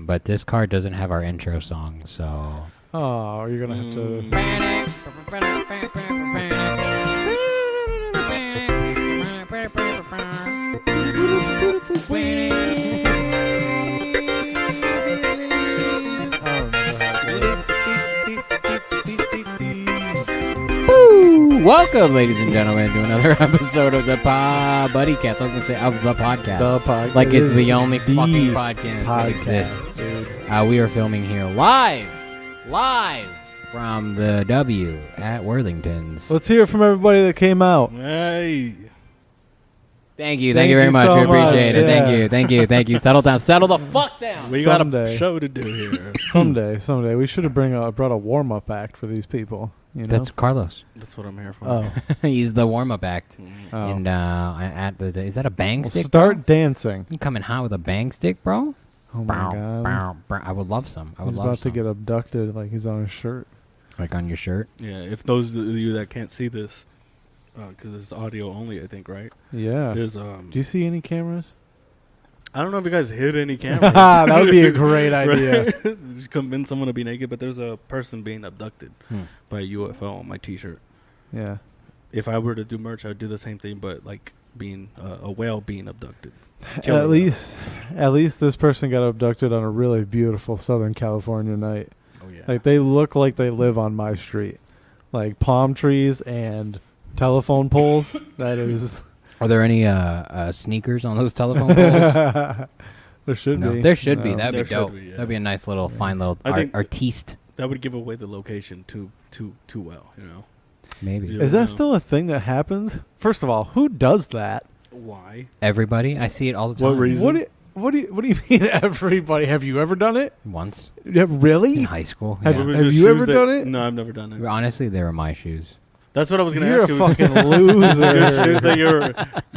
But this card doesn't have our intro song, so. Oh, you're gonna have to. Welcome, ladies and gentlemen, to another episode of the Buddycast. I was going to say of the podcast. The podcast. Like it's the only fucking podcast that exists. We are filming here live from the W at Worthington's. Let's hear it from everybody that came out. Hey. Thank you very much. so We appreciate it. yeah. Thank you. Settle down. Settle the fuck down. We got a Someday. show to do here. Someday. We should have brought a warm-up act for these people. You know? That's Carlos. That's what I'm here for. Oh. He's the warm-up act. Oh. And at the is that a bang Well, stick? start dancing. You coming hot with a bang stick, bro? Oh my god. I would love some. He's about to get abducted like he's on his shirt. Like on your shirt. Yeah, if those of you that can't see this, because it's audio only, I think, right? Yeah. There's Do you see any cameras? I don't know if you guys hid any cameras. That would be a great idea. Just convince someone to be naked, but there's a person being abducted by a UFO on my T-shirt. Yeah. If I were to do merch, I would do the same thing, but like being a whale being abducted. At least this person got abducted on a really beautiful Southern California night. Oh yeah. Like they look like they live on my street, like palm trees and telephone poles. That is. Are there any sneakers on those telephone poles? There should be. There should be. That'd There be dope. should be, yeah. That'd be a nice little fine little I think artiste. That would give away the location too well, you know. Maybe. Yeah. Is that still a thing that happens? First of all, who does that? Why? Everybody. I see it all the time. What reason? What do you mean everybody? Have you ever done it? Once. Yeah, really? In high school. Have yeah. It was Have just you shoes ever done it? No, I've never done it. Honestly, they were my shoes. That's what I was going to You're ask a you. fucking loser. Just shoes that you're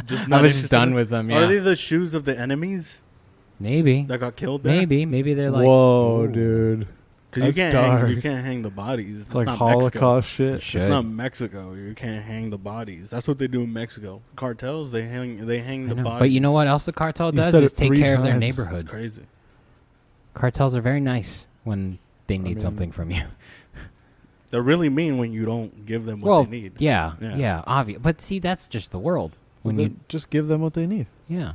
just not I was just interested done in? with them, Are yeah. they the shoes of the enemies Maybe. that got killed there? Maybe they're like... Whoa, Ooh. dude. Because That's dark. you can't hang the bodies. It's like not Holocaust shit. Mexico. It's not Mexico. You can't hang the bodies. That's what they do in Mexico. Cartels, they hang the bodies. But you know what else the cartel You does said is it take 3 care of their times. neighborhood. It's crazy. Cartels are very nice when they need mean- something from you. They're really mean when you don't give them what Well, they need. yeah, obvious. But see, that's just the world. When Well, you, then just give them what they need. yeah.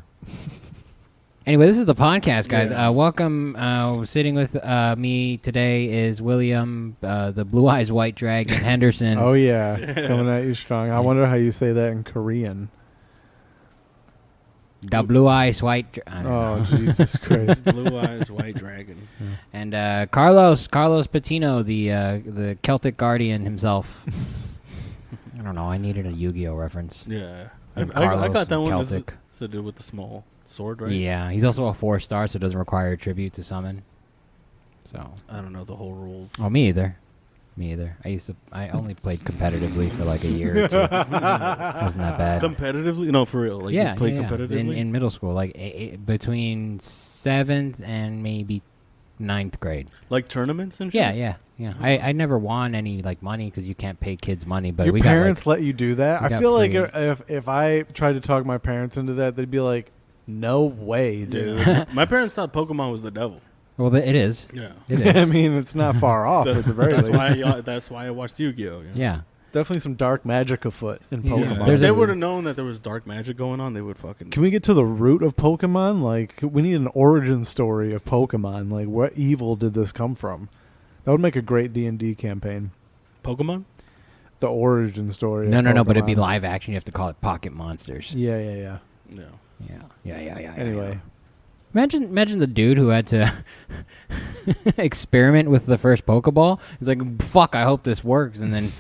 Anyway, this is the podcast, guys. Yeah. Welcome. Sitting with me today is William, the Blue Eyes White Dragon Henderson. Oh yeah, coming at you strong. I wonder how you say that in Korean. The Blue Eyes White. I don't Oh know. Jesus Christ! Blue eyes, white dragon. And Carlos Patino, the Celtic Guardian himself. I don't know. I needed a Yu-Gi-Oh reference. Yeah. And I Carlos got that and one. It's Celtic. to do with the small sword, right? Yeah, he's also a 4-star, so it doesn't require a tribute to summon. So. I don't know the whole rules. Oh, me either. I only played competitively for like a year or two. Wasn't that bad? Competitively? No, for real. Like yeah, you played yeah. competitively? In middle school, like between 7th and maybe 9th grade. Like tournaments and shit? Yeah. I never won any like money because you can't pay kids money. But Your we parents got, like, let you do that? we I got feel like free. if I tried to talk my parents into that, they'd be like, "No way, dude." Yeah. My parents thought Pokemon was the devil. well, it is. Yeah. It is. I mean, it's not far off at the very That's least. that's why I watched Yu-Gi-Oh! You know? Yeah. Definitely some dark magic afoot in Yeah. Pokemon. If There's they a- would have known that there was dark magic going on, they would fucking... Can we get to the root of Pokemon? Like, we need an origin story of Pokemon. Like, what evil did this come from? That would make a great D&D campaign. Pokemon? The origin story. No, of but it'd be Pokemon. live action. You have to call it Pocket Monsters. Yeah. No. Yeah. Anyway. Imagine the dude who had to experiment with the first Pokeball. He's like, fuck, I hope this works. And then,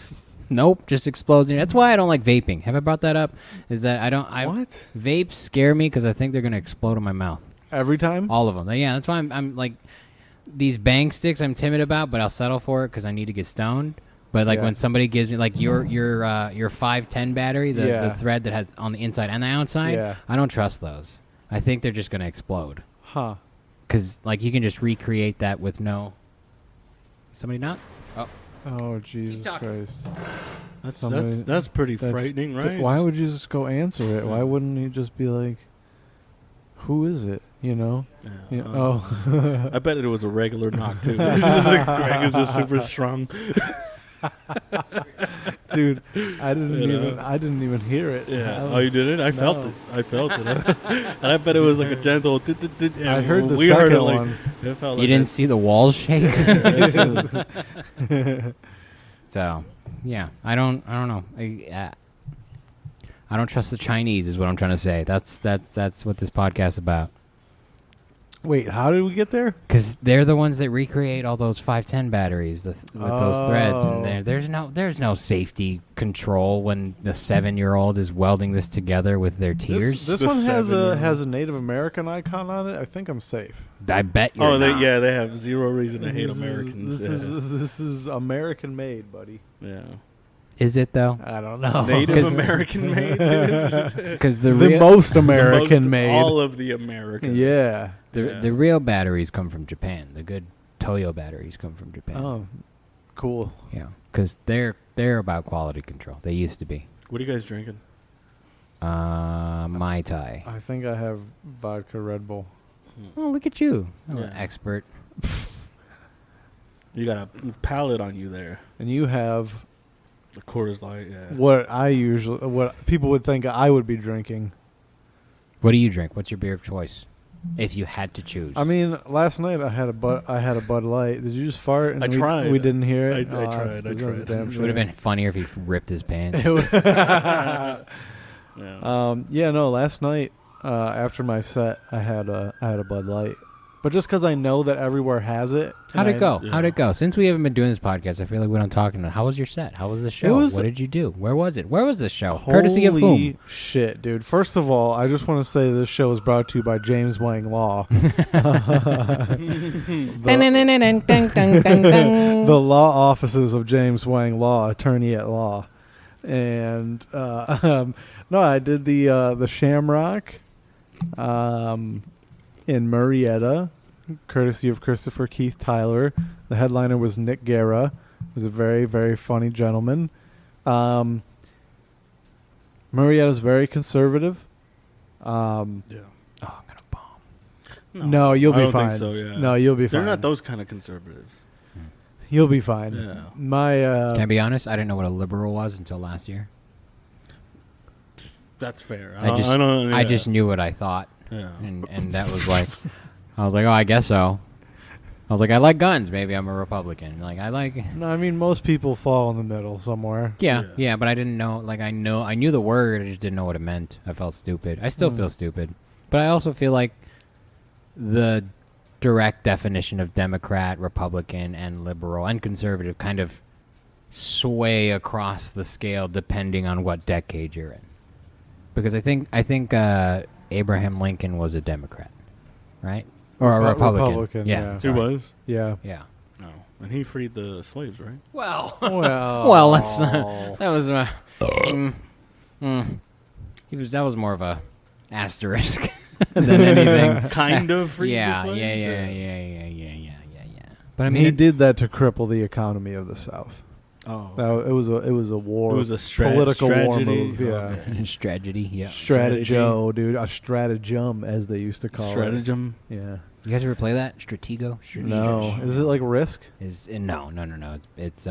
nope, just explodes. That's why I don't like vaping. Have I brought that up? Is that What? Vapes scare me because I think they're going to explode in my mouth. Every time? All of them. Yeah, that's why I'm like, these bang sticks I'm timid about, but I'll settle for it because I need to get stoned. But like Yeah. when somebody gives me like your 510 battery, the thread that has on the inside and the outside, Yeah. I don't trust those. I think they're just going to explode. Huh. Because, like, you can just recreate that with no... Somebody not? Oh. Oh, Jesus talking. Christ. That's pretty That's- frightening, right? Why would you just go answer it? Why wouldn't you just be like, who is it? You know? Yeah. Oh. I bet it was a regular knock too. It's just like Greg is just super strong. Dude, I didn't even hear it. Yeah. Oh, you didn't? I felt it. I felt it. And I bet it was like a gentle. I heard the second one. It felt You didn't see the walls shake. Yeah. So, yeah, I don't know. I don't trust the Chinese, is what I'm trying to say. That's what this podcast is about. Wait, how did we get there? Because they're the ones that recreate all those 510 batteries with those threads, and there's no safety control when the 7-year-old is welding this together with their tears. This one has a Native American icon on it. I think I'm safe. I bet you're not. They have zero reason to hate Americans. This is American made, buddy. Yeah. Is it though? I don't know. Native American made. Because the most American made. All of the American. Yeah. The real batteries come from Japan. The good Toyo batteries come from Japan. Oh, cool. Yeah, because they're about quality control. They used to be. What are you guys drinking? Mai Tai. I think I have vodka Red Bull. Oh, look at you, Yeah. expert. You got a palate on you there. And you have The Coors Light. Yeah. what people would think I would be drinking. What do you drink? What's your beer of choice? If you had to choose. I mean, last night I had a Bud Light. Did you just fart? And I tried. We didn't hear it. I tried. That's a damn It would have been funnier if he ripped his pants. Yeah. No. Last night after my set, I had a Bud Light, but just because I know that everywhere has it. How'd it go? Yeah. How'd it go? Since we haven't been doing this podcast, I feel like we don't talk enough. How was your set? How was the show? What did you do? Where was it? Where was this show? Courtesy of whom? Holy shit, dude! First of all, I just want to say this show is brought to you by James Wang Law. The law offices of James Wang Law, attorney at law. And no, I did the Shamrock in Marietta, courtesy of Christopher Keith Tyler. The headliner was Nick Guerra, who's a very, very funny gentleman. Marietta's very conservative. Yeah. Oh, I'm gonna bomb. No, you'll I be don't fine. think so, yeah. No, you'll be fine. They're not those kind of conservatives. You'll be fine. Yeah. My Can I be honest? I didn't know what a liberal was until last year. That's fair. I just knew what I thought, Yeah. and that was like, I was like, oh, I guess so. I was like, I like guns. Maybe I'm a Republican. Like, I like. No, I mean most people fall in the middle somewhere. Yeah, but I didn't know. Like, I knew the word. I just didn't know what it meant. I felt stupid. I still feel stupid, but I also feel like the direct definition of Democrat, Republican, and liberal and conservative kind of sway across the scale depending on what decade you're in. Because I think Abraham Lincoln was a Democrat, right? Or a Republican. Yeah. He was? Yeah. Yeah. No. And he freed the slaves, right? Well, Well, let's. That was. That was more of a asterisk than anything. Kind of freed the Yeah. slaves? But I I mean, mean, he did that to cripple the economy of the South. Oh. It was a war. It was a political war strategy. move. Yeah. Okay. strategy. Yeah. Stratego, dude. A stratagem, as they used to call Stratagem. it. Yeah. You guys ever play that? Stratego? No. Is it like Risk? No. It's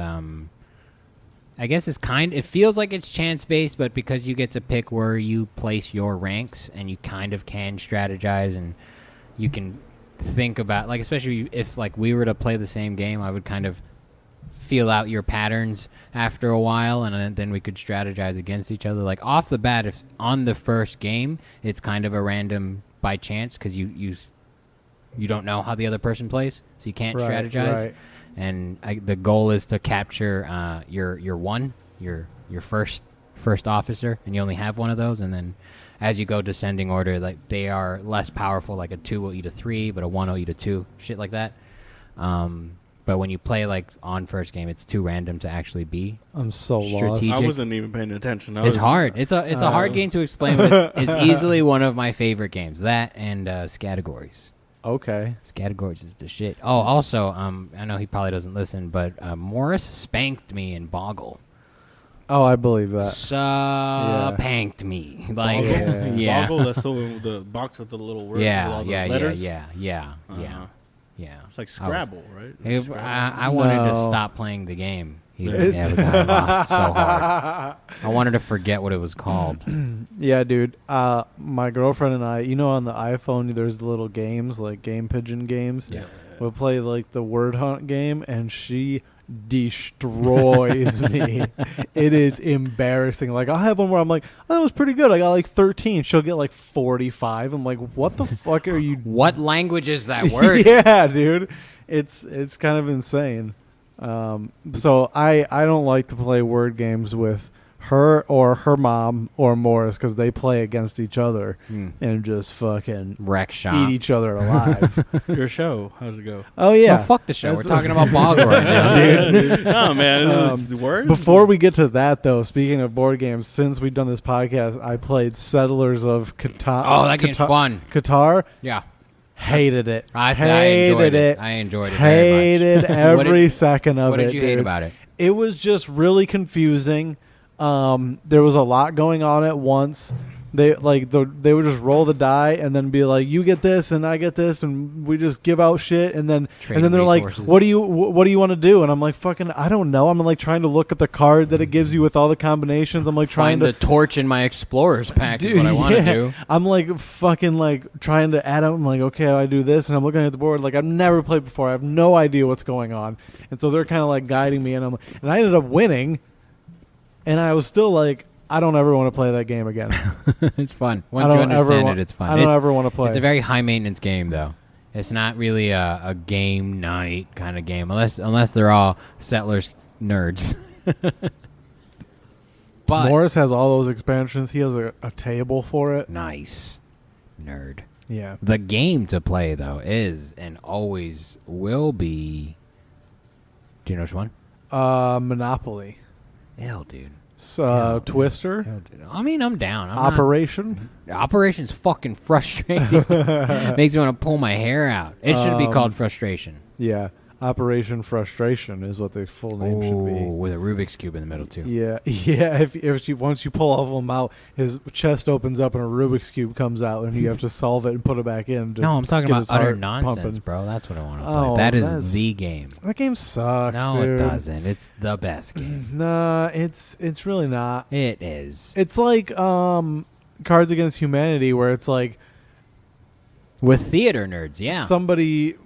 I guess it feels like it's chance based, but because you get to pick where you place your ranks and you kind of can strategize and you can think about, like, especially if like we were to play the same game, I would kind of feel out your patterns after a while, and then we could strategize against each other. Like off the bat, if on the first game it's kind of a random by chance because you don't know how the other person plays, so you can't strategize. Right. And the goal is to capture your first officer, and you only have one of those. And then as you go descending order, like they are less powerful. Like a 2 will eat a 3, but a 1 will eat a 2, shit like that. But when you play like on first game, it's too random to actually be. I'm so strategic. lost. I wasn't even paying attention. It's hard. It's a hard game to explain, but it's easily one of my favorite games. That and Categories. Okay. Categories is the shit. Oh, also, I know he probably doesn't listen, but Morris spanked me in Boggle. Oh, I believe that. Panked me. Like, Yeah. yeah. Boggle, that's the box with the little word. with Yeah, all the yeah, letters. yeah. It's like Scrabble, right? If Scrabble. I wanted to No. stop playing the game. It's- I lost so hard. I wanted to forget what it was called. Yeah, dude. My girlfriend and I, on the iPhone, there's the little games, like Game Pigeon games. Yeah. We'll play, like, the word hunt game, and she destroys me. It is embarrassing. Like, I'll have one where I'm like, oh, that was pretty good. I got, like, 13. She'll get, like, 45. I'm like, what the fuck are you... What language is that word? Yeah, dude. It's kind of insane. So I don't like to play word games with her or her mom or Morris because they play against each other and just fucking Wreck shop. eat each other alive. Your show, how'd it go? Oh yeah, Well, fuck the show. That's- We're talking about Boggle right now, dude. Oh man, this is words. Before we get to that, though, speaking of board games, since we've done this podcast, I played Settlers of Catan. Oh, that game's fun. Qatar. Yeah. Hated it. I hated enjoyed it. I enjoyed it very much. Hated every second of it. What did you hate dude. about it? It was just really confusing. There was a lot going on at once. They would just roll the die and then be like, you get this and I get this, and we just give out shit, and then Trade they're resources. like, what do you want to do? And I'm like, fucking, I don't know. I'm like trying to look at the card that it gives you with all the combinations. I'm like trying Find to the torch in my Explorers pack is what I want to do. I'm like fucking like trying to add up. I'm like, okay, I do this, and I'm looking at the board like I've never played before. I have no idea what's going on, and so they're kind of like guiding me, and I ended up winning, and I was still like, I don't ever want to play that game again. It's fun. I Once you don't ever understand want- it, it's fun. I don't ever want to play. It's a very high maintenance game, though. It's not really a game night kind of game, unless they're all Settlers nerds. But Morris has all those expansions. He has a table for it. nice nerd. Yeah. The game to play though is and always will be. Do you know which one? Monopoly. Hell, dude. Twister. Hell, dude. I mean, I'm down. I'm not- Operation. Operation's fucking frustrating. Makes me want to pull my hair out. It should be called Frustration. Yeah. Operation Frustration is what the full name should be. With a Rubik's Cube in the middle, too. Yeah, yeah. If once you pull all of them out, his chest opens up and a Rubik's Cube comes out, and you have to solve it and put it back in. No, I'm talking get about his utter heart nonsense, pumping. bro. That's what I want to play. Oh, That that's- is the game. That game sucks. No, dude. it doesn't. It's the best game. Nah, it's really not. It is. It's like Cards Against Humanity, where it's like With theater nerds, yeah. somebody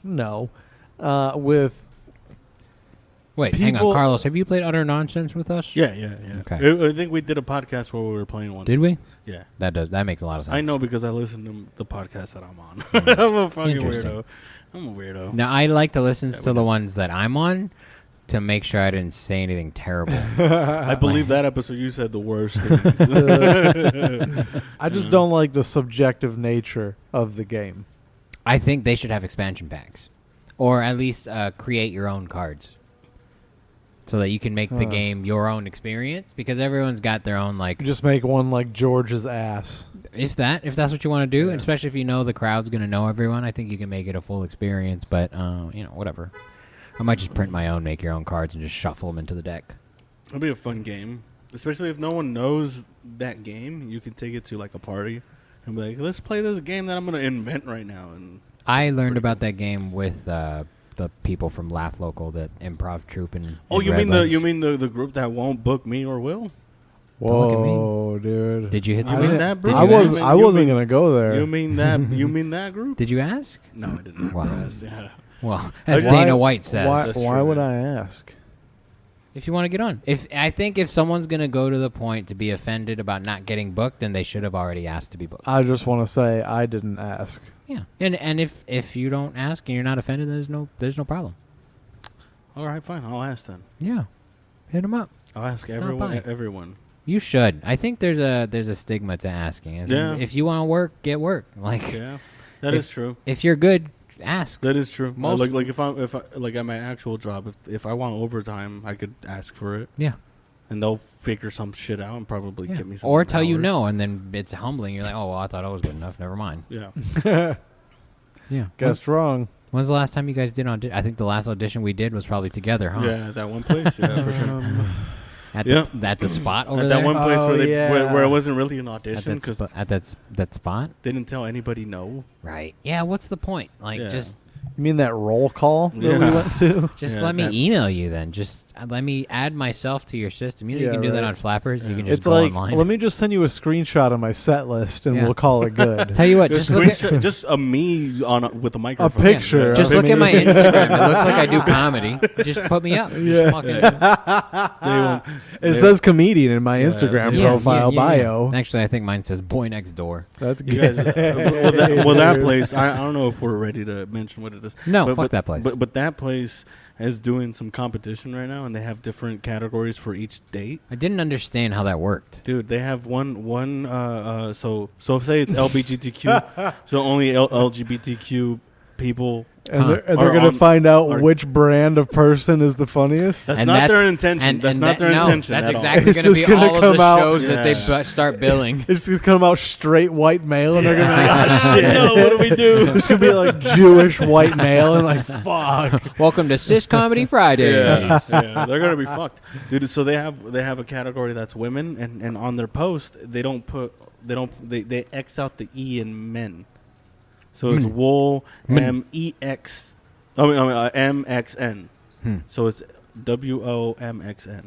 no with Wait, hang on, people- Carlos. Have you played Utter Nonsense with us? Yeah. Okay. I think we did a podcast where we were playing one. Did we? Yeah. That makes a lot of sense. I know because I listen to the podcast that I'm on. I'm a fucking Interesting. weirdo. I'm a weirdo. Now I like to listen Yeah, to we the know. ones that I'm on to make sure I didn't say anything terrible. I believe that episode you said the worst things. I just don't like the subjective nature of the game. I think they should have expansion packs, or at least create your own cards, so that you can make the game your own experience. Because everyone's got their own like. Just make one like George's ass. If that's what you want to do, Yeah. and especially if you know the crowd's gonna know everyone, I think you can make it a full experience. But whatever. I might just print my own, make your own cards, and just shuffle them into the deck. It'll be a fun game, especially if no one knows that game. You can take it to like a party and be like, "Let's play this game that I'm gonna invent right now." And I learned about that game with the people from Laugh Local, that improv troupe. And you mean the group that won't book me or Will? Don't look at me. Whoa, dude! Did you hit the You ring? mean that, bro? Did I you was ask? I wasn't gonna go there. You mean that? You mean that group? Did you ask? No, I didn't. Wow. Yeah. Well, as Why- Dana White says, Why, That's why true, would man. I ask? if you want to get on, if someone's gonna go to the point to be offended about not getting booked, then they should have already asked to be booked. I just want to say I didn't ask. Yeah, and if you don't ask and you're not offended, there's no problem. All right, fine. I'll ask then. Yeah, hit them up. I'll ask Stop everyone. by. Everyone. You should. I think there's a stigma to asking. Yeah. If you want to work, get work. Like Yeah, that If- is true. if you're good, ask. That is true. Most- Like if I like at my actual job, if I want overtime, I could ask for it, Yeah. and they'll figure some shit out and probably Yeah. give me some Or tell you hours. no, and then it's humbling. You're like, oh well, I thought I was good enough. Never mind. Yeah. Yeah. Guessed wrong. When's the last time you guys did audition? I think the last audition we did was probably together, huh? Yeah, that one place. Yeah, for sure. at the spot over At there. that one place Oh, where yeah. where it wasn't really an At audition because that spot, they didn't tell anybody no. right? Yeah. What's the point? Like, Yeah. just You mean that roll call that we Yeah. went to? Yeah, let me that- email you then. Just let me add myself to your system. You know, you Yeah, can do that right. on Flappers. You Yeah. can just It's go like, online. let me just send you a screenshot of my set list, and Yeah. we'll call it good. Tell you what, Just just look at just a me with a A microphone. picture. just I look at mean- my Instagram. It looks like I do comedy. Just put me up. Just Yeah. fucking- It says comedian in my Yeah. Instagram Yeah, profile bio. Actually, I think mine says boy next door. That's You good. guys, that place. I don't know if we're ready to mention what it is. No, but, fuck but, that place. But that place is doing some competition right now, and they have different categories for each date. I didn't understand how that worked. Dude, they have one. So say it's LGBTQ, so only LGBTQ people. And Huh. they're Or going to on- find out or- which brand of person is the funniest. That's And not their that's- intention. That's and not their no, intention. That's at all. exactly It's going to just be gonna all of come the out- shows that they Yeah. start billing. It's going to come out straight white male, and they're going to be like, oh, shit. No, what do we do? It's going to be like Jewish white male, and like, fuck. Welcome to Cis Comedy Fridays. Yeah, they're gonna be fucked, dude. So they have a category that's women, and on their post they X out the E in men. So it's wool MEX. MXN. So it's WOMXN.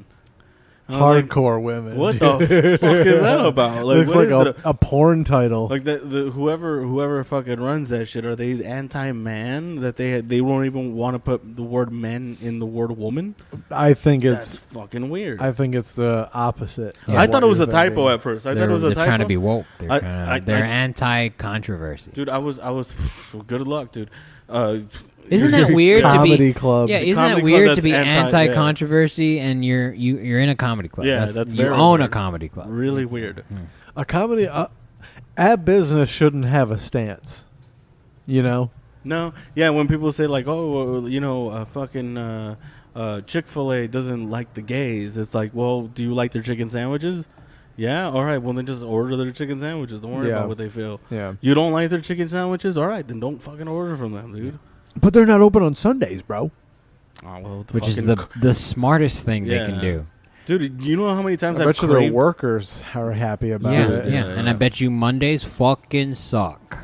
Hardcore women. What the fuck is that about? Like, Looks what like is it? a porn title. Like the whoever fucking runs that shit, are they anti-man that they won't even want to put the word men in the word woman? I think That's it's fucking weird. I think it's the opposite. Yeah. of I what thought it was you're a typo thinking. at first. I They're, thought it was a they're typo. trying to be woke. I- They're I- anti-controversy. Dude, I was good luck, dude. Isn't that weird to Comedy be? club. Yeah, isn't comedy that club weird that's to be anti- yeah. anti-controversy and you're in a comedy club? Yeah, that's you very own a weird. comedy club. Really weird. A comedy at business shouldn't have a stance. You know? No, yeah. When people say like, "Oh, fucking Chick-fil-A doesn't like the gays," it's like, well, do you like their chicken sandwiches? Yeah, all right. Well, then just order their chicken sandwiches. Don't worry Yeah. about what they feel. Yeah. You don't like their chicken sandwiches? All right, then don't fucking order from them, dude. But they're not open on Sundays, bro. Oh, well, Which is the smartest thing they can Yeah. do. dude. You know how many times I I've bet you their craved? workers are happy about Yeah, it. yeah, and I bet you Mondays fucking suck.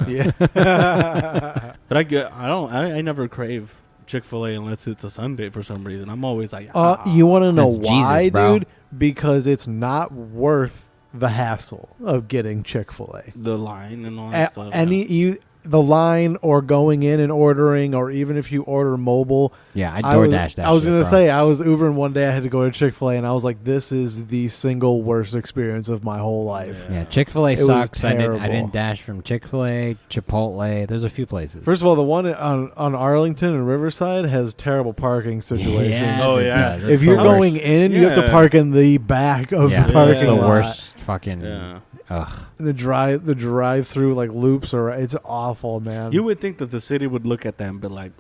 Yeah. Yeah. But I never crave Chick-fil-A unless it's a Sunday for some reason. I'm always like, You want to know That's why, Jesus, bro. dude? Because it's not worth the hassle of getting Chick-fil-A. the line and all that stuff. The line or going in and ordering, or even if you order mobile. Yeah, I I was, DoorDash that. I was shit, gonna bro. say I was Ubering one day. I had to go to Chick-fil-A, and I was like, "This is the single worst experience of my whole life." Yeah. Yeah, Chick-fil-A It was sucks. I terrible. didn't dash from Chick-fil-A, Chipotle. There's a few places. First of all, the one on Arlington and Riverside has terrible parking situations. Yes, Oh, it yeah. does. If It's you're the worst. going in, you have to Yeah. park in the back of yeah, the parking it's the lot. worst fucking. Yeah. Ugh. The drive through like loops are it's awful, man. You would think that the city would look at that and be like,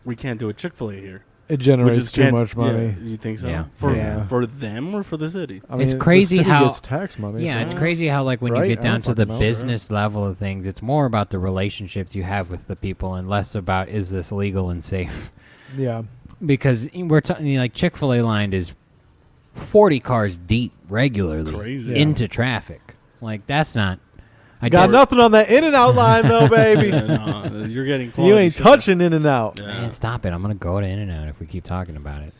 "We can't do a Chick-fil-A here." it We generates just too can't- much money. Yeah, you think so? Yeah. Yeah. For them or for the city? I It's the crazy city how- gets tax money. Yeah, it's Yeah. crazy how like when Right? you get I down don't to the fucking know. business level of things, it's more about the relationships you have with the people and less about is this legal and safe. Yeah. Because we're talking like Chick-fil-A line is 40 cars deep regularly Crazy. Yeah. into traffic. Like that's not. I Got did- nothing on that In-N-Out line though, baby. Yeah, no, you're getting You quality ain't shit. touching In-N-Out. Yeah. Man, stop it! I'm gonna go to In-N-Out if we keep talking about it.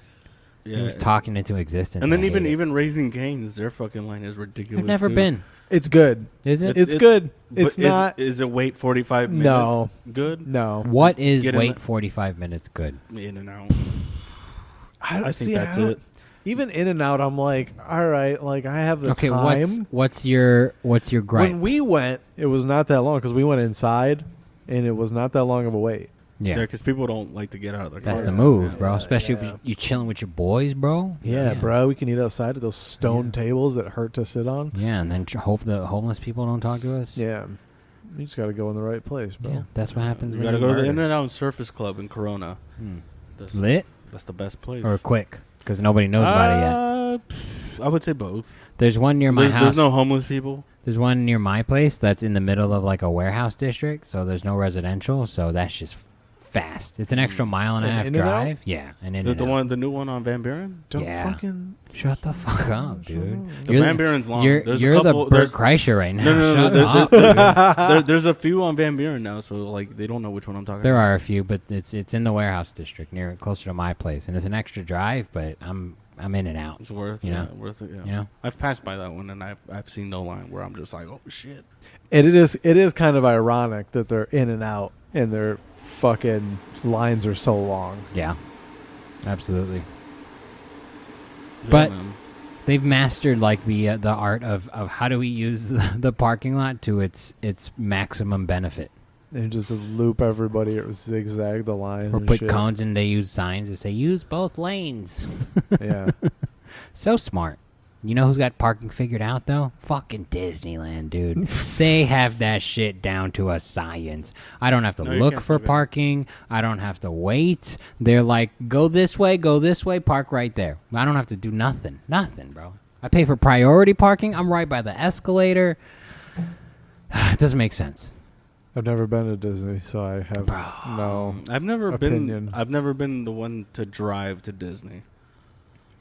Yeah. He was talking into existence. And then I hate it. even Raising Cane's, their fucking line is ridiculous. I've never too. been. It's good. Is it? It's good. But It's not. Is it wait 45 minutes? No. Good. No. What is Get in wait the- 45 minutes good? In and out. I, I think that's it. Even In-N-Out, I'm like, all right, like I have the Okay, time. what's your gripe? When we went, it was not that long because we went inside, and it was not that long of a wait. yeah, because people don't like to get out of their that's car. the move, Yeah. bro. Especially yeah. if you chilling with your boys, bro. Yeah, bro, we can eat outside at those stone tables that hurt to sit on. Yeah, and then hope the homeless people don't talk to us. Yeah, you just got to go in the right place, bro. Yeah, that's what happens. You when gotta go to the murder. In and Out Surface Club in Corona. Hmm. That's, Lit that's the best place. or quick because nobody knows about it yet. I would say both. There's one near my house. There's no homeless people. There's one near my place that's in the middle of like a warehouse district, so there's no residential. So that's just fast. It's an extra mile and a half In-N-Out? drive. Yeah, and Is it the new one on Van Buren? Don't Yeah. fucking Shut the fuck up, dude. The Van Buren's long. You're There's you're a couple, the Bert Kreischer right now. No, Shut up. there's a few on Van Buren now, so like they don't know which one I'm talking There about. are a few, but it's in the warehouse district, closer to my place, and it's an extra drive, but I'm in and out. It's worth You know? worth it. Yeah. You know? I've passed by that one and I've seen no line where I'm just like, oh shit. it is kind of ironic that they're in and out and their fucking lines are so long. Yeah, absolutely. Yeah, But- man. They've mastered like the art of how do we use the parking lot to its maximum benefit. And just loop everybody or zigzag the line. Or and put shit. cones and they use signs that say use both lanes. Yeah. So smart. You know who's got parking figured out though? Fucking Disneyland, dude. They have that shit down to a science. I don't have to No, you look can't for skip it. parking. I don't have to wait. They're like, go this way, park right there. I don't have to do nothing. Nothing, bro. I pay for priority parking. I'm right by the escalator. It doesn't make sense. I've never been to Disney, so I have no. I've never opinion. been. I've never been the one to drive to Disney.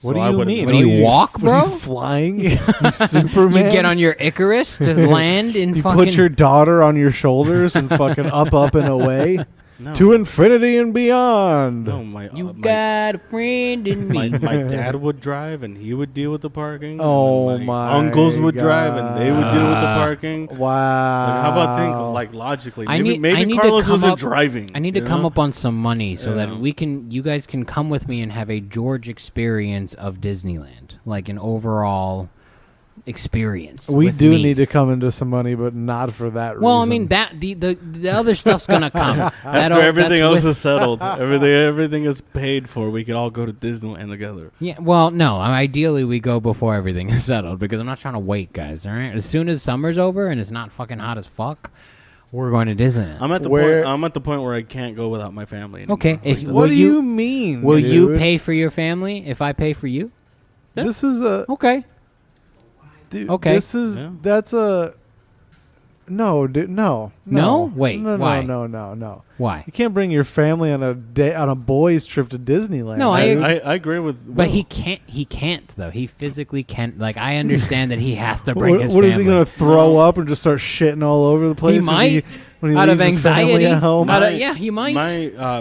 What So do I you wouldn't mean? know. What do you Are walk, what bro? are you flying? You Superman? You get on your Icarus to land in You fucking... put your daughter on your shoulders and fucking up and away No. to infinity and beyond. No, my You my, got a friend in me. my dad would drive and he would deal with the parking. Oh and my uncles would drive and they would deal with the parking. Wow. Like, how about think like logically? I need Maybe to Carlos come wasn't up- driving. I need to you come know? up on some money so Yeah. that you guys can come with me and have a George experience of Disneyland, like an overall experience. We with do me. need to come into some money, but not for that Well, I reason. mean that the other stuff's gonna come. After everything else with, is settled, everything is paid for, we could all go to Disneyland together. Yeah, well, no. Ideally, we go before everything is settled because I'm not trying to wait, guys. All right. As soon as summer's over and it's not fucking hot as fuck, we're going to Disneyland. I'm at the Where- point. I'm at the point where I can't go without my family anymore. Okay, if- Like, what will do you- you mean? Will you dude? pay for your family if I pay for you? This is a Okay. dude, Okay. This is Yeah. that's a no, dude. No. No? Wait, No. why? No. Why? You can't bring your family on a boys' trip to Disneyland. No, dude. I agree with. But Will. he can't. He can't though. He physically can't. Like I understand that he has to bring What, his what family. is he gonna throw up and just start shitting all over the place? 'cause might. when he Out of leaves his family anxiety. at home. Out of- yeah, he might.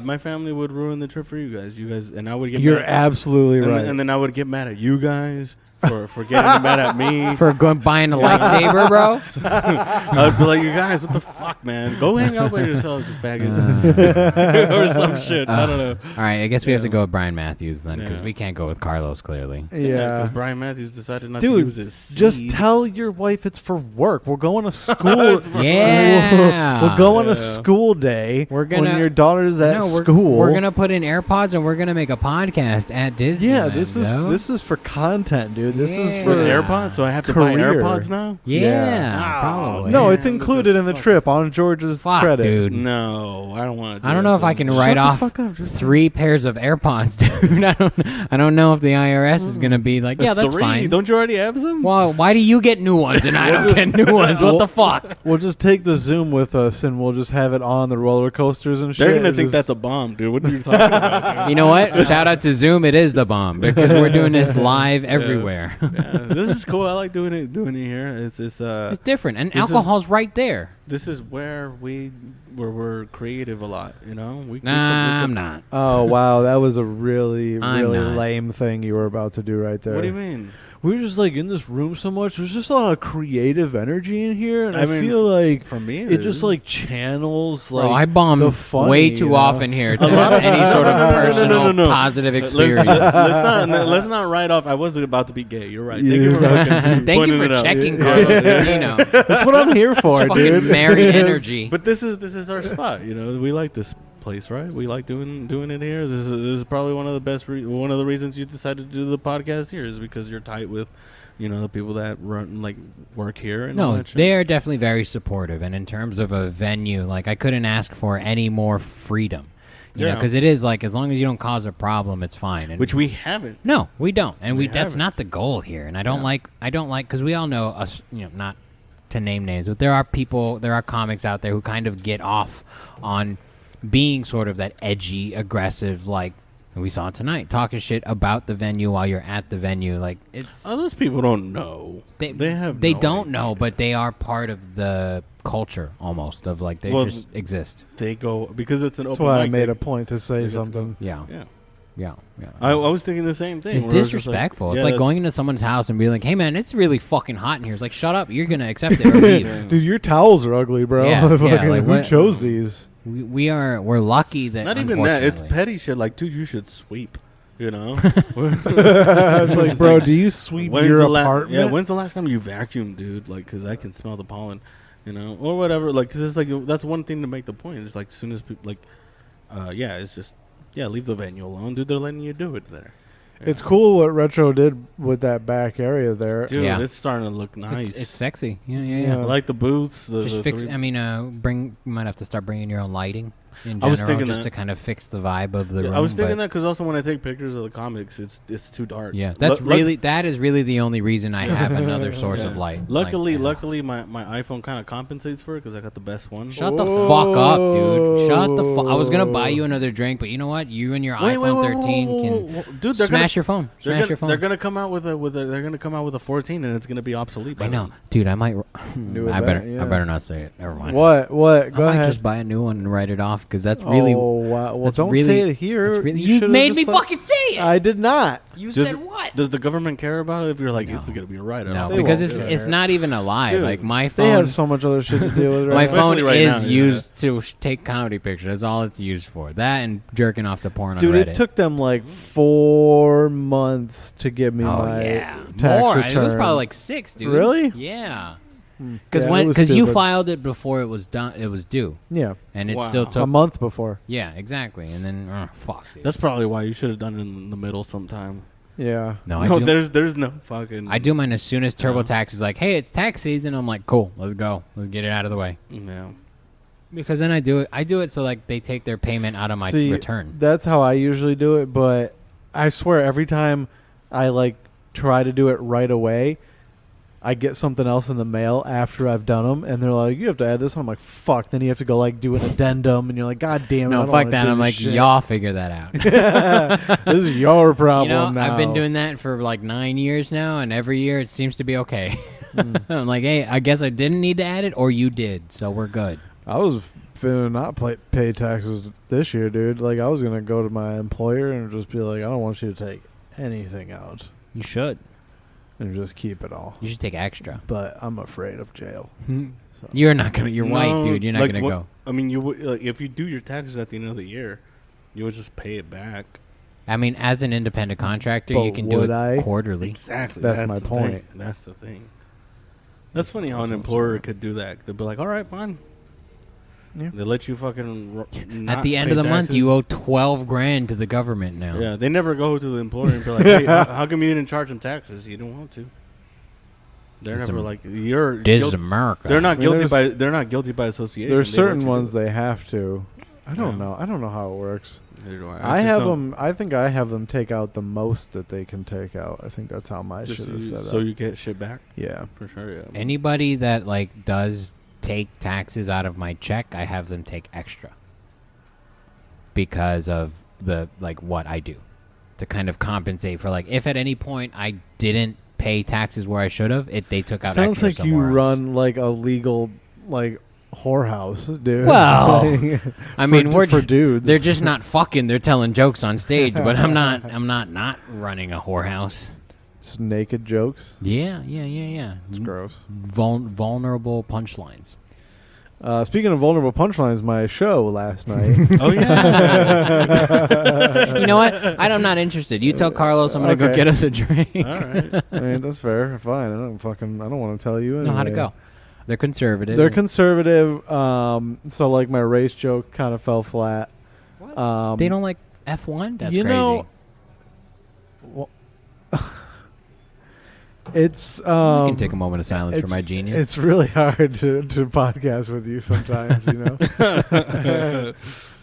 My family would ruin the trip for you guys. You guys and I would get. You're mad, absolutely and, right. and then I would get mad at you guys for getting mad at me. for going buying a lightsaber, bro. I'd be like, you guys, what the fuck, man? Go hang out by yourselves, you faggots, or some shit. I don't know. All right, I guess we have to Yeah. go with Brian Matthews then because Yeah. we can't go with Carlos clearly. yeah. because Brian Matthews decided not to Dude, use his just seed. tell your wife it's for work. We're going to school. It's for Yeah. We'll go on Yeah. a school day We're gonna- when your daughter's at No, school. we're gonna put in AirPods and we're gonna make a podcast at Disney. Yeah, this is for content, dude. This is Yeah. for With AirPods, so I have to buy career. AirPods now. Yeah, Yeah. probably. No, Man, it's this included is in the fucking- trip on George's Fuck, credit. dude. No, I don't want to. I don't know if I can Shut write the off fuck up, just- 3 pairs of AirPods, dude. I don't know if the IRS is gonna be like, yeah, that's 3? fine. Don't you already have them? Well, why do you get new ones and I don't get new ones? What the fuck? We'll just take the Zoom with us and we'll just have it on the roller coasters and shit. They're gonna and think just- that's a bomb, dude. What are you talking about? You know what? Shout out to Zoom. It is the bomb because we're doing this live everywhere. Yeah, this is cool. I like doing it here. It's It's different, and This is- alcohol's right there. this is where we're creative a lot. You know, Nah, I'm not. Oh wow, that was a really I'm really not. lame thing you were about to do right there. What do you mean? We were just like in this room so much. There's just a lot of creative energy in here, and I, I mean, feel like For me, it just like channels like Bro, I bomb the funny, way you too know? often here to have any sort of personal No. positive Let's experience. let's not write off. I wasn't about to be gay. You're right. Thank you for fucking Thank you pointing for it out. checking, Yeah. Carlos Patino. That's what I'm here for, Fucking dude. married energy. But this is our spot. You know, we like this place, right? We like doing it here. This is probably one of the best. One of the reasons you decided to do the podcast here is because you're tight with, you know, the people that run work here. And all No, that shit. they are definitely very supportive. And in terms of a venue, like I couldn't ask for any more freedom. You know, Yeah. because it is like as long as you don't cause a problem, it's fine. And which we haven't. no, we don't, and We that's haven't. not the goal here. And I don't Yeah. like because we all know us. You know, not to name names, but there are comics out there who kind of get off on being sort of that edgy, aggressive, like we saw tonight, talking shit about the venue while you're at the venue. Like it's those people don't know. They don't know, but they are part of the culture almost of like they just exist. They go because it's an That's open why I mic. made a point to say something. Yeah. I was thinking the same thing. It's where was just disrespectful. like, It's like going into someone's house and being like, "Hey, man, it's really fucking hot in here." It's like, "Shut up! You're gonna accept it or leave." Dude, your towels are ugly, bro. Yeah, Fucking, like, who what- chose these? We're lucky that not even that. It's unfortunately- petty shit. Like, dude, you should sweep. You know. It's like, bro, do you sweep your apartment? Yeah. When's the last time you vacuumed, dude? Like, because I can smell the pollen. You know, or whatever. Like, because it's like that's one thing to make the point. It's like as soon as people like, it's just leave the venue alone, dude. They're letting you do it there. It's cool what Retro did with that back area there. Dude, Yeah. it's starting to look nice. It's sexy. Yeah. Yeah. I like the booths. Just the fix. three- I mean, you might have to start bringing your own lighting in I was general, thinking just that. to kind of fix the vibe of the Yeah, room. I was thinking but- that because also when I take pictures of the comics, it's too dark. Yeah, that is really the only reason I have another source Yeah. of light. Luckily, Like, my iPhone kind of compensates for it because I got the best one. Shut the fuck up, dude. Shut the fuck. I was gonna buy you another drink, but you know what? You and your iPhone 13 can dude, smash your phone. Smash your phone. They're gonna come out with a 14 and it's gonna be obsolete. By I know, then. dude. I might. New I event, better. yeah. I better not say it. Never mind. What? Go I might ahead. just buy a new one and write it off because that's really. Oh, wow. Well, that's don't really- say it here. that's really- You you should've made just me let- fucking say it. I did not. You Does- said what? Does the government care about it if you're like it's No. gonna be right? No, They because won't it's care. not even a lie. Dude, like my They have phone. so much other shit to deal with My right now. phone Especially right is now, used to take comedy pictures. That's all it's used for. That and jerking off to porn Dude, on Reddit. it took them like 4 months to give me oh my yeah, tax more. return. It was probably like 6, dude. Really? Yeah. Yeah, Because it was because you stupid. filed it before it was done, it was due, Yeah, and it Wow. still a took. month before. Yeah, exactly. And then fuck, dude. That's probably why you should have done it in the middle sometime. Yeah. no, No, I do. there's no fucking. I do mine as soon as TurboTax is like, hey, it's tax season. I'm like, cool, let's go, let's get it out of the way. Yeah. Because then I do it so like they take their payment out of my See, return. That's how I usually do it, but I swear every time I like try to do it right away, I get something else in the mail after I've done them, and they're like, "You have to add this." I'm like, "Fuck!" Then you have to go like do an addendum, and you're like, "God damn it!" I No, don't fuck wanna that. do I'm this like, shit." y'all figure that out. This is your problem You know, now. I've been doing that for like 9 years now, and every year it seems to be okay. Hmm. I'm like, hey, I guess I didn't need to add it, or you did, so we're good. I was finna not pay taxes this year, dude. Like I was gonna go to my employer and just be like, "I don't want you to take anything out, You should. and just keep it all." You should take extra. But I'm afraid of jail. So. You're not gonna. You're white, No, dude. You're not like, gonna what- go. I mean, you would like, if you do your taxes at the end of the year, you would just pay it back. I mean, as an independent contractor, But you can do would it I? quarterly. Exactly. That's my the point. thing. That's the thing. That's funny how That's an what I'm employer saying. could do that. They'd be like, "All right, fine." Yeah. They let you fucking. At the end of the month, you owe $12,000 to the government now. Yeah, they never go to the employer and be like, "Hey, how come you didn't charge them taxes? You don't want to." They're It's never Am- like, "You're." This is guilt- America. they're not I mean, guilty there's- by. They're not guilty by association. There's They let certain you do ones it. they have to. I don't Yeah. know. I don't know how it works. Neither do I just have know- them. I think I have them take out the most that they can take out. I think that's how my just shit is you- set so up. you get shit back Yeah. for sure. Yeah. Anybody that like does take taxes out of my check, I have them take extra because of the like what I do to kind of compensate for like if at any point I didn't pay taxes where I should have, they took out Sounds extra like you somewhere else. run like a legal like whorehouse, dude. Well, Like, I mean, for, we're for dudes. they're just not fucking. They're telling jokes on stage, but I'm not running a whorehouse. Just naked jokes. Yeah. It's gross. Vulnerable punchlines. Speaking of vulnerable punchlines, my show last night. Oh yeah. You know what? I'm not interested. You tell Carlos I'm gonna go Okay. get us a drink. All right. I mean, that's fair. Fine. I don't want to tell you. Know how to anyway. go. They're conservative. They're conservative. So like my race joke kind of fell flat. They don't like F1. That's you crazy. know, well, it's we can take a moment of silence for it's- my genius. It's really hard to podcast with you sometimes, you know.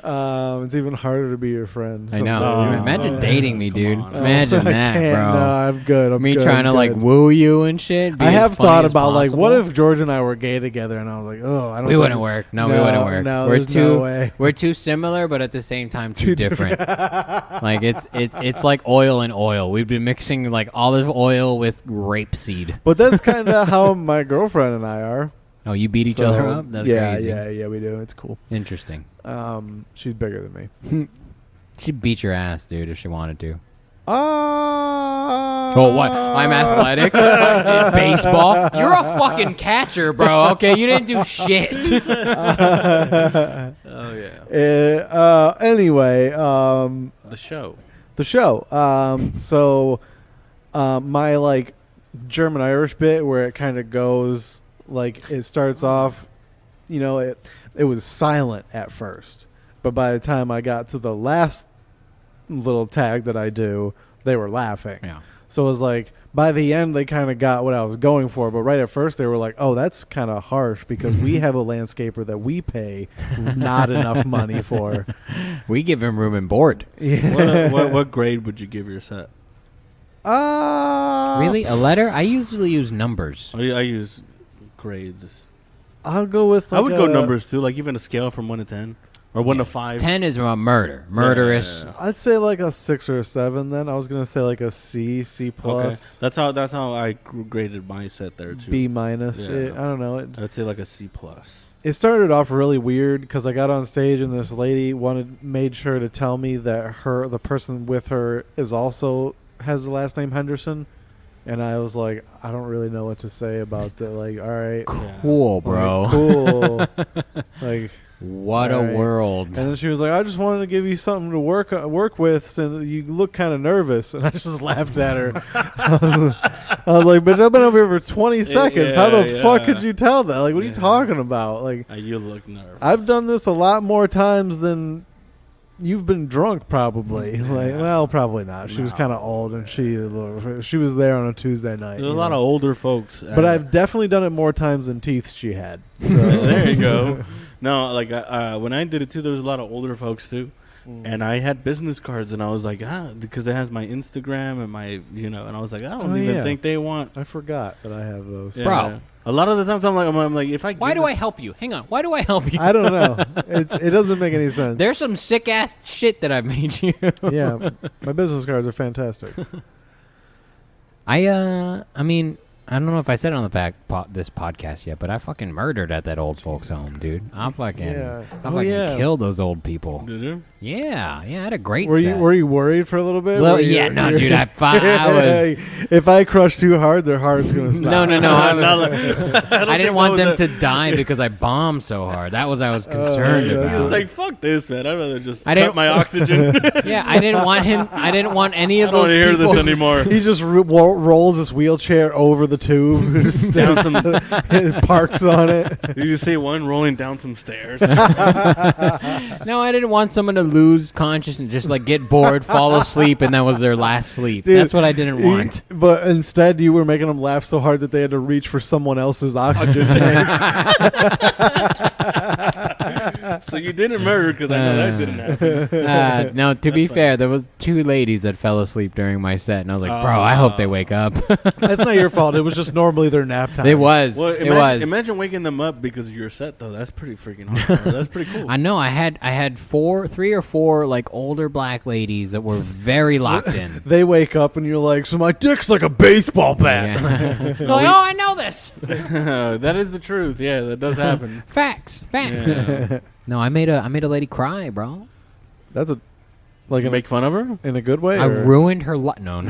It's even harder to be your friend. I know. Oh, Imagine dating me, dude. on. Imagine I that, can't. bro. No, I'm good. I'm me good, trying to I'm like good. woo you and shit. Be I as have funny thought as about like, what possible. if George and I were gay together, and I was like, oh, I don't. We think wouldn't work. No, we wouldn't work. No, we're there's too no way. we're too similar, but at the same time too different. Like it's like oil and oil. We've been mixing like olive oil with rapeseed. But that's kind of how my girlfriend and I are. Oh, you beat each So, other up? That's yeah, crazy. yeah, we do. It's cool. Interesting. She's bigger than me. She'd beat your ass, dude, if she wanted to. Oh, Oh, what? I'm athletic. I did baseball. You're a fucking catcher, bro. Okay, you didn't do shit. Oh yeah. Anyway, The show. the show. So, my like German Irish bit where it kind of goes like it starts off, it was silent at first, but by the time I got to the last little tag that I do, they were laughing. Yeah. So it was like by the end they kind of got what I was going for, but right at first they were like, "Oh, that's kind of harsh because we have a landscaper that we pay not enough money for." We give him room and board. Yeah. What grade would you give your set? Really? A letter? I usually use numbers. I use grades. I'll go with. I would go a- numbers too, like even a scale from 1 to 10 or 1 to 5. 10 is a murder. Murderous. Yeah. I'd say like a 6 or a 7. Then I was gonna say like a C, C Okay, plus, that's how I graded my set there too. B minus. Yeah. I don't know. I'd say like a C plus. It started off really weird because I got on stage and this lady made sure to tell me that the person with her has the last name Henderson, and I was like, I don't really know what to say about that. Like, all right, Cool, bro. like, cool, like. What a Alright. world. And then she was like, I just wanted to give you something to work with since you look kind of nervous. And I just laughed at her. I was like, but I've been over here for 20 seconds. How the fuck could you tell that? Like, what are you talking about? Like, You look nervous. I've done this a lot more times than you've been drunk, probably. Like, well, probably not. She was No. kind of old, and she was there on a Tuesday night. There's a lot of older folks. But I've definitely done it more times than Teeth she had. So. there you go. No, like when I did it too, there was a lot of older folks too, and I had business cards, and I was like, because it has my Instagram and my, and I was like, I don't even think they want. I forgot that I have those. Yeah. Bro. A lot of the times I'm like, if I Why do I help you? Hang on. Why do I help you? I don't know. It doesn't make any sense. There's some sick ass shit that I've made you. Yeah, my business cards are fantastic. I mean, I don't know if I said it on the this podcast yet, but I fucking murdered at that old folks home, dude. I fucking killed those old people. Did you? Yeah, I had a great Were set. you worried for a little bit? Well, Were you- yeah, no, you- dude, I was. If I crush too hard, their heart's gonna stop. No, I didn't want them that to die because I bombed so hard. That was I was concerned yeah, about. He's like, fuck this, man. I'd rather just I cut didn't- my oxygen. Yeah, I didn't want him. I didn't want any I of don't those want to hear people. this anymore. He just rolls his wheelchair over the tube, just Down some, parks on it. you just see one rolling down some stairs. No, I didn't want someone to lose consciousness and just like get bored, fall asleep, and that was their last sleep. Dude, That's what I didn't want. But instead, you were making them laugh so hard that they had to reach for someone else's oxygen tank. So you didn't murder because I know that didn't happen. No, to be fine. fair, there was 2 ladies that fell asleep during my set, and I was like, bro, I hope they wake up. That's not your fault. It was just normally their nap time. It was. Well, it was. imagine waking them up because of your set, though. That's pretty freaking hard. That's pretty cool. I know. I had 3 or 4 like older black ladies that were very locked in. They wake up and you're like, so my dick's like a baseball bat. Yeah. They're like, oh, I know this. That is the truth. Yeah, that does happen. Facts. Yeah. No, I made a lady cry, bro. That's like You make fun of her? in a good way. I or- ruined her life. No.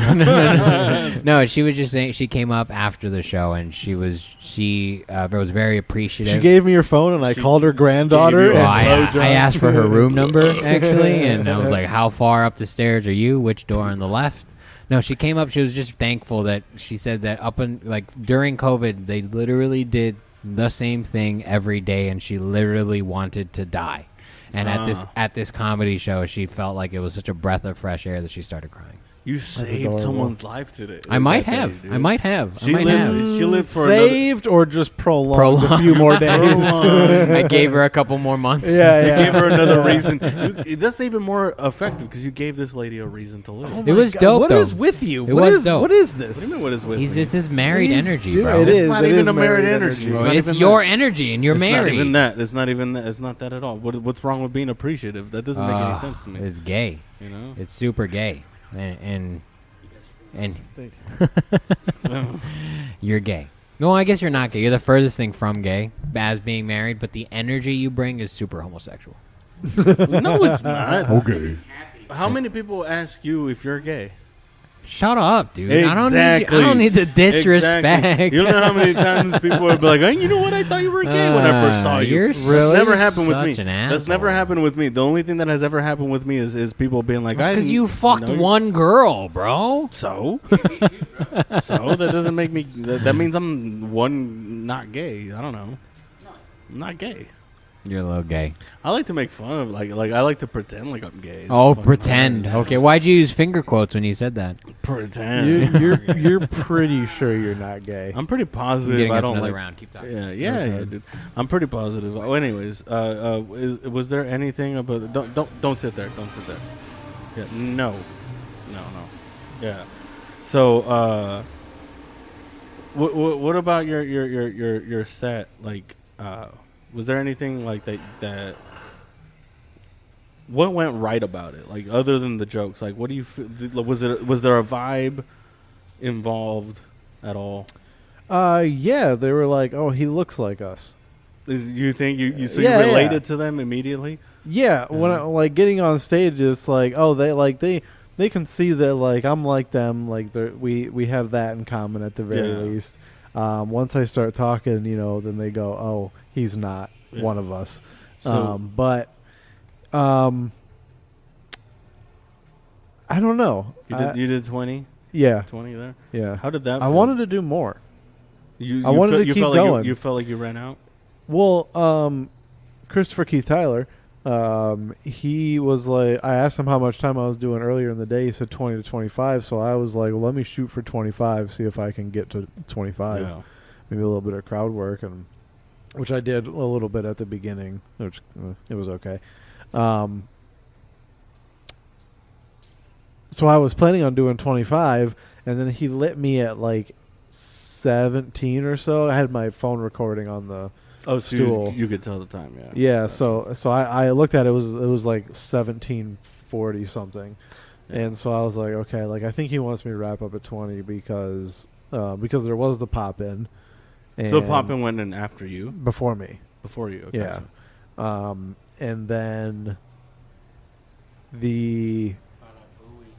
No, she was just saying she came up after the show and she was very appreciative. She gave me your phone and I called her granddaughter. gave you a and I asked for her room number actually, and I was like, "How far up the stairs are you? Which door on the left?" No, she came up. She was just thankful that she said that during COVID, they literally did the same thing every day, and she literally wanted to die. And at this comedy show, she felt like it was such a breath of fresh air that she started crying. You saved adorable. someone's life today. I might that day, have. dude. I might have. She I might have. lived. She lived for saved or just prolonged a few more days. Prolonged. I gave her a couple more months. Yeah, You yeah. gave her another reason. That's even more effective because you gave this lady a reason to live. Oh What It my was God, dope, What though. is with you? It What was is dope. what is this? do you mean? What is with He's me? it's his married What are you energy, doing? bro. It It's is. not it even is a married energy. energy. It's Bro, not it's even your that. energy, and you're It's married. not even that. It's not even that. It's not that at all. What's wrong with being appreciative? That doesn't make any sense to me. It's gay. You know. It's super gay, and you're gay. No, I guess you're not gay. You're the furthest thing from gay as being married, but the energy you bring is super homosexual. No, it's not. Okay. How many people ask you if you're gay? Shut up, dude. Exactly. I don't need the disrespect. Exactly. You don't know how many times people would be like, "Hey, you know what? I thought you were gay when I first saw you." You're That's never happened with me. such an That's never asshole. happened with me. The only thing that has ever happened with me is people being like, Because didn't you fucked know you." one girl, bro. So, so that doesn't make me. That means I'm one not gay. I don't know. I'm not gay. You're a little gay. I like to make fun of like I like to pretend like I'm gay. It's Oh, fucking pretend. hilarious. Okay, why'd you use finger quotes when you said that? Pretend. You're pretty sure you're not gay. I'm pretty You're positive. getting I us don't another like. round. Keep talking. Yeah, dude. I'm pretty positive. Oh, anyways, was there anything about? Don't sit there. Don't sit there. Yeah, no. Yeah. So, what about your set? Like, was there anything like that? What went right about it? Like, other than the jokes, like, what do you feel? Was there a vibe involved at all? Yeah, they were like, "Oh, he looks like us." You think you Yeah, you related yeah. to them immediately? Yeah, when I, like getting on stage, it's like, oh, they can see that like I'm like them, like we have that in common at the very Yeah. least. Once I start talking, then they go, oh, he's not Yeah. one of us. So- I don't know. You did 20 Yeah, there. yeah. How did that? I feel? wanted to do more. You I wanted to you keep felt like going. you felt like you ran out. Well, Christopher Keith Tyler, he was like, I asked him how much time I was doing earlier in the day. He said 20 to 25. So I was like, well, let me shoot for 25, see if I can get to 25. Yeah. Maybe a little bit of crowd work, and which I did a little bit at the beginning, which it was okay. So I was planning on doing 25, and then he lit me at like 17 or so. I had my phone recording on the Oh, so stool. you could tell the time. Yeah. Yeah, Gotcha. so I looked at it, it was like 17:40 something. Yeah. And so I was like, okay, like I think he wants me to wrap up at 20 because there was the pop in. So Poppin went in after you, before me. before you. Okay. Yeah. And then the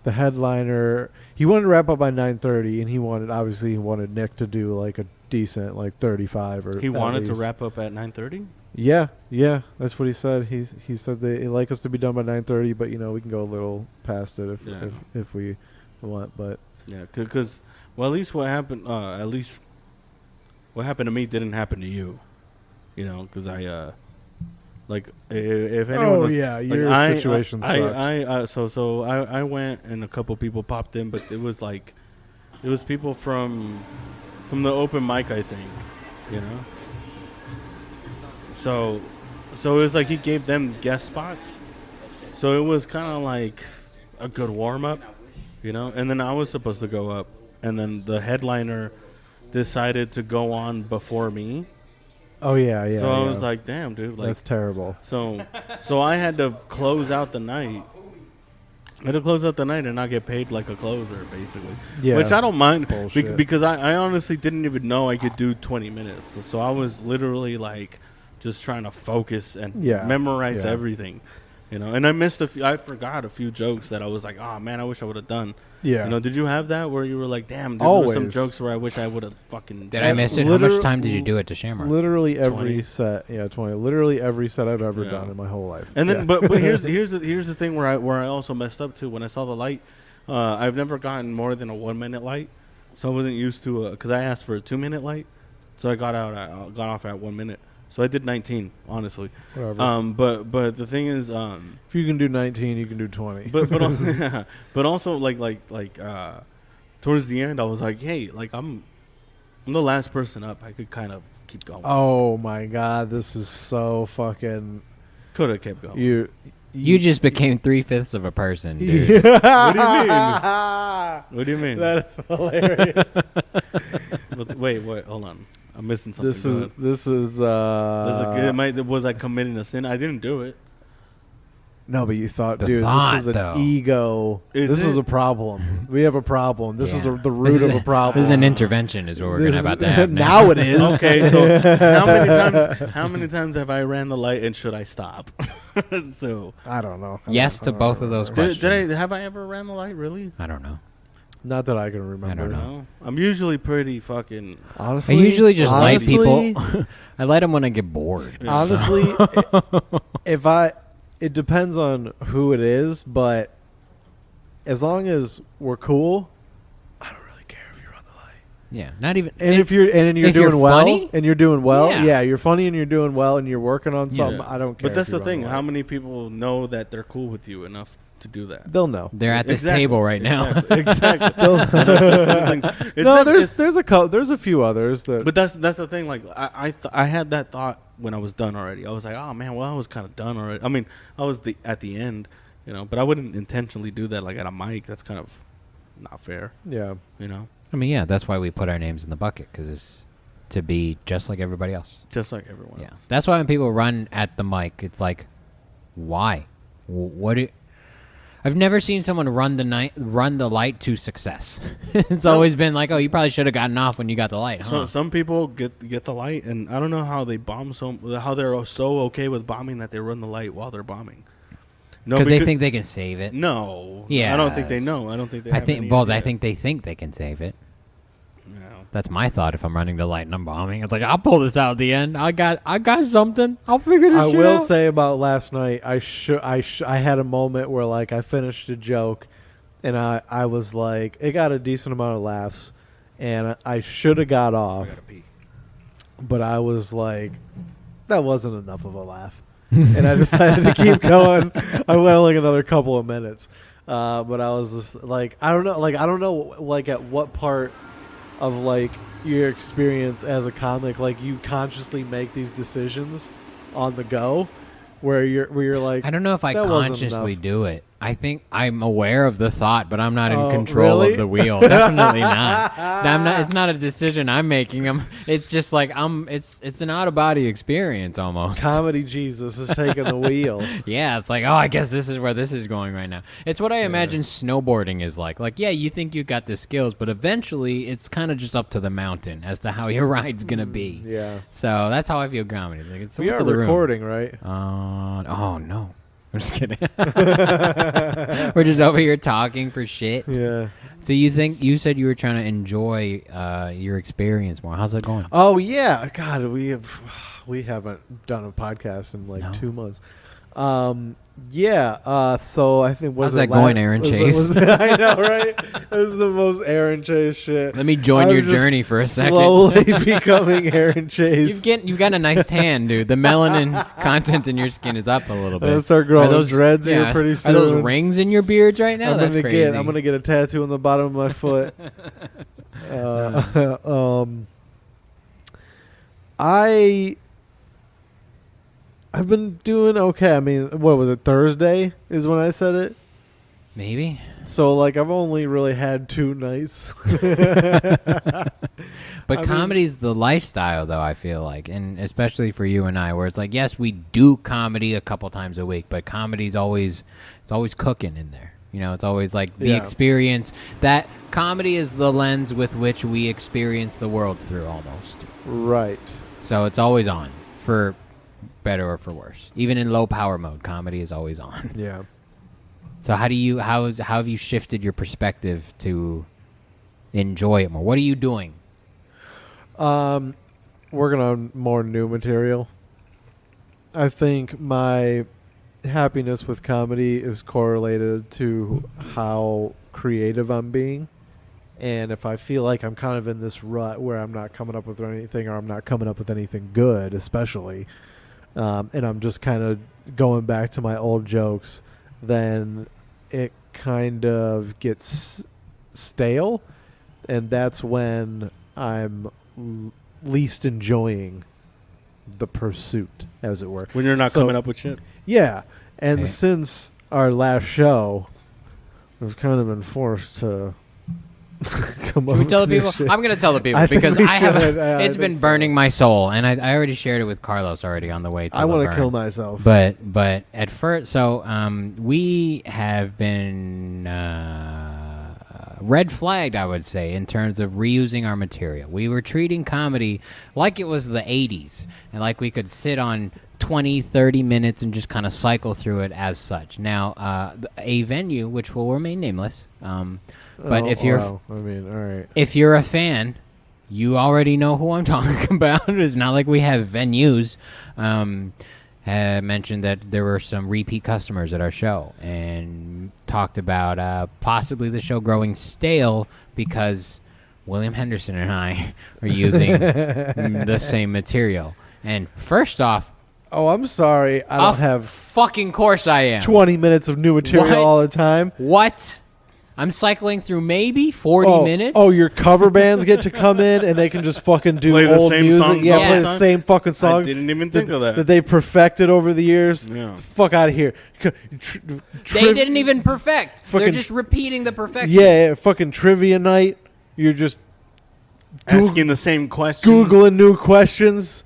headliner, he wanted to wrap up by 9:30, and he wanted Nick to do like a decent like 35 or He at wanted to least. wrap up at 9:30. Yeah, that's what he said. He said they like us to be done by 9:30, but we can go a little past it if we want. But Yeah, because well, at least what happened to me didn't happen to you. Because I like if anyone was, like, your situation sucks. So I went and a couple people popped in, but it was people from the open mic, I think, So it was like he gave them guest spots, so it was kind of like a good warm up, And then I was supposed to go up, and then the headliner decided to go on before me. Oh yeah. So I was like, damn, dude, like that's terrible. So I had to close out the night. I had to close out the night and not get paid like a closer, basically. Yeah, Which I don't mind bullshit. because I honestly didn't even know I could do 20 minutes. So I was literally like just trying to focus and memorize everything, And I forgot a few jokes that I was like, oh man, I wish I would have done. Yeah. Did you have that where you were like, damn, dude, there were some Always. jokes where I wish I would have fucking. Did I miss it? How much time did you do it to Shamrock? Literally every 20. set, 20. Literally every set I've ever Yeah. done in my whole life. And then, but here's the thing where I also messed up too. When I saw the light, I've never gotten more than a 1 minute light, so I wasn't used to because I asked for a 2 minute light, so I got off at 1 minute. So I did 19, honestly. Whatever. But the thing is, If you can do 19, you can do 20. but also towards the end, I was like, hey, like I'm the last person up. I could kind of keep going. Oh my God, this is so fucking. Could have kept going. You just became 3/5 of a person, dude. What do you mean? What do you mean? That is hilarious. Wait, hold on. I'm missing something. This is was I committing a sin? I didn't do it. No, but you thought, The dude, thought, this is an though. ego. This is a problem. We have a problem. This is Yeah. the root of a problem. This is an intervention, is what we're about to have now it is. Okay, so how many times have I ran the light and should I stop? So I don't know. Yes to both of those questions. have I ever ran the light? Really? I don't know. Not that I can remember. I don't know. No. I'm usually pretty fucking. Honestly, I usually just light honestly, people. I light them when I get bored. Honestly, it depends on who it is, but as long as we're cool, I don't really care if you run the light. Yeah, not even. And if you're doing you're well, funny? and you're doing well, Yeah. you're funny and you're doing well, and you're working on Yeah. something. I don't care. But that's if you the run thing. light. How many people know that they're cool with you enough to do that? They'll know. They're at this Exactly. table right now. Exactly. They'll- there's a few others that. But that's the thing. Like I had that thought when I was done already. I was like, oh man, well I was kind of done already. I mean, I was at the end, but I wouldn't intentionally do that like at a mic. That's kind of not fair, Yeah. I mean, yeah, that's why we put our names in the bucket, because it's to be just like everybody else. Just like everyone Yeah, else. that's why when people run at the mic, it's like, why? I've never seen someone run the light to success. It's always been like, oh, you probably should have gotten off when you got the light. Huh? So some people get the light, and I don't know how they bomb how they're so okay with bombing that they run the light while they're bombing. No, because they think they can save it. No. Yeah, I don't think they know. I don't think they. I have think any both. idea. I think they can save it. No. That's my thought. If I'm running the light and I'm bombing, it's like, I'll pull this out at the end. I got something. I'll figure this I shit will out. say about last night, I had a moment where like I finished a joke, and I was like, it got a decent amount of laughs, and I should have got off, I gotta pee. but I was like, that wasn't enough of a laugh, and I decided to keep going. I went like another couple of minutes, but I was just like, I don't know, like at what part of like your experience as a comic, like you consciously make these decisions on the go, where you're like, I don't know if I that wasn't consciously enough. do it. I think I'm aware of the thought, but I'm not in Oh, control really? of the wheel. Definitely not. I'm not. It's not a decision I'm making. It's just like It's an out of body experience almost. Comedy Jesus has taken the wheel. Yeah, it's like, oh, I guess this is where this is going right now. It's what I imagine snowboarding is like. Like, yeah, you think you got the skills, but eventually it's kind of just up to the mountain as to how your ride's gonna be. Yeah. So that's how I feel comedy. Like, it's We up are to the room. recording, right? Oh no. I'm just kidding. We're just over here talking for shit. Yeah. So you said you were trying to enjoy your experience more. How's that going? Oh yeah, God, we haven't done a podcast in like No. 2 months. So I think How's that going, Aaron Chase? I know, right? It was the most Aaron Chase shit. Let me join I your was just journey for a second. Slowly becoming Aaron Chase. You've got a nice tan, dude. The melanin content in your skin is up a little I'm gonna bit. start growing Are those dreads here pretty Are soon. those rings in your beards right now? I'm That's crazy. gonna get a tattoo on the bottom of my foot. I've been doing okay. I mean, what was it? Thursday is when I said it. Maybe. So like I've only really had 2 nights. But I mean- comedy's the lifestyle, though, I feel like. And especially for you and I, where it's like, yes, we do comedy a couple times a week, but comedy's always cooking in there. It's always like the Yeah. experience. That comedy is the lens with which we experience the world through almost. Right. So it's always on, for better or for worse. Even in low power mode, comedy is always on. Yeah. So how have you shifted your perspective to enjoy it more? What are you doing? Working on more new material. I think my happiness with comedy is correlated to how creative I'm being. And if I feel like I'm kind of in this rut where I'm not coming up with anything, or I'm not coming up with anything good, especially, and I'm just kind of going back to my old jokes, then it kind of gets stale, and that's when I'm least enjoying the pursuit, as it were. When you're not coming up with shit. Yeah, and Okay. since our last show, we've kind of been forced to come up Should we tell with the new people? shit. I'm going to tell the people I think because we I have. should. I It's think been so. burning my soul, and I already shared it with Carlos already on the way to I want to Laverne. kill myself. But at first, so we have been red flagged, I would say, in terms of reusing our material. We were treating comedy like it was the 80s, and like we could sit on 20, 30 minutes and just kind of cycle through it as such. Now, a venue, which will remain nameless, but if you're all right. if you're a fan, you already know who I'm talking about. It's not like we have venues. Mentioned that there were some repeat customers at our show and talked about possibly the show growing stale because William Henderson and I are using the same material. And first off, Oh, I'm sorry. I don't have fucking course I am. 20 minutes of new material What? all the time. What? I'm cycling through maybe 40 minutes. Oh, your cover bands get to come in and they can just fucking do Play the old same music. songs Yeah, all play the the time? same fucking I songs didn't even think of that. they perfected over the years. Yeah. Fuck out of here. They didn't even perfect. They're Fucking- just repeating the perfection. Yeah, fucking trivia night. You're just Asking the same question. Googling new questions.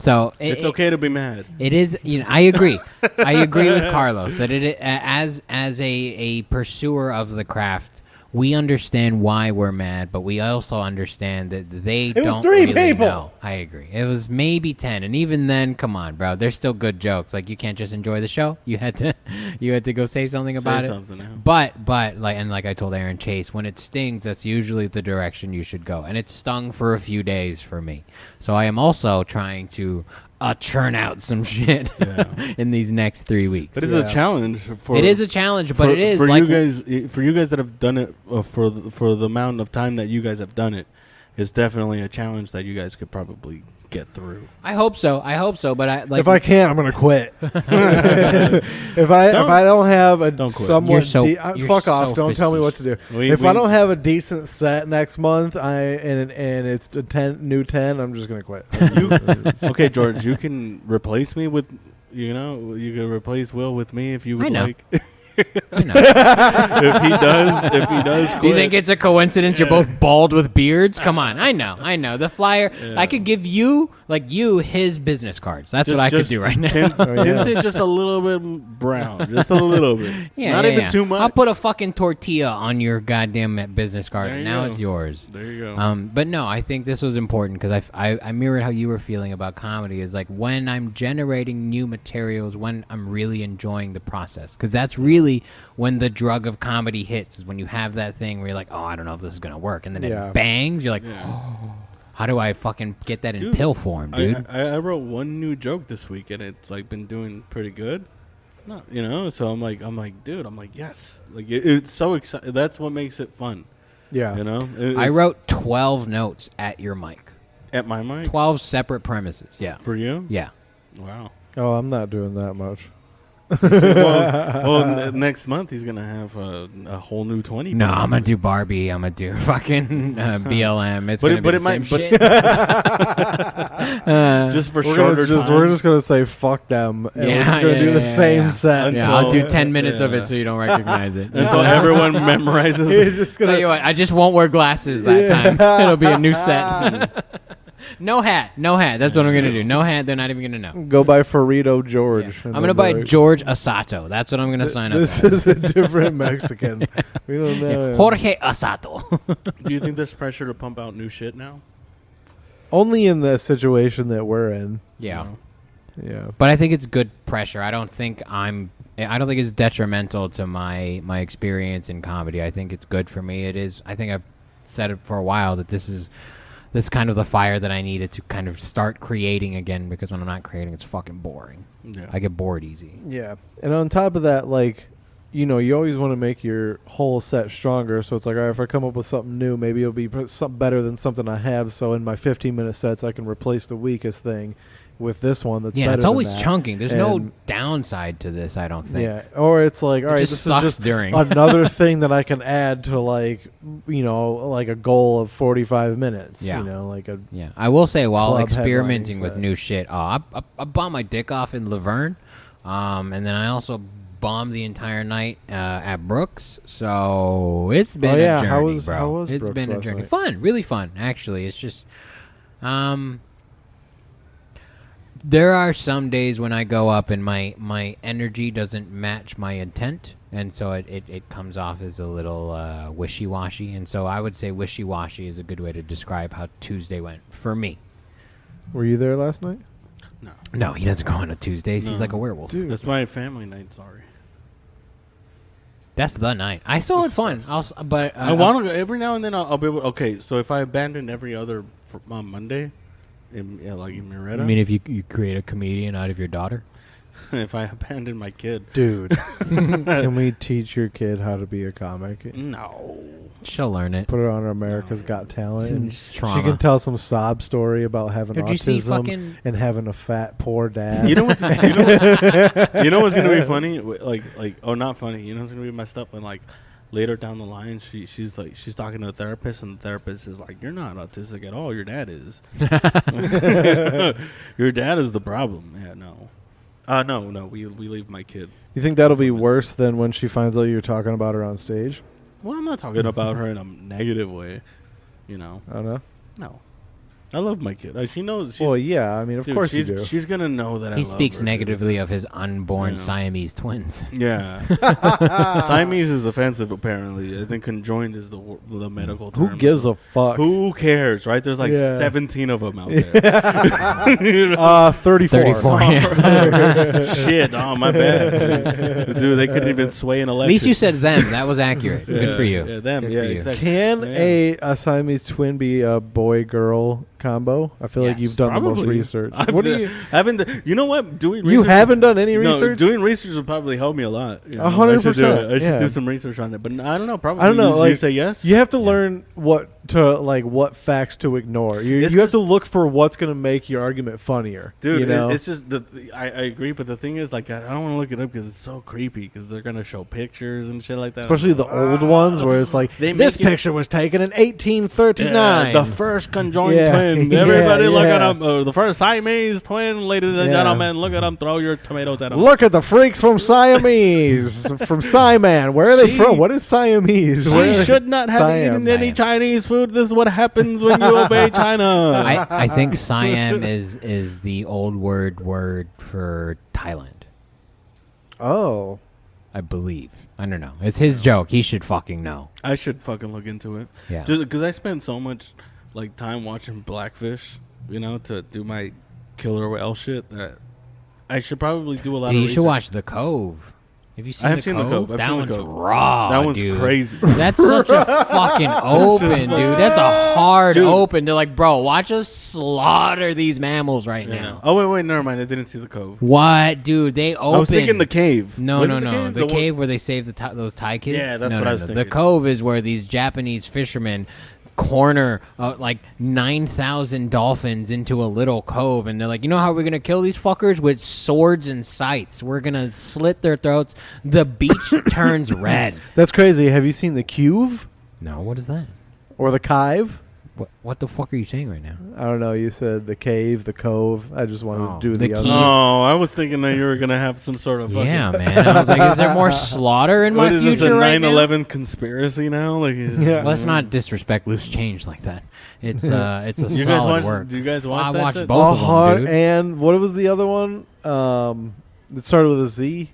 So It's okay to be mad. It is, I agree. I agree with Carlos that as a pursuer of the craft, we understand why we're mad, but we also understand that they was don't 3 really people. know. I agree. It was maybe 10, and even then, come on, bro. There's still good jokes. Like you can't just enjoy the show. You had to go say something about it. Something, yeah. But like I told Aaron Chase, when it stings, that's usually the direction you should go. And it stung for a few days for me. So I am also trying to churn out some shit in these next 3 weeks. But it's a challenge. It is a challenge, but it is for like you guys that have done it for the amount of time that you guys have done it. It's definitely a challenge that you guys could probably get through. I hope so. But If I can't, I'm gonna quit. if I don't have a Don't quit. You're somewhat so- you're fuck so off. Don't tell me what to do. If I don't have a decent set next month, and it's a 10, I'm just gonna quit. Okay, George, you can replace me with, you can replace Will with me if you would I know. like. I know. if he does quit. Do you think it's a coincidence you're both bald with beards? Come on, I know. The flyer, I could give you his business cards. That's what I could do right now. Tint it just a little bit brown, just a little bit. Not even too much. I'll put a fucking tortilla on your goddamn business card, There and you now go. it's yours. There you go. But no, I think this was important because I mirrored how you were feeling about comedy. Is like when I'm generating new materials, when I'm really enjoying the process, because that's really when the drug of comedy hits. Is when you have that thing where you're like, oh, I don't know if this is gonna work, and then it bangs. You're like, oh, how do I fucking get that in pill form, dude? I wrote one new joke this week and it's like been doing pretty good. So I'm like, dude, yes, like it's so exciting. That's what makes it fun. Yeah. I wrote 12 notes at your mic. at my mic 12 separate premises. Yeah. for you. Yeah. Wow. Oh, I'm not doing that much. Next month he's gonna have a whole new 20. No, I'm gonna do Barbie. I'm gonna do fucking BLM. It's gonna be the same shit. just for We're shorter we're time. just gonna say fuck them, and we're Yeah, just gonna do the same yeah. set. Yeah, I'll do Until- 10 minutes of yeah. it so you don't recognize it. until everyone memorizes. You're just Tell gonna you what, I just won't wear glasses that time. It'll be a new set. No hat. That's what I'm gonna do. No hat. They're not even gonna know. go by Ferido George. Yeah. and I'm gonna then buy be like, George Asato. That's what I'm gonna sign up This as. is a different Mexican. We don't know. Jorge Asato. Do you think there's pressure to pump out new shit now? Only in the situation that we're in. Yeah. Yeah. But I think it's good pressure. I don't think it's detrimental to my experience in comedy. I think it's good for me. It is. I think I've said it for a while that this is kind of the fire that I needed to kind of start creating again, because when I'm not creating, it's fucking boring. Yeah. I get bored easy. Yeah. And on top of that, like, you always want to make your whole set stronger. So it's like, all right, if I come up with something new, maybe it'll be something better than something I have. So in my 15-minute sets, I can replace the weakest thing with this one that's better. Yeah, it's always than that. chunking. There's no downside to this, I don't think. Yeah, or it's like, all right, just this sucks is just during. another thing that I can add to like a goal of 45 minutes. Yeah. Yeah, I will say, while club experimenting headlining with set. new shit, I bombed my dick off in Laverne, and then I also bombed the entire night at Brooks. So it's been a journey, how was It's Brooks been a last journey. night? Fun, really fun, actually. It's just, there are some days when I go up and my energy doesn't match my intent, and so it comes off as a little wishy-washy. And so I would say wishy-washy is a good way to describe how Tuesday went for me. Were you there last night? No, he doesn't go on Tuesdays. He's No. like a werewolf. Dude. That's my family night. Sorry. That's the night. I still had fun. But I want to go every now and then. I'll be able. Okay, so if I abandon every other Monday, in Murrieta, I mean, if you create a comedian out of your daughter, if I abandon my kid, Dude, can we teach your kid how to be a comic? no. she'll learn it. Put her on America's Got Talent. And Trauma. she can tell some sob story about having Did you see autism fucking? and having a fat, poor dad. You know what's gonna be funny? Not funny. You know what's gonna be messed up when later down the line she's talking to a therapist and the therapist is like, "You're not autistic at all. Your dad is. Your dad is the problem." Yeah, no. No. We leave my kid. You think that'll be worse than when she finds out you're talking about her on stage? Well, I'm not talking about her in a negative way. You know. I don't know. No. I love my kid. She knows. Well, yeah. I mean, of course you do. She's gonna know that I He love speaks her, negatively of his unborn Yeah. Siamese twins. Dude. Yeah. Siamese is offensive, apparently. I think conjoined is the medical term. Who gives a fuck? Who cares, right? There's like Yeah. 17 of them out there. 34. 34, yes. Shit, oh, my bad. Dude, they couldn't even sway an At election. least you said them. That was accurate. Good for you. Yeah, them. Good Yeah, for you. exactly. Can Yeah. a Siamese twin be a boy-girl combo? I feel like Yes. you've done the most Probably. research. I've What do you? You know what? Doing You research, haven't done any no, research? doing research would probably help me a lot. You know? 100%, I should yeah. do some research on it, but I don't know. Probably. I don't know, You like, say yes. You have to learn what facts to ignore. You It's have 'cause- to look for what's going to make your argument funnier. Dude, you know? it's just I agree, but the thing is, I don't want to look it up because it's so creepy. Because they're gonna show pictures and shit like that. Especially the old ones where it's like, They this make it- picture was taken in 1839. The first conjoined Yeah, twin. yeah, Everybody look yeah. at them. The first Siamese twin, ladies and Yeah. gentlemen. Look at them. Throw your tomatoes at them. Look at the freaks from Siamese, from Siam. Where are they She- from? What is Siamese? Where- She should not have Siam. eaten any Siam. Chinese food. This is what happens when you obey China. I think Siam is the old word for Thailand. Oh. I believe. I don't know. It's his joke. He should fucking know. I should fucking look into it. Yeah. Just because I spend so much time watching Blackfish, to do my killer whale shit, that I should probably do a lot Dude, of you research. should watch The Cove. Have you seen I have The seen The Cove. I've that seen The one's Cove. raw. That one's dude. crazy. That's such a fucking open, dude. That's a hard Dude. open. They're like, bro, watch us slaughter these mammals right Yeah. now. Oh, wait, never mind. I didn't see The Cove. What, dude? They open. I was thinking The Cave. No, Was no, it no. The one- cave where they save those Thai kids. Yeah, that's No, what no, I was no. thinking. The Cove is where these Japanese fishermen corner 9,000 dolphins into a little cove, and they're like, you know how we're gonna kill these fuckers? With swords and scythes. We're gonna slit their throats. The beach turns red. That's crazy. Have you seen the Cuve No, what is that? or the Kive? What the fuck are you saying right now? I don't know. You said the cave, the cove. I just wanted Oh, to do the the other. Keeve. Oh, I was thinking that you were gonna have some sort of fucking, Yeah, man. I was like, is there more slaughter in what my is this, a future right now? 9/11 conspiracy now? Like, Yeah. Let's not disrespect loose change like that. It's a You guys solid watch- work. do you guys watch I that watched shit? both of them, Hard, dude. and what was the other one? It started with a Z.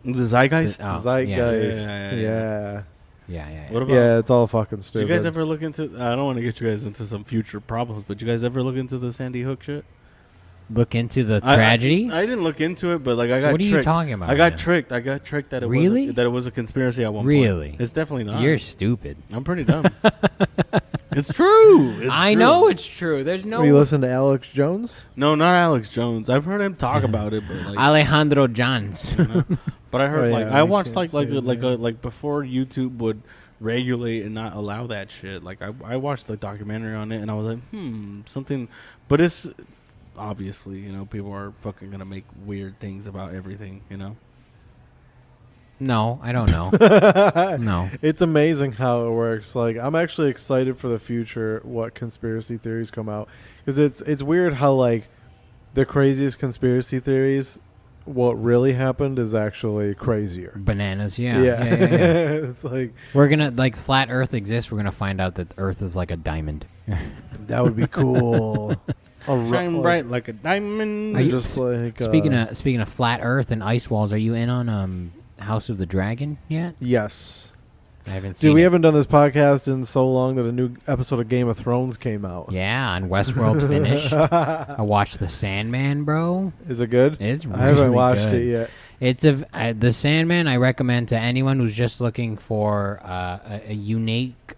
the Zeitgeist. Oh, Zeitgeist. Yeah. Yeah. Yeah. What about? Yeah, it's all fucking Did stupid. you guys ever look into? I don't want to get you guys into some future problems, but you guys ever look into the Sandy Hook shit? Look into the tragedy. I didn't look into it, but I got. What are tricked. you talking about? I got man? tricked. I got tricked that it Really? was that it was a conspiracy at one point. Really? It's definitely not. You're stupid. I'm pretty dumb. It's true. I know it's true. There's no You listen to Alex Jones? No, not Alex Jones. I've heard him talk about it, but like, Alejandro Jans. you know? But I heard Oh, like yeah, I I watched can't like say his name. like before YouTube would regulate and not allow that shit. Like I watched the documentary on it and I was like, something. But it's obviously, you know, people are fucking gonna make weird things about everything, you know. No, I don't know. No. It's amazing how it works. Like, I'm actually excited for the future, what conspiracy theories come out. Because it's weird how, like, the craziest conspiracy theories, what really happened is actually crazier. Bananas, yeah. It's like, We're gonna, like, flat Earth exists. We're gonna find out that Earth is like a diamond. that would be cool. Shine bright like a diamond. Are you- just like Speaking of flat Earth and ice walls, are you in on House of the Dragon yet? yes. I haven't seen Dude, we it. haven't done this podcast in so long that a new episode of Game of Thrones came out. Yeah, on Westworld finished. I watched The Sandman, bro. Is it good? It's really I haven't watched good. it yet. It's The Sandman. I recommend to anyone who's just looking for a unique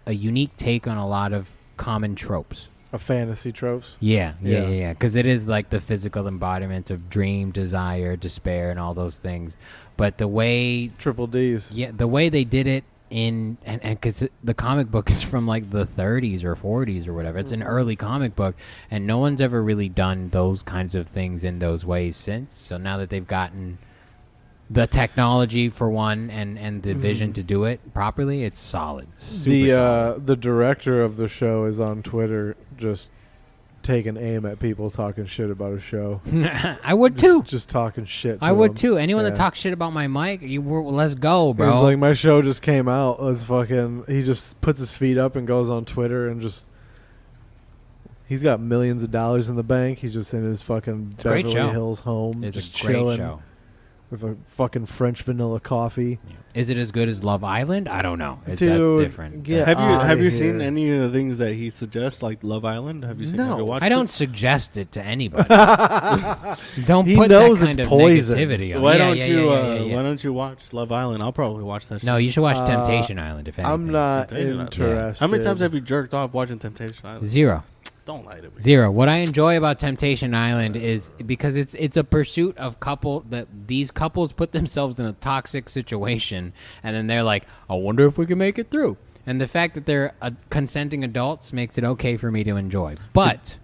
take on a lot of common tropes. A fantasy tropes. Yeah. Yeah. Because it is like the physical embodiment of dream, desire, despair, and all those things. But the way, Triple D's. the way they did it and because the comic book is from like the 30s or 40s or whatever. It's an early comic book, and no one's ever really done those kinds of things in those ways since. So now that they've gotten the technology for one and the vision to do it properly, it's solid. Super solid. The director of the show is on Twitter just taking aim at people talking shit about a show. I would too. Just talking shit. I would to too. Anyone that Yeah. talks shit about my mic, let's go, It's bro. like my show just came out. Let's fucking. He just puts his feet up and goes on Twitter and just. He's got millions of dollars in the bank. He's just in his fucking a great Beverly show. Hills home, It's just a great chilling show. with a fucking French vanilla coffee. Is it as good as Love Island? I don't know. That's Dude, different. get That's- Have you outta seen here. any of the things that he suggests, like Love Island? Have you seen? No. Have you watched I don't it? suggest it to anybody. Don't He put knows that kind it's of poison. negativity on. Why Yeah, don't yeah, you? yeah, yeah. Why don't you watch Love Island? I'll probably watch that. No, shit. you should watch Temptation Island. If anything, I'm not Temptation Island. interested. How many times have you jerked off watching Temptation Island? Zero. Don't lie to me. Zero. What I enjoy about Temptation Island is because it's a pursuit of these couples put themselves in a toxic situation, and then they're like, I wonder if we can make it through. And the fact that they're consenting adults makes it okay for me to enjoy. But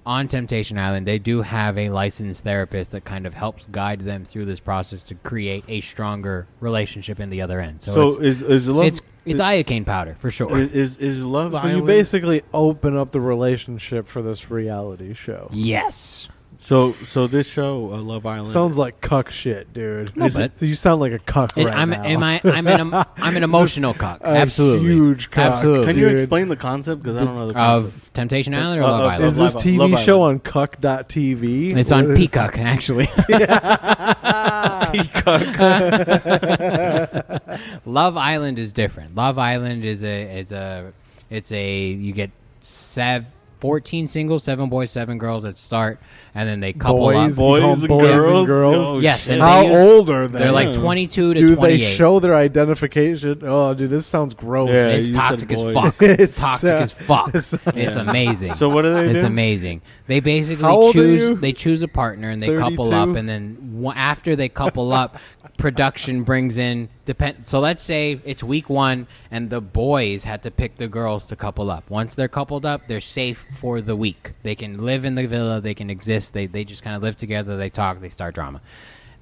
on Temptation Island, they do have a licensed therapist that kind of helps guide them through this process to create a stronger relationship in the other end. So is Love it's iocane powder for sure. is Love So Island? you basically open up the relationship for this reality show. Yes. So this show, Love Island, Sounds like cuck shit, dude. No, but- So you sound like a cuck right now. I'm an emotional cuck. A Absolutely. huge cuck. Absolutely. Can you dude. explain the concept? Because I don't know the concept. Of Temptation Island or Love Island? Is this Love TV show Island. on cuck.tv? It's on Peacock, actually. Love Island is different. Love Island is you get 14 singles, 7 boys, 7 girls that start, and then they couple Boys, up. Boys you call and them boys girls? and girls. Oh, Yes, shit. and How they use- old are they? They're like 22 to Do 28. they show their identification? Oh, dude, this sounds gross. Yeah, It's you said toxic as boys. fuck. It's, It's toxic as fuck. It's Yeah. amazing. So what do they It's do? amazing. They basically How old are you? they choose a partner and they couple 32? up, and then after they couple up, production brings in so let's say it's week 1 and the boys had to pick the girls to couple up. Once they're coupled up, they're safe for the week. They can live in the villa, they can exist, they just kind of live together, they talk, they start drama.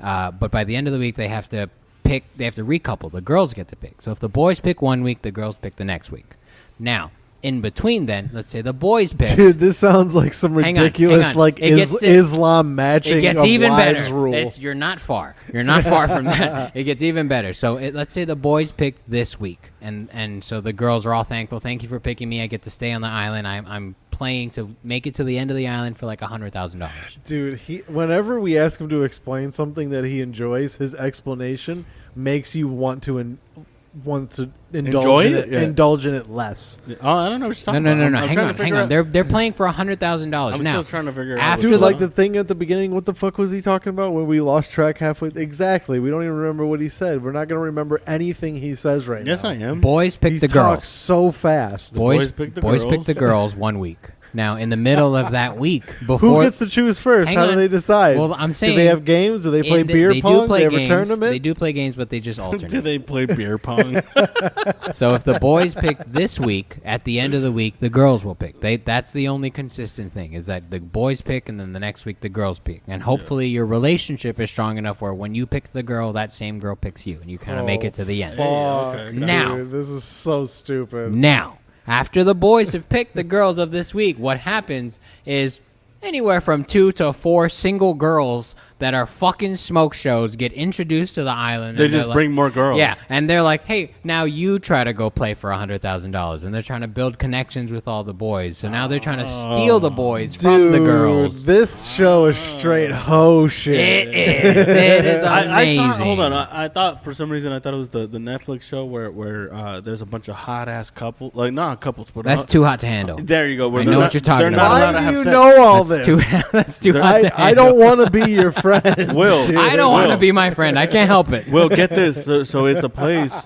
But by the end of the week they have to recouple. The girls get to pick. So if the boys pick one week, the girls pick the next week. Now in between, then let's say the boys pick. Dude, this sounds like some Hang on, ridiculous hang on. like It gets- Islam matching It gets of even wives better. rule. You're not far. You're not far from that. It gets even better. So let's say the boys picked this week, and so the girls are all thankful. Thank you for picking me. I get to stay on the island. I'm playing to make it to the end of the island for like $100,000. Dude, whenever we ask him to explain something that he enjoys, his explanation makes you want to want to Enjoy it? Yeah. indulge in it less. Oh, I don't know what you're talking No. about. I'm Hang trying on, to hang figure on. They're playing for $100,000 I'm now. still trying to figure after out. Dude, the- like the thing at the beginning, what the fuck was he talking about when we lost track halfway? Exactly. We don't even remember what he said. We're not going to remember anything he says right Yes, now. I am. Boys pick He the talks girls. so fast. Boys pick the boys girls. pick the girls 1 week. Now, in the middle of that week, Who before gets to choose first? Hang How do on. they decide? Well, I'm saying do they have games? Do they play beer they pong? do play they have games. a tournament? They do play games, but they just alternate. Do they play beer pong? So if the boys pick this week, at the end of the week, the girls will pick. That's the only consistent thing, is that the boys pick and then the next week the girls pick. And hopefully your relationship is strong enough where when you pick the girl, that same girl picks you, and you kind of make it to the end. Fuck, okay. Now. dude, this is so stupid. Now, after the boys have picked the girls of this week, what happens is anywhere from 2 to 4 single girls that are fucking smoke shows get introduced to the island. They and they're just like- bring more girls. Yeah, and they're like, hey, now you try to go play for $100,000. And they're trying to build connections with all the boys. So now they're trying to steal the boys from the girls. This show is straight hoe shit. It is. It is amazing. I thought, hold on. I thought for some reason I thought it was the Netflix show where there's a bunch of hot ass couples, like not couples, but That's too hot to handle. there you go. Where I they're know not- what you're talking they're not about. allowed to Why have do you sex. know all That's this? that's too hot to handle. I don't want to be your friend. Will. dude. I don't want to Will. be my friend. I can't help it. Well, get this. So it's a place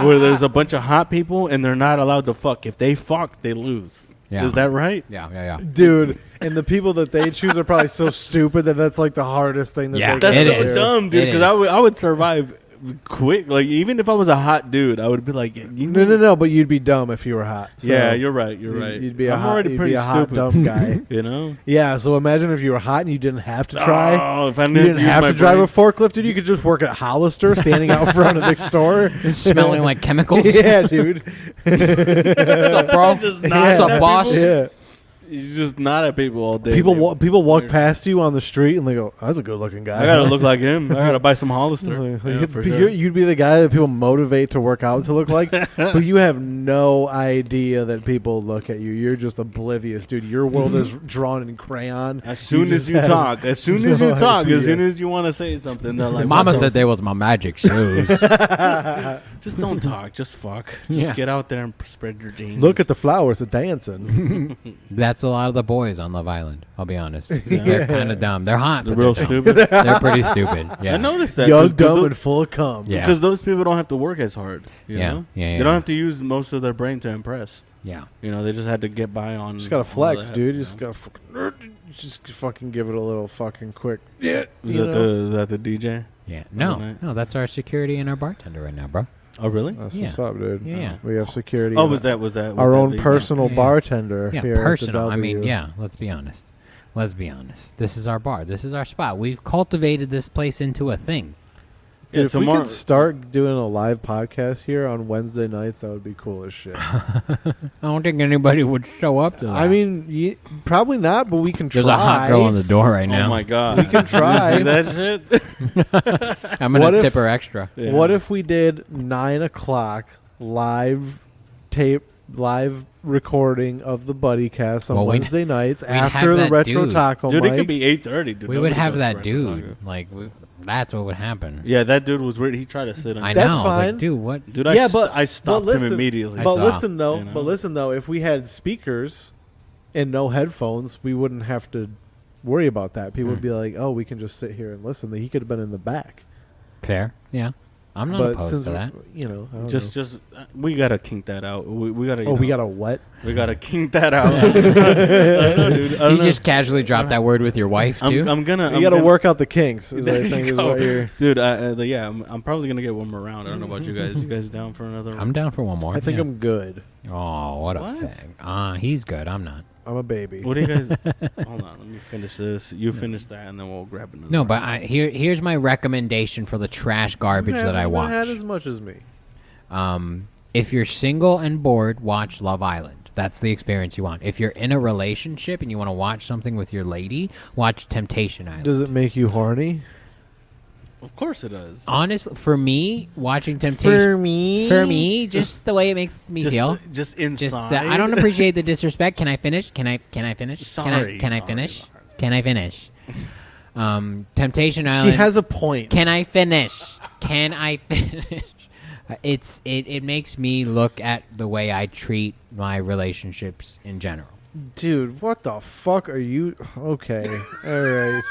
where there's a bunch of hot people and they're not allowed to fuck. If they fuck, they lose. Yeah. Is that right? Yeah. Dude, and the people that they choose are probably so stupid that that's like the hardest thing that Yeah. they That's can It so do. is. dumb, dude. It Because is. I would survive quick. Like even if I was a hot dude, I would be like, No, but you'd be dumb if you were hot. So Yeah, you're right. You're right. You'd be a I'm hot, already you'd pretty be a hot stupid. dumb guy. You know. Yeah, so imagine if you were hot and you didn't have to try. Oh, if I You didn't have to drive a forklift, dude. You could just work at Hollister, standing out front of the store, Smelling like chemicals. yeah, dude. What's up, bro? Just What's up, boss? Yeah. You just nod at people all day. People dude. people walk past you on the street and they go, "That's a good-looking guy." I gotta look like him. I gotta buy some Hollister. Yeah, for sure. You'd be the guy that people motivate to work out to look like, but you have no idea that people look at you. You're just oblivious, dude. Your world is drawn in crayon. As soon as just you have talk, as soon as you no talk, as idea. soon as you want to say something, they're like, Mama "What the said they was my magic shoes. just don't talk, just fuck, just Yeah. get out there and spread your jeans." Look at the flowers, are dancing. That's a lot of the boys on Love Island. I'll be honest. They're kind of dumb. They're hot. the but real they're dumb. stupid. They're pretty stupid. Yeah. I noticed that Young, 'cause dumb, those- and full of cum. Yeah. because those people don't have to work as hard. You Yeah. know? Yeah, They yeah. don't have to use most of their brain to impress. Yeah. You know, they just had to get by on. Just gotta all flex, that, dude. you Just know? gotta just fucking give it a little fucking quick. Yeah. Is that the DJ? Yeah. Overnight. No, that's our security and our bartender right now, bro. Oh, really? That's Yeah. what's up, dude. Yeah. We have security. Oh, and was that our own the- personal Yeah. bartender Yeah, here? At personal. the I mean, W. yeah, let's be honest. Let's be honest. This is our bar. This is our spot. We've cultivated this place into a thing. Dude, Yeah, if we tomorrow- could start doing a live podcast here on Wednesday nights, that would be cool as shit. I don't think anybody would show up to that. I mean, probably not, but we can try. there's a hot girl on the door right Oh now. my god! We can try. You see that shit? I'm going What to if- tip her extra. Yeah. What if we did 9:00 live recording of the Buddycast on Well, Wednesday nights have after the that retro dude. taco Dude, mic? it could be 8:30. We would have that dude. Like, that's what would happen. Yeah, that dude was weird. He tried to sit on. I know. That's I was fine. like, dude, what? Dude, Yeah, I stopped listen, him immediately. I But saw, listen though, you know? but listen though, if we had speakers and no headphones, we wouldn't have to worry about that. People would be like, "Oh, we can just sit here and listen." He could have been in the back. Fair. Yeah. I'm not But opposed since to that. I don't know. just we gotta kink that out. We gotta. we gotta what? We gotta kink that out. I don't know, dude. I don't You know. just casually dropped that word with your wife, too? I'm gonna. You got to work out the kinks. Is There I you think is go. what you're. Dude. Yeah, I'm probably gonna get one more round. I don't know about you guys. You guys down for another? I'm down for one more. I think yeah. I'm good. Oh, what a What? fag. He's good. I'm not. I'm a baby. What do you guys? Hold on, let me finish this. You finish that, and then we'll grab another. No, but round. here's my recommendation for the trash garbage that I You haven't had watch. as much as me. If you're single and bored, watch Love Island. That's the experience you want. If you're in a relationship and you want to watch something with your lady, watch Temptation Island. Does it make you horny? Of course it does. Honestly, for me, watching Temptation... For me, just the way it makes me feel. Just inside. Just I don't appreciate the disrespect. Can I finish? Can I finish? Sorry, Can I sorry, finish? sorry. Can I finish? Temptation Island. She has a point. Can I finish? Can I finish? It makes me look at the way I treat my relationships in general. Dude, what the fuck are you? Okay, all right.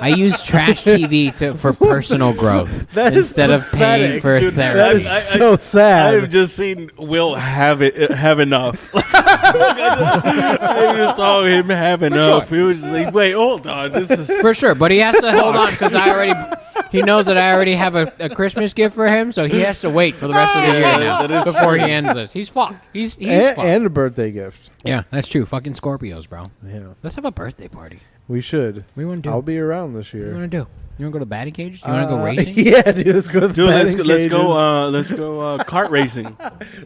I use trash TV for personal growth That is instead of paying pathetic, for dude. therapy. That is so sad. I've just seen Will have enough. I just saw him have enough. He was just like, wait, hold on. This is For sure, but he has to hold on because he knows that I already have a Christmas gift for him, so he has to wait for the rest of the year now that is before he ends this. He's fucked. He's fucked. and a birthday gift. Yeah, that's true. Fucking Scorpios, bro. Yeah, Let's have a birthday party. we should. What do you want to do? I'll be around this What do you year. want to do? You want to go to batting cage? Do you want to go racing? Yeah, dude, let's go to the dude. batting cages. Let's go kart racing.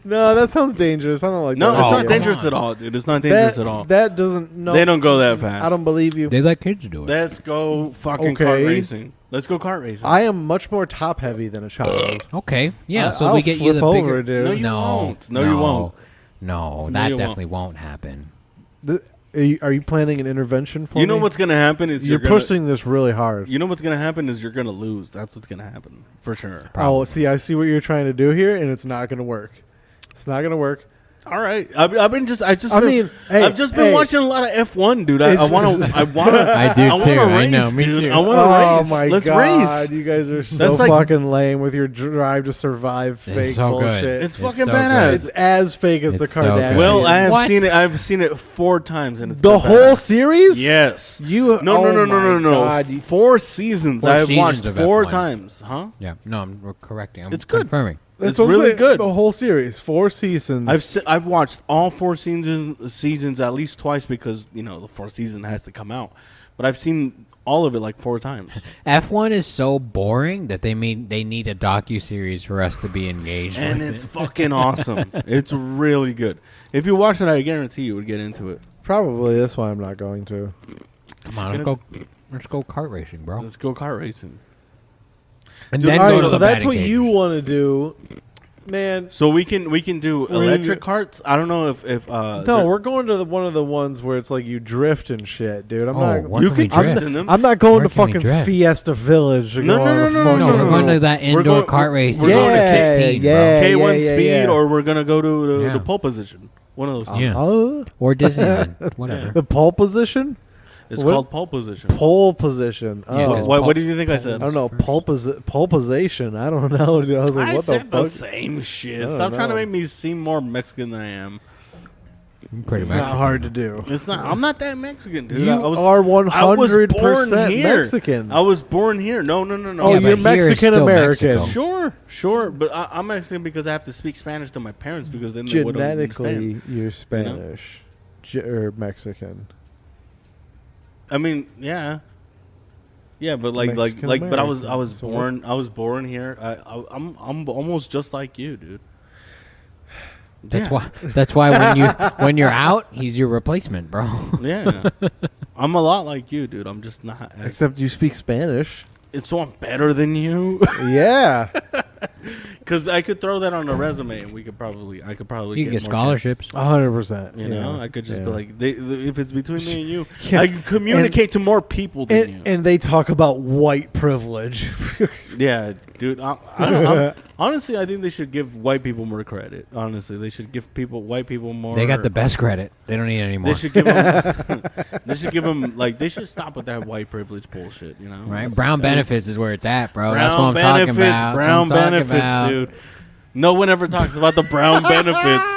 No, that sounds dangerous. I don't like No, that. it's Oh, not come dangerous on. at all, dude. It's not dangerous at all. That doesn't. No, They don't go that fast. I don't believe you. They let kids do it. Let's go fucking Okay. kart racing. Let's go kart racing. I am much more top heavy than a child. Okay, yeah. So I'll we get you the flip bigger. over, dude. No, you won't. No, you won't. No, No, that you definitely won't happen. Are you planning an intervention for me? You know what's gonna happen is You're you're gonna, pushing this really hard. You know what's gonna happen is you're gonna lose. That's what's gonna happen for sure. Oh, see, I see what you're trying to do here, and it's not going to work. It's not going to work. All right, I've been I've just been watching a lot of F1, dude. I want to. I do wanna too. I race, know, me dude. too. I want to Oh race. my Let's god, race. you guys are so That's like- fucking lame with your drive to survive fake so good. bullshit. It's It's fucking so badass. good. It's as fake as the It's so Kardashians. good. Well, I have What? seen it. I've seen it 4 times, and it's the been whole badass. series. Yes. You No. oh my God, 4 seasons. 4 I have seasons watched of 4 F1. times. Huh? Yeah, no, I'm correcting. I'm It's good. confirming. That's It's what I'm really saying. good. The whole series, 4 seasons. I've watched all 4 seasons at least twice because the 4th season has to come out. But I've seen all of it like 4 times. F1 is so boring that they need a docu-series for us to be engaged And with it's it. fucking awesome. It's really good. If you watch it, I guarantee you would get into it. Probably that's why I'm not going to. Come on, let's go kart racing, bro. Let's go kart racing. And Dude, then All go right, to so the that's batting what cage. you want to do, man. So we can do gonna electric do- carts. I don't know if No, we're going to one of the ones where it's like you drift and shit, dude. I'm Oh, not. where you can we can drift? drift in them. I'm not going Where to can we fucking drift? Fiesta Village. To No, go no, on no, a no, fucking- No, we're going to that We're indoor going- kart race. we're going to at 15, yeah. K1 yeah, speed, yeah. or we're gonna go to Yeah. the pole position. One of those. Two. Yeah. Oh, Or Disneyland, whatever. the pole position. It's What? called pole position. Pole position. Yeah, Oh, 'cause What did you think I I said? don't know. Pole position. I don't know. Dude. I was like, I what said the the fuck? same shit. I don't Stop trying to know. make me seem more Mexican than I am. Pretty It's much. not hard to do. It's not. I'm not that Mexican, dude. You I was, are I was 100% born here. Mexican. I was born here. No. Oh, Yeah, you're but here is Mexican still American. Mexico. Sure. But I'm Mexican because I have to speak Spanish to my parents because then they wouldn't Genetically, understand. you're Spanish or Mexican. I mean, yeah, but Mexican but I was American. So born here. I'm almost just like you, dude. That's Yeah. why when you're out, he's your replacement, bro. Yeah, I'm a lot like you, dude. I'm just not. Except you speak Spanish. It's so I'm better than you. Yeah. Because I could throw that on a resume, and I could probably You can get more chances. scholarships. 100%. You know, I could just Yeah. be like, if it's between me and you, Yeah. I can communicate to more people than you. And they talk about white privilege. Yeah, dude. Honestly, I think they should give white people more credit. Honestly, they should give white people more. They got the best credit. They don't need any more. They should give them. They should give them they should stop with that white privilege bullshit. You know, Right? That's- Brown benefits is where it's at, bro. Brown That's what I'm benefits. talking about. Brown That's what I'm talking benefits, about. dude. No one ever talks about the brown benefits.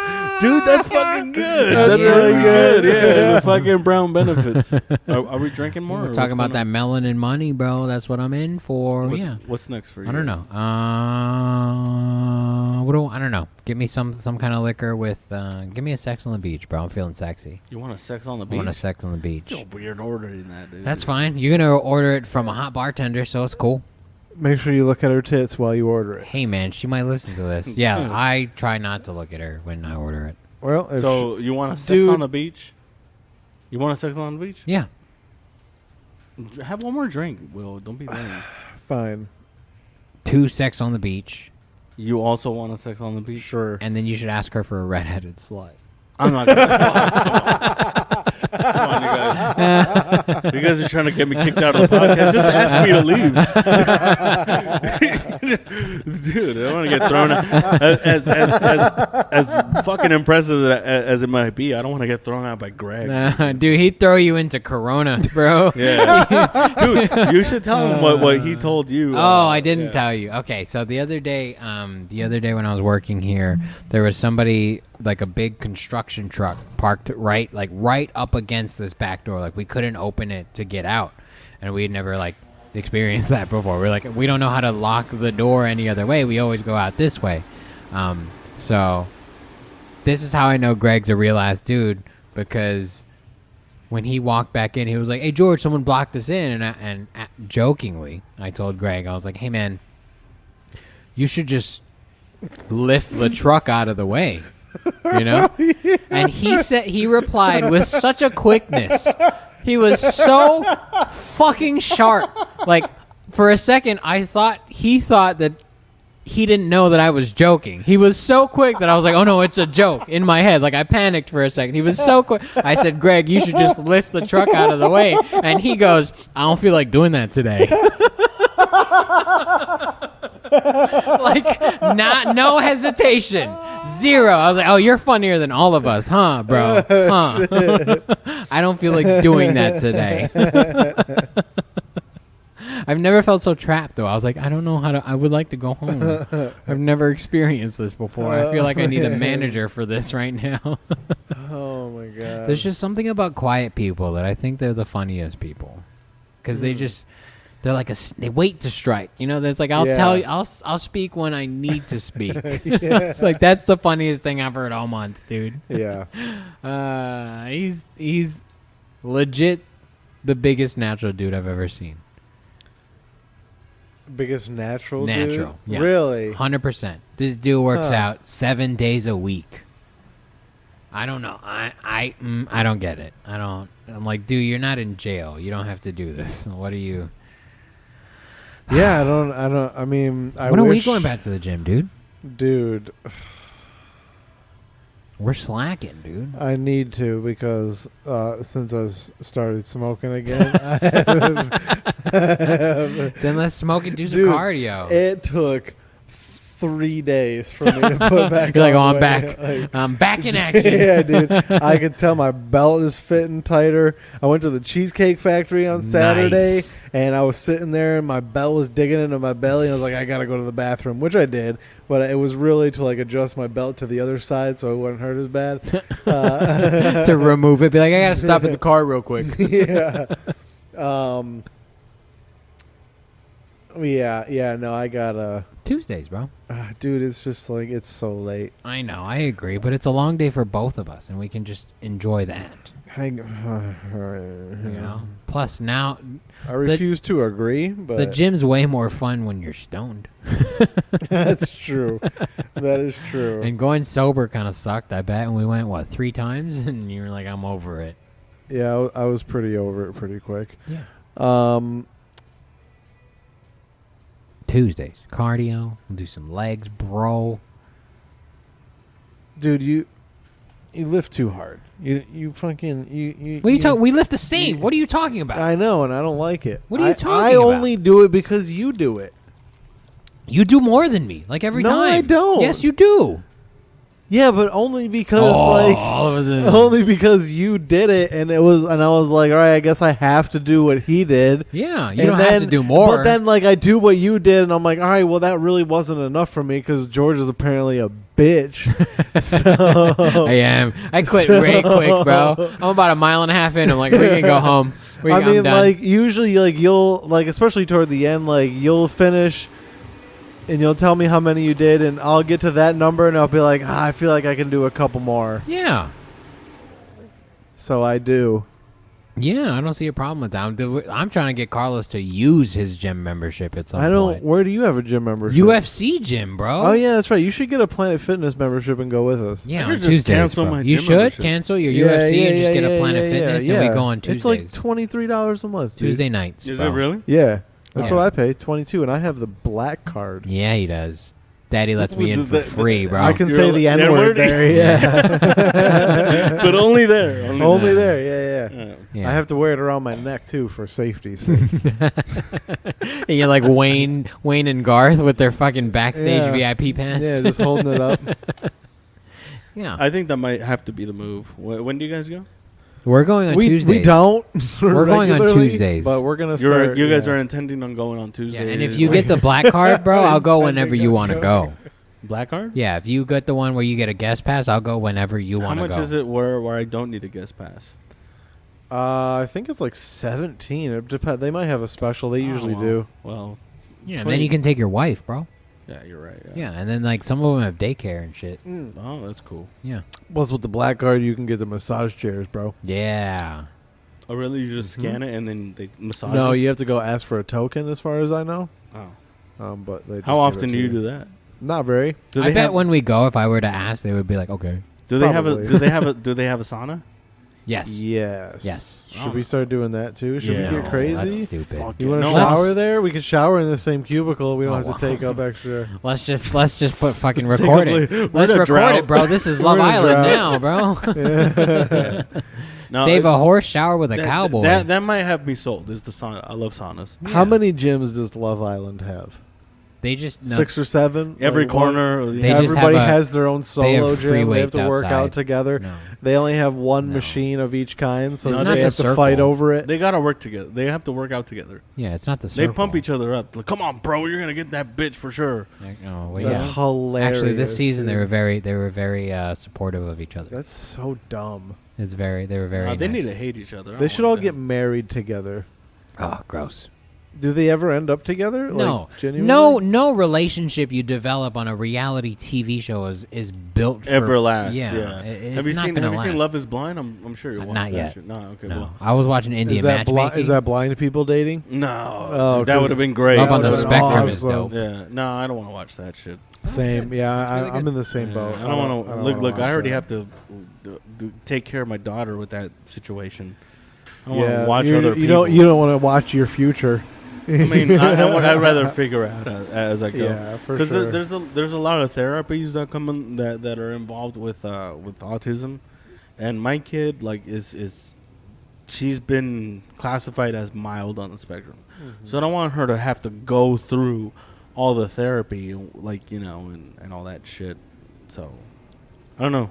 Dude, that's fucking good. That's That's Yeah, really bro. good. Yeah, the fucking brown benefits. Are we drinking more? We're or talking what's about going that melanin money, bro. That's what I'm in for. on? Yeah. What's next for you? I don't know. I don't know. Give me some kind of liquor with. Give me a sex on the beach, bro. I'm feeling sexy. You want a sex on the I beach? want a sex on the I beach. feel weird ordering that, dude. That's fine. You're gonna order it from a hot bartender, so it's cool. Make sure you look at her tits while you order it. Hey, man, she might listen to this. Yeah, I try not to look at her when I order it. Well, if So you want a sex Dude. on the beach? You want a sex on the beach? Yeah. Have one more drink, Will. Don't be lame. fine. 2 sex on the beach, You also want a sex on the beach? Sure. and then you should ask her for a redheaded slut. I'm not gonna. Come on, you guys. You guys are trying to get me kicked out of the podcast. Just ask me to leave. Dude, I don't want to get thrown out. As fucking impressive as it might be, I don't want to get thrown out by Greg. Dude, he'd throw you into Corona, bro. Yeah. Dude, you should tell him what he told you. I didn't tell you. Okay, so the other day when I was working here, there was somebody, like a big construction truck parked right up against this back door. Like, we couldn't open it to get out, and we'd never experienced that before. We're like, we don't know how to lock the door any other way. We always go out this way. So this is how I know Greg's a real ass dude, because when he walked back in, he was like, "Hey George, someone blocked us in," and jokingly I told Greg, I was like, "Hey man, you should just lift the truck out of the way." You know? And he replied with such a quickness. He was so fucking sharp. Like, for a second, he thought that he didn't know that I was joking. He was so quick that I was like, "Oh no, it's a joke," in my head. Like, I panicked for a second. He was so quick. I said, "Greg, you should just lift the truck out of the way." And he goes, "I don't feel like doing that today." No hesitation. Zero. I was like, "Oh, you're funnier than all of us, huh, bro? Huh?" I don't feel like doing that today. I've never felt so trapped, though. I was like, I don't know how to. I would like to go home. I've never experienced this before. I feel like I need a manager for this right now. Oh my god. There's just something about quiet people that I think they're the funniest people, because they're like they wait to strike. You know, there's like, tell you, I'll speak when I need to speak. It's like, that's the funniest thing I've heard all month, dude. Yeah. He's legit the biggest natural dude I've ever seen. Biggest natural dude? Yeah. Really? 100%. This dude works out 7 days a week. I don't know. I don't get it. I'm like, dude, you're not in jail. You don't have to do this. What are you? Yeah, I mean, when are we going back to the gym, dude? Dude. We're slacking, dude. I need to, because since I've started smoking again, then let's smoke and do some cardio. It took 3 days for me to put back. You're like, on I'm back. I'm back in action. Yeah, dude. I could tell my belt is fitting tighter. I went to the Cheesecake Factory on Saturday, and I was sitting there, and my belt was digging into my belly. And I was like, I gotta go to the bathroom, which I did. But it was really to adjust my belt to the other side so it wouldn't hurt as bad. To remove it, be like, I gotta stop at the car real quick. Yeah. Yeah. No, I gotta. Tuesdays, bro. Dude, it's just it's so late. I know, I agree, but it's a long day for both of us, and we can just enjoy that. You know. Plus, now I refuse to agree, but the gym's way more fun when you're stoned. That's true. That is true. And going sober kind of sucked, I bet. And we went 3 times, and you were like, "I'm over it." Yeah, I was pretty over it pretty quick. Yeah. Tuesdays, cardio. We'll do some legs, bro. Dude, you lift too hard. You fucking you. What are you talking? We lift the same. What are you talking about? I know, and I don't like it. What are you talking about? I only do it because you do it. You do more than me, every time. No, I don't. Yes, you do. Yeah, but only because only because you did it, and I was like, all right, I guess I have to do what he did. Yeah, you don't have to do more. But then I do what you did, and I'm like, all right, well that really wasn't enough for me because George is apparently a bitch. So I am. I quit way quick, bro. I'm about a mile and a half in. I'm like, we can go home. I'm done. Usually you'll especially toward the end, you'll finish. And you'll tell me how many you did, and I'll get to that number, and I'll be like, I feel like I can do a couple more. Yeah. So I do. Yeah, I don't see a problem with that. I'm trying to get Carlos to use his gym membership at some point. Where do you have a gym membership? UFC gym, bro. Oh, yeah, that's right. You should get a Planet Fitness membership and go with us. Yeah, on Tuesdays, just cancel my you gym should membership. cancel your UFC and just get a Planet Fitness, and we go on Tuesdays. It's $23 a month, dude. Tuesday nights. Is bro. it really? Yeah. That's what I pay, $22, and I have the black card. Yeah, he does. Daddy lets me in for free, bro. I can You're say like- the yeah, N word word- there. Yeah. But only there. Only there. there. Yeah. Yeah. I have to wear it around my neck too for safety. So. And you're like Wayne and Garth with their fucking backstage VIP pass. Yeah, just holding it up. Yeah. I think that might have to be the move. When do you guys go? We're going on we Tuesdays. don't. We're going on regularly, Tuesdays. but we're gonna start. You guys are intending on going on Tuesday. Yeah, and if you get the black card, bro, I'll go whenever you want to go. black card, Yeah, if you get the one where you get a guest pass, I'll go whenever you how want to much go. is it where I don't need a guest pass? I think it's like 17. It depends. They might have a special. They usually well. do. Well, Yeah, and then you can take your wife, bro. yeah, you're right. Yeah, and then like some of them have daycare and shit. Oh, that's cool. Yeah. Plus, with the black card, you can get the massage chairs, bro. Yeah. Oh, really? You just scan it and then they massage No, it? you have to go ask for a token, as far as I know. Oh. But they just How give often it do to you do that? Not very. Do I they bet have, when we go, if I were to ask, they would be like, okay. do they have a Probably. do they have a sauna? Yes. Yes. Yes. Should we start doing that too? Should Yeah. we get No, crazy? That's stupid. Fuck You it. want to No, shower let's- there? We can shower in the same cubicle. We don't Oh, have to take up extra. Let's just put fucking record it. We're Let's in a record drought. it, bro. This is We're Love in a Island drought. now, bro. No, Save a horse, shower with a cowboy. That might have me sold. Is the sauna? I love saunas. How many gyms does Love Island have? They just 6 or 7. Every Like, one- corner. They just Everybody have a- has their own they have solo free gym. They have weights to work outside. out together. No. They only have one No. machine of each kind, so It's they not the have to fight circle. over it. They gotta work together. They have to work out together. Yeah, it's not the They circle. pump each other up. Like, come on, bro, you're gonna get that bitch for sure. Like, oh, well, That's yeah. hilarious. Actually, this season dude. they were very supportive of each other. That's so dumb. They were very. They nice. need to hate each other. I They don't should all like get that. married together. Oh, gross. Do they ever end up together? No, Like, genuinely? no relationship you develop on a reality TV show is built for Everlast. Yeah, Yeah. it's Have you not seen gonna Have you seen last. Love Is Blind? I'm sure you watched Not that yet. shit. No, okay, No, well. I was watching Indian Is that, matchmaking. is that blind people dating? No, Oh, that would have been great. Love on the That would've been Spectrum is awesome. dope. Yeah, no, I don't want to watch that shit. Same. Yeah, That's really I'm good. in the same boat. I don't want to look. wanna I already watch have to take care of my daughter with that situation. I don't that. want to watch you, other you people. don't want to watch your future. I mean, I'd rather figure out as I go. Yeah, for Because sure. there's a lot of therapies that come in that are involved with autism, and my kid she's been classified as mild on the spectrum, so I don't want her to have to go through all the therapy and all that shit. So I don't know.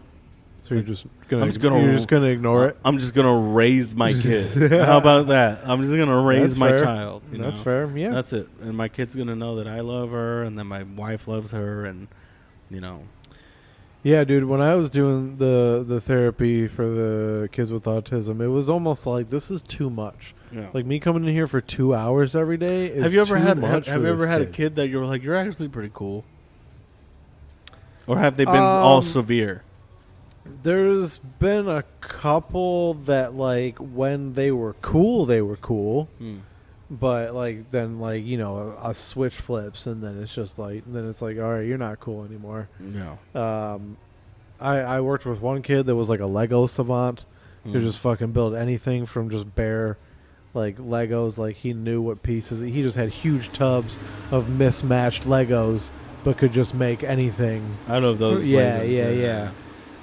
So you're just I'm just gonna- you're just gonna ignore it. I'm just gonna raise my kid. How about that? I'm just gonna raise That's my fair. child. That's know? fair. Yeah. That's it. And my kid's gonna know that I love her, and that my wife loves her, and Yeah, dude. When I was doing the therapy for the kids with autism, it was almost like this is too much. yeah. Like me coming in here for 2 hours every day. Is have you ever too had much have for you ever this had a kid that you were like, you're actually pretty cool, or have they been all severe? There's been a couple that like when they were cool, but like then like a switch flips and then it's just like then it's like all right, you're not cool anymore. No. I worked with one kid that was like a Lego savant who just fucking built anything from just bare like Legos. Like he knew what pieces. He just had huge tubs of mismatched Legos, but could just make anything. I know those. Yeah, flavors, yeah.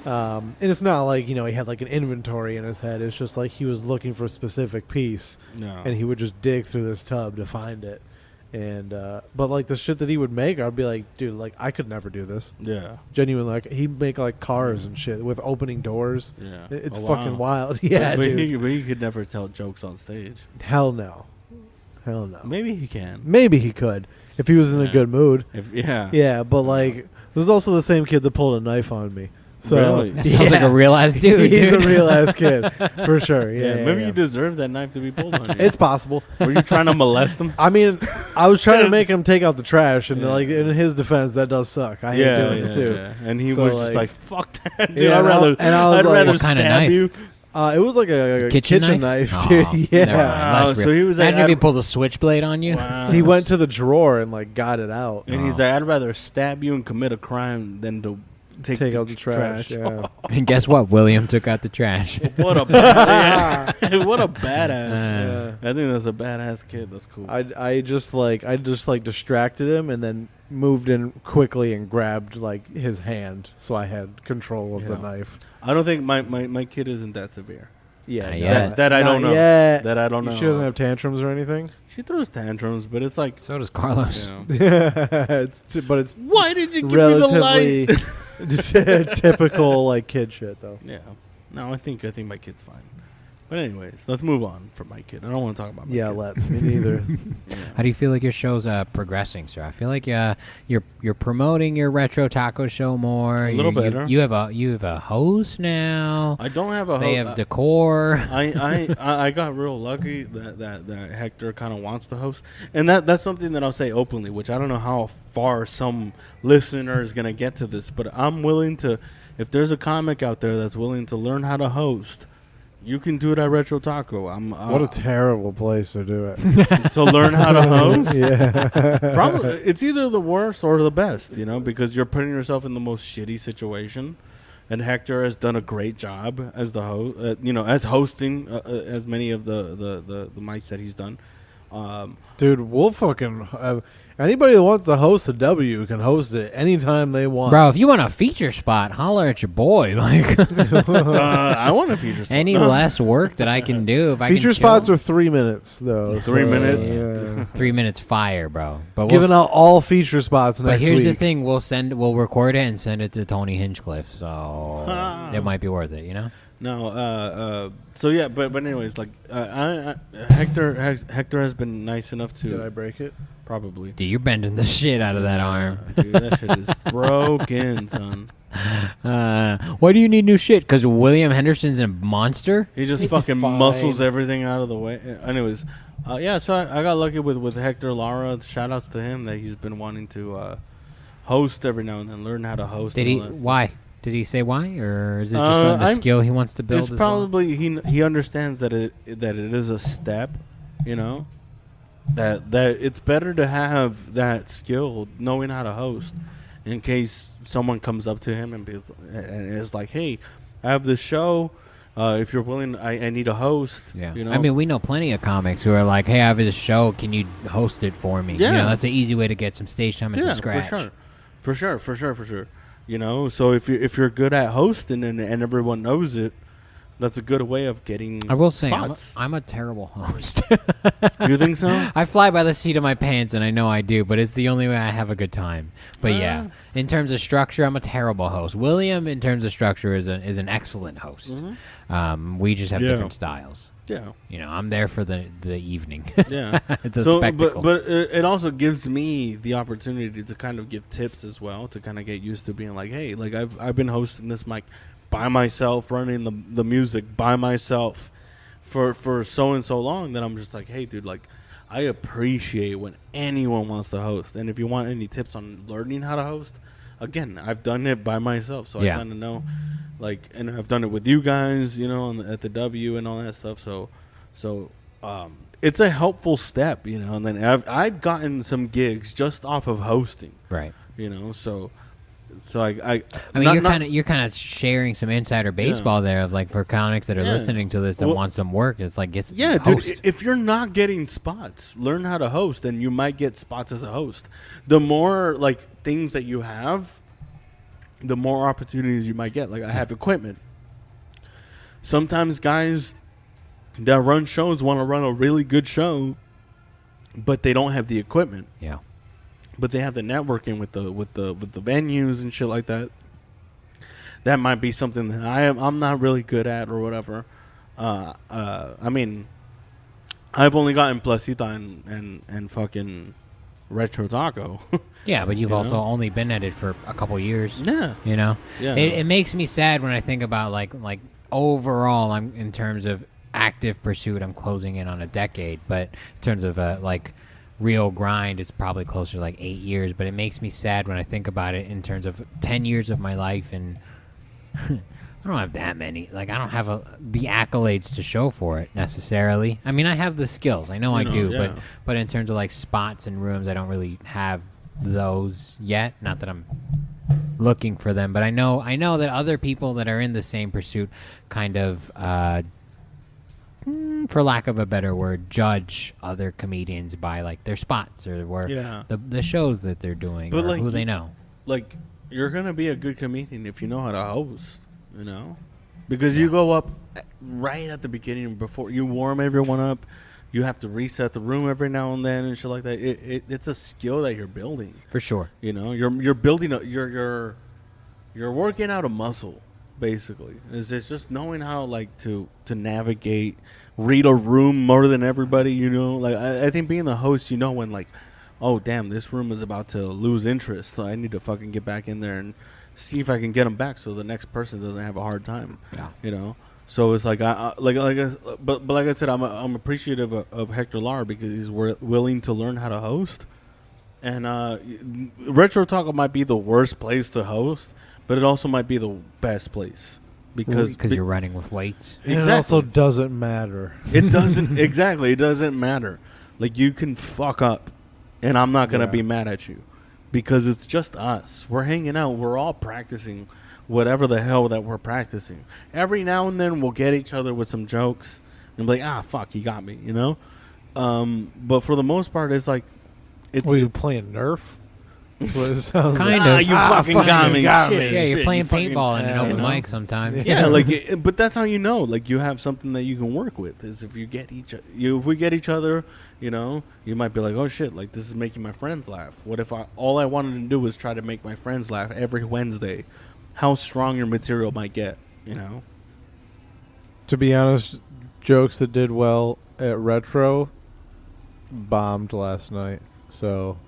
And it's not like he had like an inventory in his head. It's just like he was looking for a specific piece, No. and he would just dig through this tub to find it. And but like the shit that he would make, I'd be like, dude, like I could never do this. Yeah. Genuinely, like he'd make like cars and shit with opening doors. Yeah. It's Oh, fucking wow. wild. Yeah, but dude. he could never tell jokes on stage. Hell no. Hell no. Maybe he can. Maybe he could if he was in a Yeah. good mood. Yeah. Yeah, but like this is also the same kid that pulled a knife on me. So Really? That sounds like a real ass dude. He's dude. a real ass kid for sure. Yeah, Yeah. Maybe yeah. you deserve that knife to be pulled on you. It's possible. Were you trying to molest him? I mean, I was trying to make him take out the trash, and Yeah. like in his defense, that does suck. I hate doing it too. Yeah. And he So, was just like- like, "Fuck that, dude! Yeah, I'd rather, and I was I'd like- rather What kind of stab knife? you." It was like a Kitchen knife, knife? dude. Oh, Yeah. never mind. Less so real. he was like, Imagine if he I'd- pulled a switchblade on you. Wow. He went to the drawer and like got it out. and he's like, "I'd rather stab you and commit a crime than to take out the trash. Yeah. And guess what? William took out the trash. What a badass! What a badass! Yeah. I think that's a badass kid. That's cool. I just distracted him and then moved in quickly and grabbed like his hand, so I had control of the knife. I don't think my kid isn't that severe. Yeah, Not yet. That I don't know. Yet. That I don't know. She doesn't have tantrums or anything. She throws tantrums, but it's like So does Carlos. you know, But it's why did you give relatively me the light? just typical like kid shit though. Yeah. No, I think my kid's fine. But anyways, let's move on from my kid. I don't want to talk about my Yeah, kid. let's. Me neither. Yeah. How do you feel like your show's progressing, sir? I feel like you're promoting your retro taco show more. A little better. You have a host now. I don't have a They host. have decor. I got real lucky that Hector kind of wants to host, and that's something that I'll say openly, which I don't know how far some listener is gonna get to this, but I'm willing to. If there's a comic out there that's willing to learn how to host, you can do it at Retro Taco. What a terrible place to do it. to learn how to host. Yeah. Probably it's either the worst or the best, because you're putting yourself in the most shitty situation. And Hector has done a great job as the host, as hosting as many of the mics that he's done. Dude, we'll fucking anybody that wants to host a W can host it anytime they want. Bro, if you want a feature spot, holler at your boy. Like I want a feature spot. any less work that I can do. If I Feature can spots chill. are 3 minutes though. 3 minutes? Yeah. 3 minutes fire, bro. But Giving out all feature spots But next here's week. the thing: we'll record it and send it to Tony Hinchcliffe, so it might be worth it, No, so yeah, but anyways, like Hector has been nice enough to Did I break it? probably. Dude, you're bending the shit out of that arm. Dude, that shit is broken, son. Why do you need new shit? Because William Henderson's a monster. He just It's fucking fine. muscles everything out of the way. Anyways, yeah, so I got lucky with Hector Lara. Shout outs to him that he's been wanting to host every now and then, learn how to host. Did and he? all that stuff. Why? Did he say why, or is it just a skill he wants to build? It's as well? probably he understands that it is a step, that it's better to have that skill, knowing how to host, in case someone comes up to him and is like, "Hey, I have this show. If you're willing, I need a host." Yeah. You know? I mean, we know plenty of comics who are like, "Hey, I have this show. Can you host it for me?" Yeah. That's an easy way to get some stage time and some scratch. for sure. So if you're good at hosting and everyone knows it, that's a good way of getting. I will say, spots. I'm a terrible host. You think so? I fly by the seat of my pants, and I know I do, but it's the only way I have a good time. But yeah, in terms of structure, I'm a terrible host. William, in terms of structure, is an excellent host. Mm-hmm. We just have Yeah. different styles. Yeah. I'm there for the evening. Yeah. It's a spectacle. But it also gives me the opportunity to kind of give tips as well, to kind of get used to being like, hey, like I've been hosting this mic by myself, running the music by myself for so and so long, that I'm just like, hey, dude, like I appreciate when anyone wants to host. And if you want any tips on learning how to host, again, I've done it by myself, so Yeah. I kind of know. Like, and I've done it with you guys, at the W and all that stuff. So it's a helpful step, And then I've gotten some gigs just off of hosting, Right. So I mean, you're kind of sharing some insider baseball there, of like for comics that are Yeah. listening to this and Well, want some work. It's like yeah, host. dude. If you're not getting spots, learn how to host, and you might get spots as a host. The more like things that you have, the more opportunities you might get. Like, I have equipment. Sometimes guys that run shows want to run a really good show, but they don't have the equipment. Yeah. But they have the networking with the venues and shit like that. That might be something that I'm not really good at or whatever. I mean, I've only gotten Placita and fucking Retro Taco. Yeah, but you've You also know? only been at it for a couple years. Yeah. Yeah. It It makes me sad when I think about like overall, I'm in terms of active pursuit, I'm closing in on a decade. But in terms of like real grind, it's probably closer to like 8 years. But it makes me sad when I think about it in terms of 10 years of my life, and I don't have that many. Like, I don't have the accolades to show for it necessarily. I mean, I have the skills. I know I do. yeah. But in terms of like spots and rooms, I don't really have those yet. Not that I'm looking for them, but I know that other people that are in the same pursuit kind of for lack of a better word, judge other comedians by like their spots or the shows that they're doing, but or like, who they know. Like, you're gonna be a good comedian if you know how to host, you know, because you go up right at the beginning before you warm everyone up. You have to reset the room every now and then and shit like that. It's a skill that you're building For sure. You know, you're building you're working out a muscle, basically. It's just knowing how like to navigate, read a room more than everybody. You know, like I think being the host, you know when like, oh damn, this room is about to lose interest. So I need to fucking get back in there and see if I can get them back, so the next person doesn't have a hard time. Yeah. You know. So it's like but like I said, I'm appreciative of Hector Lar because he's willing to learn how to host. And Retro Talk might be the worst place to host, but it also might be the best place because you're running with weights. And it also doesn't matter. It doesn't exactly. It doesn't matter. Like you can fuck up, and I'm not gonna be mad at you because it's just us. We're hanging out. We're all practicing whatever the hell that we're practicing. Every now and then we'll get each other with some jokes and be like, fuck, he got me, you know? But for the most part, it's like... Were you playing Nerf? Kind of. You fucking got me. Shit, yeah, you're shit, playing you fucking- paintball in an open you know? mic sometimes. Yeah, like, but that's how you know. Like, you have something that you can work with. Is if you get if we get each other, you know, you might be like, oh shit, like this is making my friends laugh. What if all I wanted to do was try to make my friends laugh every Wednesday? How strong your material might get, you know? To be honest, jokes that did well at Retro bombed last night. So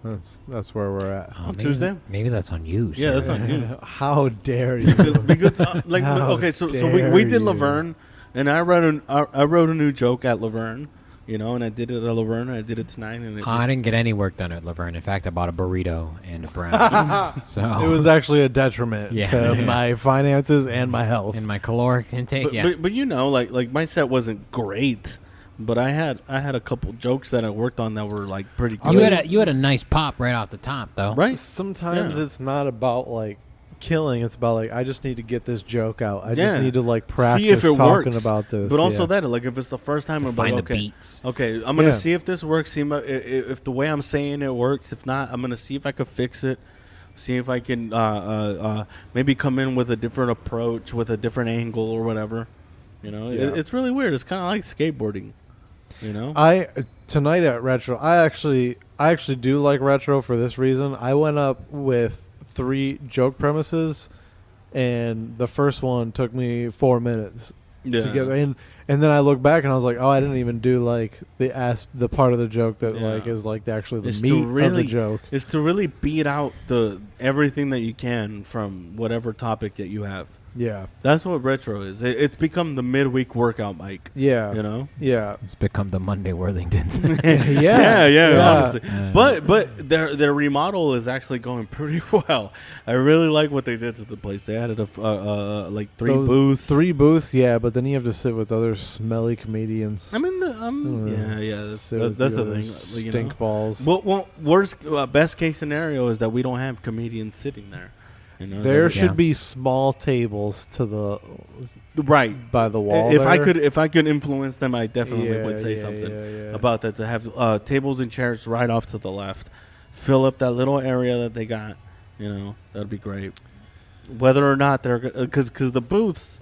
that's where we're at. On Tuesday? Maybe that's on you. Yeah, sir. that's on you. How dare you? because like, How okay, so we dare did you. Laverne, and I wrote a new joke at Laverne, you know, and I did it at Laverne. I did it tonight, and I didn't get any work done at Laverne. In fact, I bought a burrito and a brown. So It was actually a detriment Yeah. to my finances and my health. in my caloric intake. but you know, like my set wasn't great, but I had a couple jokes that I worked on that were like pretty good. You had a nice pop right off the top, though. right? Sometimes Yeah. it's not about like killing. It's about like I just need to get this joke out. I Yeah. just need to like practice See if it talking works. about this. But also yeah. that, like, if it's the first time, I'm Find like, the okay, beats. okay, I'm gonna Yeah. see if this works. See if the way I'm saying it works. If not, I'm gonna see if I could fix it. See if I can maybe come in with a different approach, with a different angle or whatever. You know, Yeah. it's really weird. It's kind of like skateboarding. You know, I tonight at Retro, I actually do like Retro for this reason. I went up with 3 joke premises, and the first one took me 4 minutes yeah. to get in. And then I look back and I was like, oh, I didn't even do like the part of the joke that like Yeah. is like actually the It's meat to of the really- joke. Is to really beat out everything that you can from whatever topic that you have. Yeah, That's what retro is. It's become the midweek workout mic. yeah, You know. yeah, It's become the Monday Worthingtons. Yeah, honestly. Yeah. But their remodel is actually going pretty well. I really like what they did to the place. They added like 3 Those booths. 3 booths, yeah, but then you have to sit with other smelly comedians. I mean, Sit with That's the other thing. Stink You know? balls. Well, best case scenario is that we don't have comedians sitting there. You know, There that- should be small tables to the right. by the wall. If there. I could influence them, I definitely would say Yeah, something yeah. about that. To have tables and chairs right off to the left, fill up that little area that they got. You know, that'd be great. Whether or not they're because the booths,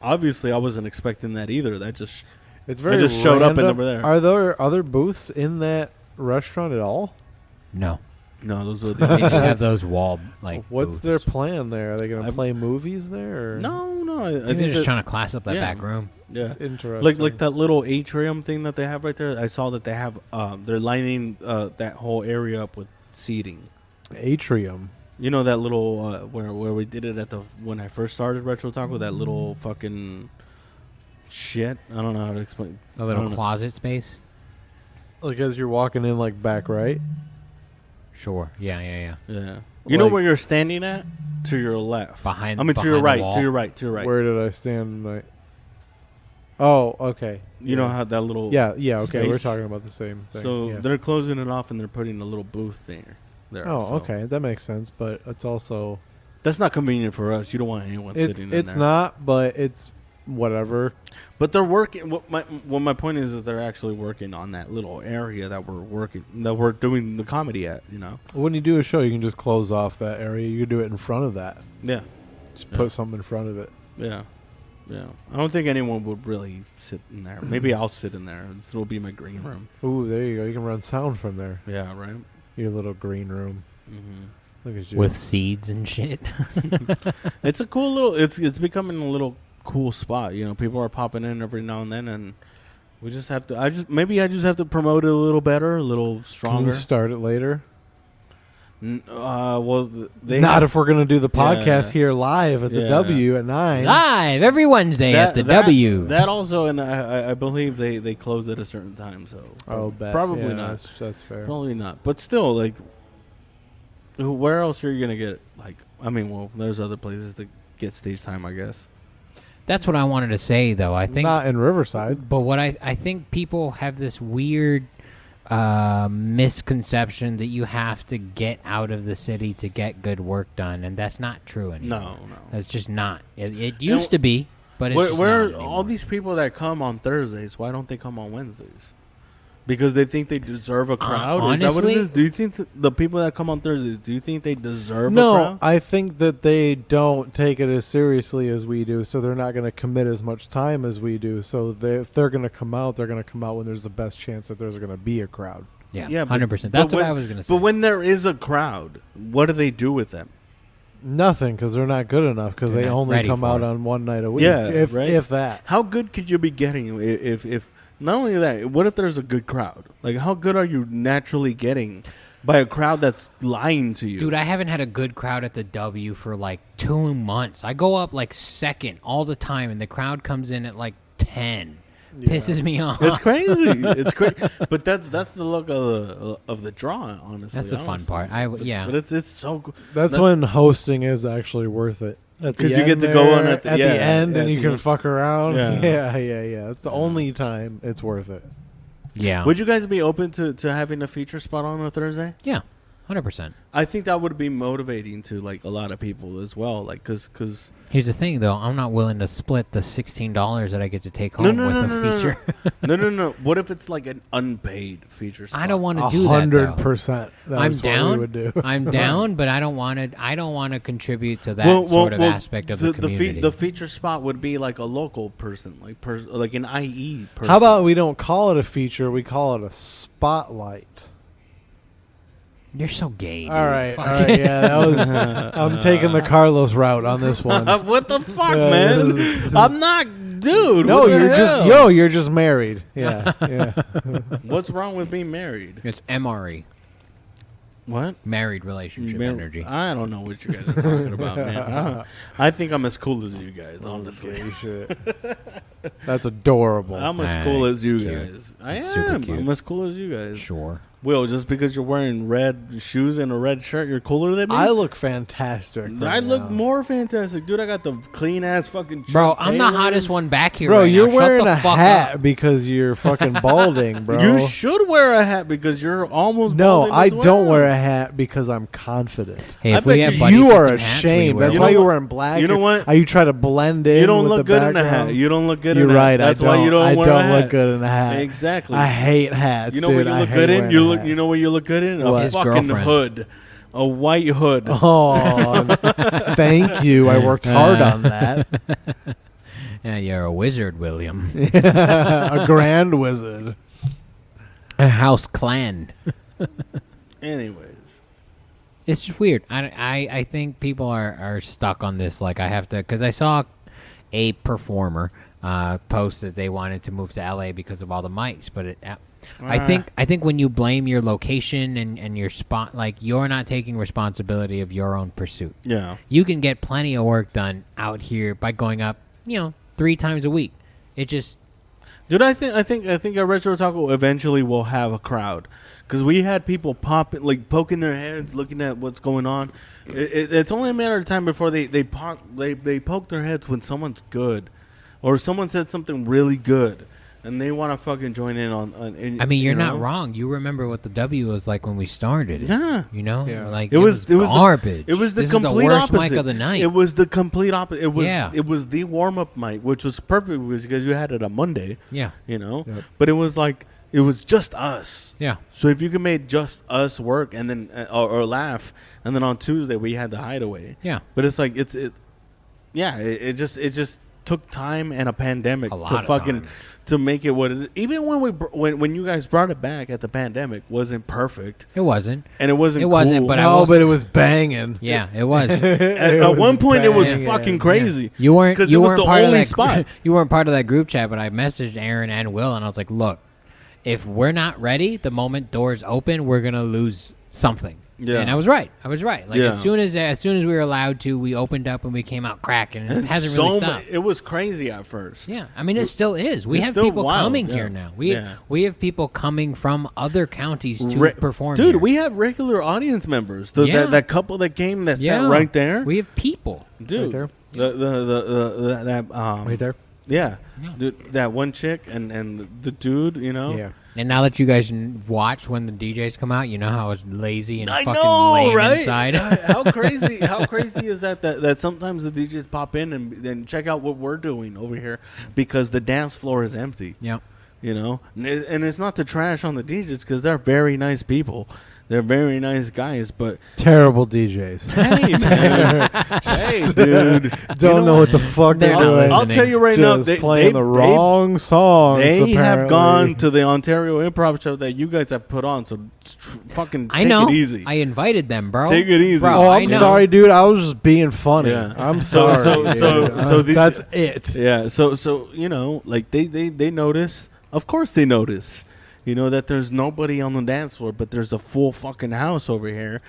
obviously I wasn't expecting that either. That just It's very. I just showed up and random. they were there. Are there other booths in that restaurant at all? No, no, those were they the just have those wall like. What's booths. their plan there? Are they going to I'm- play movies there? Or? no. I I think they're think just trying to class up that yeah. back room. yeah. It's interesting. Like that little atrium thing that they have right there. I saw that they have they're lining that whole area up with seating. atrium. You know that little where we did it at when I first started Retro Talk with that little fucking shit. I don't know how to explain. A I little don't know. closet space. Like as you're walking in, like back right. Sure. Yeah. Yeah. You know Like- where you're standing at? To your left. Behind- I mean to your behind the right. wall? To your right. To your right. Where did I stand tonight? Oh, okay. You know how that little Yeah, okay. We're space? talking about the same thing. So yeah. they're closing it off and they're putting a little booth there. Oh, so. okay. That makes sense, but it's also That's not convenient for us. You don't want anyone sitting in there. it's not, but it's whatever. But they're working. What my point is they're actually working on that little area that we're doing the comedy at. You know, When you do a show, you can just close off that area. You can do it in front of that. yeah, Just put something in front of it. yeah. I don't think anyone would really sit in there. Maybe I'll sit in there. This will be my green room. Ooh, there you go. You can run sound from there. Yeah, right. Your little green room. Mm-hmm. Look at you. With seeds and shit. It's a cool little. It's becoming a little cool spot. You know, people are popping in every now and then, and we just have to. I just have to promote it a little better, a little Can stronger. you start it later? Well, Not if we're gonna do the podcast Yeah. here live at the Yeah. W at 9. Live every Wednesday at the W. That also, and I believe they close at a certain time. So Oh, bet. probably Yeah, not. That's fair. Probably not. But still, like, where else are you gonna get? Like, I mean, well, there's other places to get stage time, I guess. That's what I wanted to say, though. I think, Not in Riverside. but what I think people have this weird misconception that you have to get out of the city to get good work done, and that's not true anymore. No. That's just not. It used to be, but it's just Where not all anymore. these people that come on Thursdays? Why don't they come on Wednesdays? Because they think they deserve a crowd. Is that what it honestly- is? Do you think the people that come on Thursdays? Do you think they deserve a No, crowd? I think that they don't take it as seriously as we do, so they're not going to commit as much time as we do. So if they're going to come out, they're going to come out when there's the best chance that there's going to be a crowd. Yeah, Yeah, but- 100%. but That's what when- I was gonna say. But when there is a crowd, what do they do with them? Nothing, because they're not good enough, because They're they not only ready come for out it. on one night a week. Yeah, if right. if that. How good could you be getting if not only that? What if there's a good crowd? Like, how good are you naturally getting by a crowd that's lying to you? Dude, I haven't had a good crowd at the W for like 2 months. I go up like second all the time, and the crowd comes in at like 10. Pisses me off. It's crazy. It's crazy. But that's the look of the draw. Honestly, That's the fun honestly. part. Yeah. But it's so good. That's That- when hosting is actually worth it. 'Cause you get to go on at the- yeah, end at and you the can end. fuck around. Yeah. Yeah. It's the only time it's worth it. Yeah. Would you guys be open to having a feature spot on a Thursday? Yeah. 100%. I think that would be motivating to like a lot of people as well. Like, cause Here's the thing, though. I'm not willing to split the $16 that I get to take home with a feature. no. What if it's like an unpaid feature spot? I don't want to do that, though. 100%. I'm down. What we would do. I'm down, but I don't want to contribute to that sort of aspect of the community. The feature spot would be like a local person, like an IE person. How about we don't call it a feature, we call it a spotlight. You're so gay, dude. All right. Fuck. Yeah, that was. I'm taking the Carlos route on this one. what the fuck, Yeah, man? this is- I'm not, dude. No, what the hell? you're just married. Yeah. What's wrong with being married? It's MRE. What? Married relationship energy. I don't know what you guys are talking about, man. I think I'm as cool as you guys, honestly. Gay shit. That's adorable. I'm as Alright, cool as you it's cute. guys. I It's am. super cute. I'm as cool as you guys. Sure. Will, just because you're wearing red shoes and a red shirt, you're cooler than me? I look fantastic. I right look now. more fantastic. Dude, I got the clean ass fucking Bro, Chuck I'm the Taylors. hottest one back here Bro, right you're now. wearing Shut a the fuck hat up. because you're fucking balding, bro. You should wear a hat because you're almost No, balding I as don't well. wear a hat because I'm confident. Hey, I if we bet have you- buddy You are system hats, we ashamed. wear That's You them. why know you're what? wearing black. You know what? You try to blend in. You don't with look the good in a background. hat. You don't look good You're in a right. hat. That's I don't. why you don't I wear don't a hat. look good in a hat. Exactly. I hate hats. You know dude. what you I look hate good in? wearing You a look. hat. You know what you look good in? What? A His fucking girlfriend. hood, a white hood. Oh, thank you. I worked hard on that. Yeah, you're a wizard, William. A grand wizard. A house clan. Anyways, It's just weird. I think people are stuck on this. Like, I have to, because I saw a performer post that they wanted to move to LA because of all the mics, but I think when you blame your location and your spot, like, you're not taking responsibility of your own pursuit. yeah. You can get plenty of work done out here by going up, 3 times a week. It just Dude, I think a Retro Taco eventually will have a crowd, because we had people poking their heads, looking at what's going on. It's only a matter of time before they poke their heads when someone's good, or someone said something really good, and they want to fucking join in on I mean, you're not wrong. You remember what the W was like when we started. Yeah. You know, Yeah. like It was garbage. It was the This complete is the worst opposite. mic of the night. It was the complete opposite. It was Yeah. it was the warm up mic, which was perfect because you had it on Monday. Yeah. You know, Yep. but it was like it was just us. Yeah. So if you could make just us work and then or laugh, and then on Tuesday we had the hideaway. Yeah. But it's like it just took time and a pandemic A lot to of fucking time. to make it what it is. Even when you guys brought it back at the pandemic, wasn't perfect It wasn't. and it wasn't. It wasn't, cool. but I No, will but it was banging. Yeah, it was. At one point it was banging. fucking crazy. You weren't. 'Cause You it was weren't the part only of that spot. You weren't part of that group chat, but I messaged Aaron and Will, and I was like, "Look, if we're not ready, the moment doors open, we're gonna lose something." Yeah. And I was right. Like Yeah. as soon as we were allowed to, we opened up and we came out cracking. And it hasn't really stopped. It was crazy at first. Yeah, I mean it still is. We It's have still people wild, coming yeah. here now. Yeah. We have people coming from other counties to perform. Dude, here. we have regular audience members. Yeah. That couple that came that yeah. sat right there. We have people. Dude, Right that Right there. Yeah. Yeah. Dude, that one chick and the dude, you know. Yeah. And now that you guys watch when the DJs come out, you know how I was lazy and I fucking know, lame right? inside. How crazy? How crazy is that sometimes the DJs pop in and check out what we're doing over here because the dance floor is empty. Yeah. You know, and it's not to trash on the DJs because they're very nice people. They're very nice guys, but Terrible DJs. hey, man, hey, dude, Don't know what the fuck They're they're not doing. I'll tell you right now, Just they playing the wrong songs. They have apparently. gone to the Ontario Improv show that you guys have put on, so fucking I take know. it easy. I invited them, bro. Take it easy. Bro, Oh, I I'm know. sorry, dude. I was just being funny. Yeah. I'm So- sorry. so these- that's it. Yeah, so you know, like they notice. Of course, they notice. You know that there's nobody on the dance floor, but there's a full fucking house over here,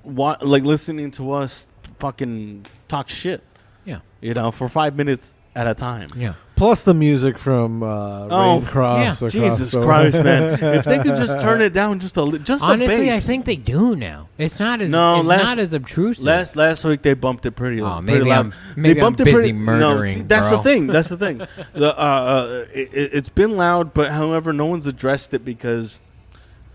like listening to us fucking talk shit. Yeah. You know, for 5 minutes at a time. Yeah. Plus the music from Rain Cross. yeah. across Jesus the- Christ, man! If they could just turn it down just just Honestly, the I bass. think they do now. It's not as No, it's last- not as obtrusive. Last week they bumped it pretty. Oh, pretty maybe loud. maybe I'm busy No, murdering, see, that's bro. the thing. That's the thing. It's been loud, but however, no one's addressed it because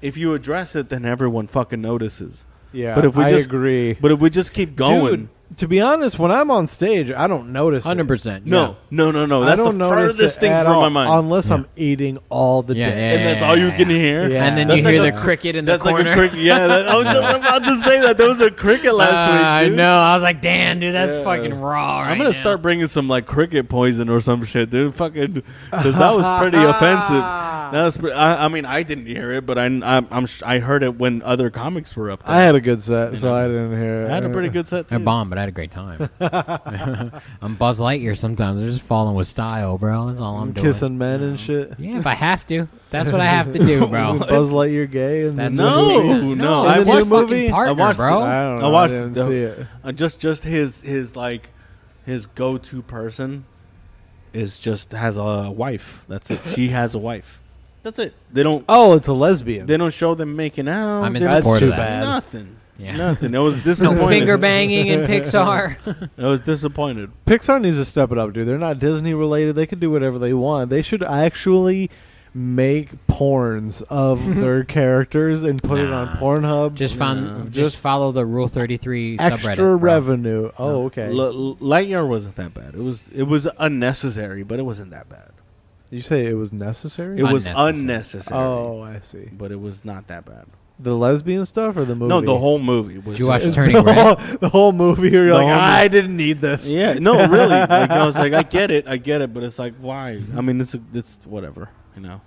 if you address it, then everyone fucking notices. Yeah, But if we I just- agree. But if we just keep going, Dude, to be honest, when I'm on stage, I don't notice it. 100%. no. I That's don't the notice furthest it thing at from all, my mind. unless Yeah. I'm eating all the Yeah, day. yeah, And that's all you can hear. Yeah. And then That's you like hear a- the cricket in the That's corner. like a cricket. Yeah, I was just about to say that. There was a cricket last week, I dude. know. I was like, damn, dude, that's Yeah. fucking raw. I'm right gonna now. start bringing some like cricket poison or some shit, dude. Fucking, because that was pretty offensive. That was. I mean, I didn't hear it, but I heard it when other comics were up there. I had a good set, so know. I didn't hear it. I had a pretty good set too. I bombed, but I had a great time. I'm Buzz Lightyear sometimes. I'm just falling with style, bro. That's all I'm doing. Kissing men and shit. Yeah, if I have to. That's what I have to do, bro. Is Buzz Lightyear gay? In That's the No, new movie? no, no. I It's watched his the fucking movie. partner, I watched it. bro. I don't know. I watched didn't the- see it. Just his like his go-to person is just has a wife. That's it. She has a wife. That's it. They don't. Oh, it's a lesbian. They don't show them making out. I'm in They- That's support too of that. bad. Nothing. Yeah. Nothing. It was No disappointed. finger banging in Pixar. I was disappointed. Pixar needs to step it up, dude. They're not Disney related. They can do whatever they want. They should actually make porns of their characters and put it on Nah. Pornhub. Just No. just follow the Rule 33 extra subreddit. bro. revenue. Oh, okay. Lightyear wasn't that bad. It was unnecessary, but it wasn't that bad. You say it was necessary? It was Unnecessary. unnecessary. Oh, I see. But it was not that bad. The lesbian stuff or the movie? No, the whole movie was. Did you watch just- Turning the, Red? whole, the whole movie. You're The like, whole movie. I didn't need this. Yeah, no, really. Like I was like, I get it, but it's like, why? I mean, it's whatever, you know.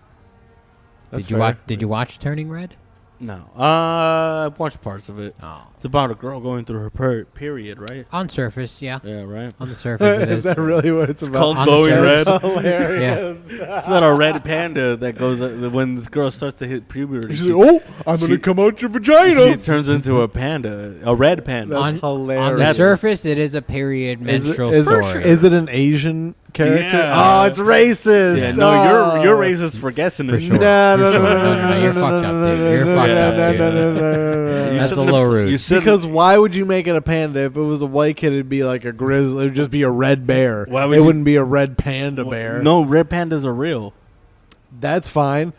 That's Did you fair. watch? Did you watch Turning Red? No, I watched parts of it. Oh, It's about a girl going through her period, right? on surface, yeah. Yeah, right. On the surface, it Is is. that really what it's about? Called On the Glowing surface. Red. Hilarious. It's about a red panda that goes when this girl starts to hit puberty. She's like, oh, I'm going she- to come out your she vagina. turns into a panda, a red panda. That's on hilarious. the surface, it is a period Is it- menstrual is, story. is it an Asian character? Yeah. Oh, it's racist. Yeah, no, Oh. you're racist for guessing For it. sure. No, For no, sure. no, No, you're fucked up, dude. You're fucked up, dude. You That's a shouldn't little have- rude. You shouldn't- Because why would you make it a panda? If it was a white kid, it'd be like a grizzly. It would just be a red bear. Why would it you- wouldn't be a red panda bear. No, red pandas are real. That's fine.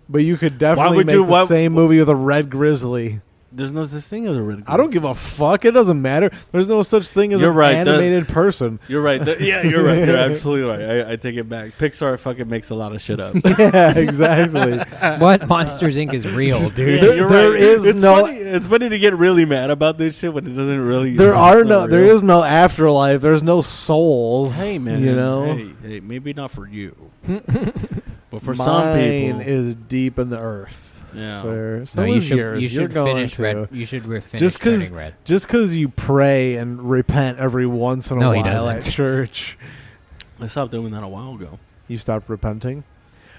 But you could definitely would make you- the why- same movie with a red grizzly. There's no such thing as a red. I don't give a fuck. It doesn't matter. There's no such thing as You're an right, animated person. You're right. Yeah, you're right. You're absolutely right. I take it back. Pixar fucking makes a lot of shit up. Yeah, exactly. What Monsters Inc. is real, dude. Yeah, you're there right. is it's no- Funny, it's funny to get really mad about this shit when it doesn't really. There real. is no afterlife. There's no souls. Hey man, you know. Hey, maybe not for you, but for Mine some people, is deep in the earth. Yeah. Sir. So No, you is should yours. you You're should going finish to. red. You should finish Just 'cause- turning red. Just because you pray and repent every once in a No, he while at doesn't. church, I stopped doing that a while ago. you stopped repenting.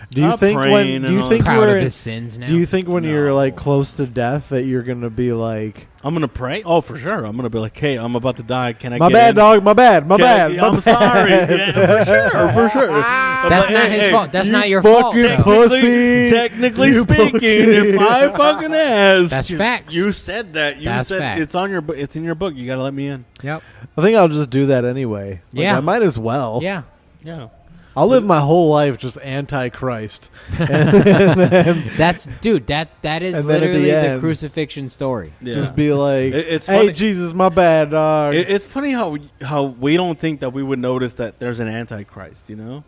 Do you Not think praying when and do you all think Proud we're of his sins now. do you think when you're No. like close to death that you're gonna be like, I'm gonna pray. Oh, for sure. I'm gonna be like, hey, I'm about to die. Can I? my get bad, in? dog, my bad, my Can I- bad. my I'm bad." sorry. Yeah, for sure. For sure. I'm That's like, not hey, his fault. That's you not your fault. fucking though. pussy. Technically You speaking, if I fucking asked, That's facts. You said that. You That's said facts. it's on your. It's in your book. You gotta let me in. Yep. I think I'll just do that anyway. Like, Yeah. I might as well. Yeah. Yeah. I'll live my whole life just anti-Christ. That's dude. That is And then at the literally the end- crucifixion story. Yeah. Just be like, It's hey, funny. Jesus, my bad, dog. It's funny how we don't think that we would notice that there's an antichrist. You know.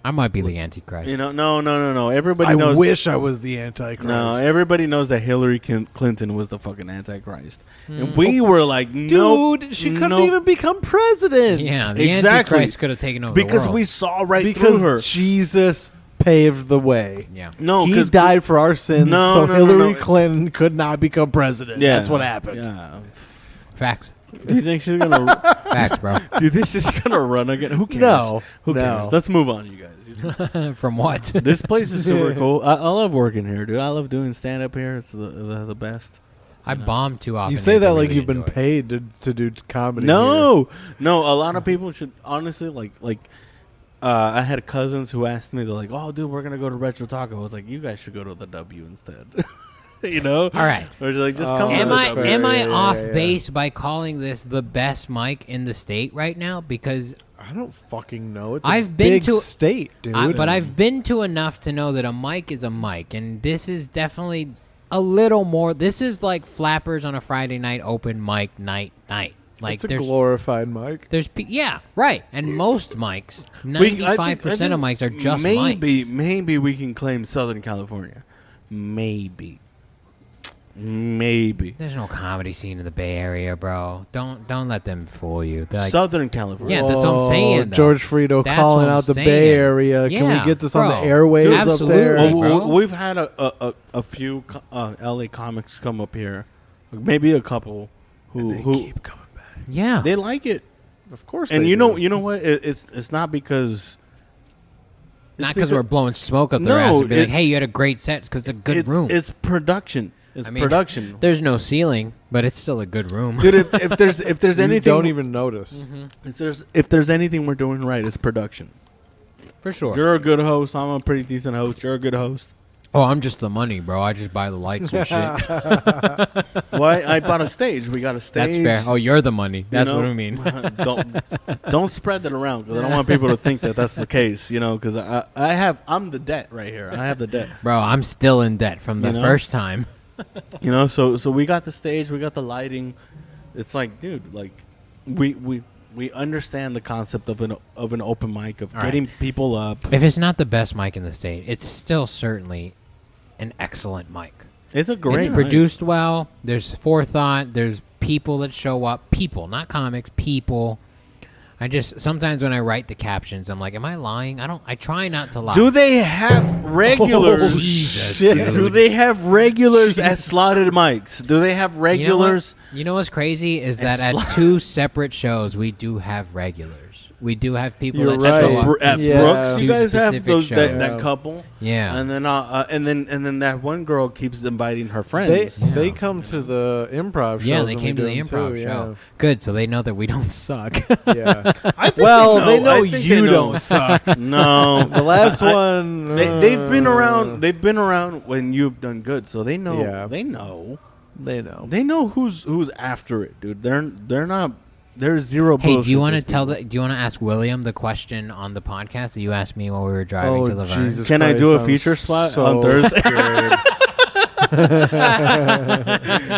I might be the Antichrist. You know. No. Everybody I knows. wish I was the Antichrist. No, everybody knows that Hillary Clinton was the fucking Antichrist, and we were like, Dude, she couldn't even become president. Yeah, the Exactly. Antichrist could have taken over because the world. we saw right because through her. Jesus paved the way. Yeah. No, He 'cause- died for our sins, No, so no, Hillary no. Clinton could not become president. Yeah, That's what happened. Yeah. Facts. Do you think she's gonna? Facts, bro. do you think she's gonna run again? Who cares? No, Who no. cares? Let's move on, you guys. From what? This place is super cool. I love working here, dude. I love doing stand up here. It's the best. I bombed too often. You say to that like really you've been enjoy it. paid to do comedy. here. No. A lot of people should honestly like. I had cousins who asked me, they're like, "Oh, dude, we're gonna go to Retro Taco." I was like, "You guys should go to the W instead." You know? All right. Or like, just come. Oh, to Am the I W. am I Yeah, off yeah. base by calling this the best mic in the state right now? Because I don't fucking know. It's I've a been big to- state, dude. but I've been to enough to know that a mic is a mic, and this is definitely a little more. This is like Flappers on a Friday night open mic night. Like it's a there's glorified mic. yeah, right. And most mics, We- I 95% of mics are just maybe mics. maybe we can claim Southern California. Maybe. There's no comedy scene in the Bay Area, bro. Don't let them fool you. They're like, Southern California. Yeah, that's what I'm saying, though. George Frito That's calling what I'm out the saying. Bay Area. Can Yeah, we get this on the bro. airwaves Dude, up absolutely, there? bro. We've had a few LA comics come up here, maybe a couple who keep coming back. yeah. they like it, Of course. and they you do. know what? It's not because. Not because we're blowing smoke up their No, ass and be like, it- hey, you had a great set because it's a good room. It's production. It's I mean, production. There's no ceiling, but it's still a good room. Dude, if there's You anything, don't even notice. if there's anything we're doing right, it's production. For sure. You're a good host. I'm a pretty decent host. You're a good host. Oh, I'm just the money, bro. I just buy the lights and shit. Why? I bought a stage. We got a stage. That's fair. Oh, you're the money. You That's know? what I mean. don't spread that around because I don't want people to think that that's the case. You know, because I'm the debt right here. I have the debt. Bro, I'm still in debt from the You know? first time. You know, so we got the stage. We got the lighting. It's like, dude, like we understand the concept of an open mic of All right. getting people up. If it's not the best mic in the state, it's still certainly an excellent mic. It's a great. It's mic. produced well. There's forethought. There's people that show up. People, not comics. People. I just sometimes when I write the captions, I'm like, am I lying? I try not to lie. Do they have regulars? Oh, Jesus, shit. dude. Do they have regulars as Jesus. slotted mics? Do they have regulars? You know what's crazy is that And at two separate shows we do have regulars. We do have people You're that show right. up At to Yeah. Brooks, you two guys have specific those, shows. that couple, Yeah. and then that one girl keeps inviting her friends. They Yeah. come to the improv shows. Yeah, they and came we to do the them improv too, show. Good, so they know that we don't suck. Yeah. I think Well, they know I think you they know. don't suck. No, The last one. they've been around. They've been around when you've done good, so they know. Yeah. They know. They know. They know who's after it, dude. They're not There's zero. Hey, bullshit do you want to with tell people. do you want to ask William the question on the podcast that you asked me while we were driving to Laverne? Jesus Can I Christ, do a I'm feature spot so on Thursday? scared.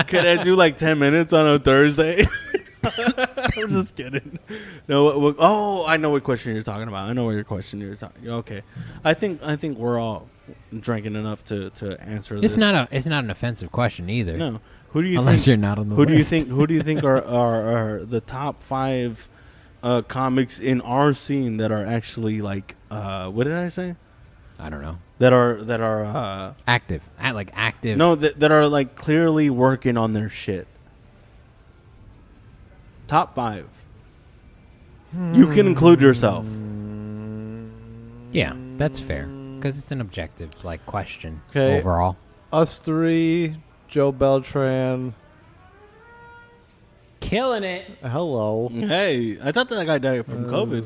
Can I do like 10 minutes on a Thursday? I'm just kidding. No. I know what question you're talking about. I know what your question you're talking. Okay. I think we're all drinking enough to answer It's this. not an offensive question either. No. Who do you Unless think? you're not on the Who list. do you think are the top 5 comics in our scene that are actually like what did I say? I don't know. That are Active. Active. no that are like clearly working on their shit. Top 5. You can include yourself. Yeah, that's fair. Because it's an objective question 'Kay. overall. Us 3, Joe Beltran. Killing it. Hello. Hey, I thought that guy died from COVID.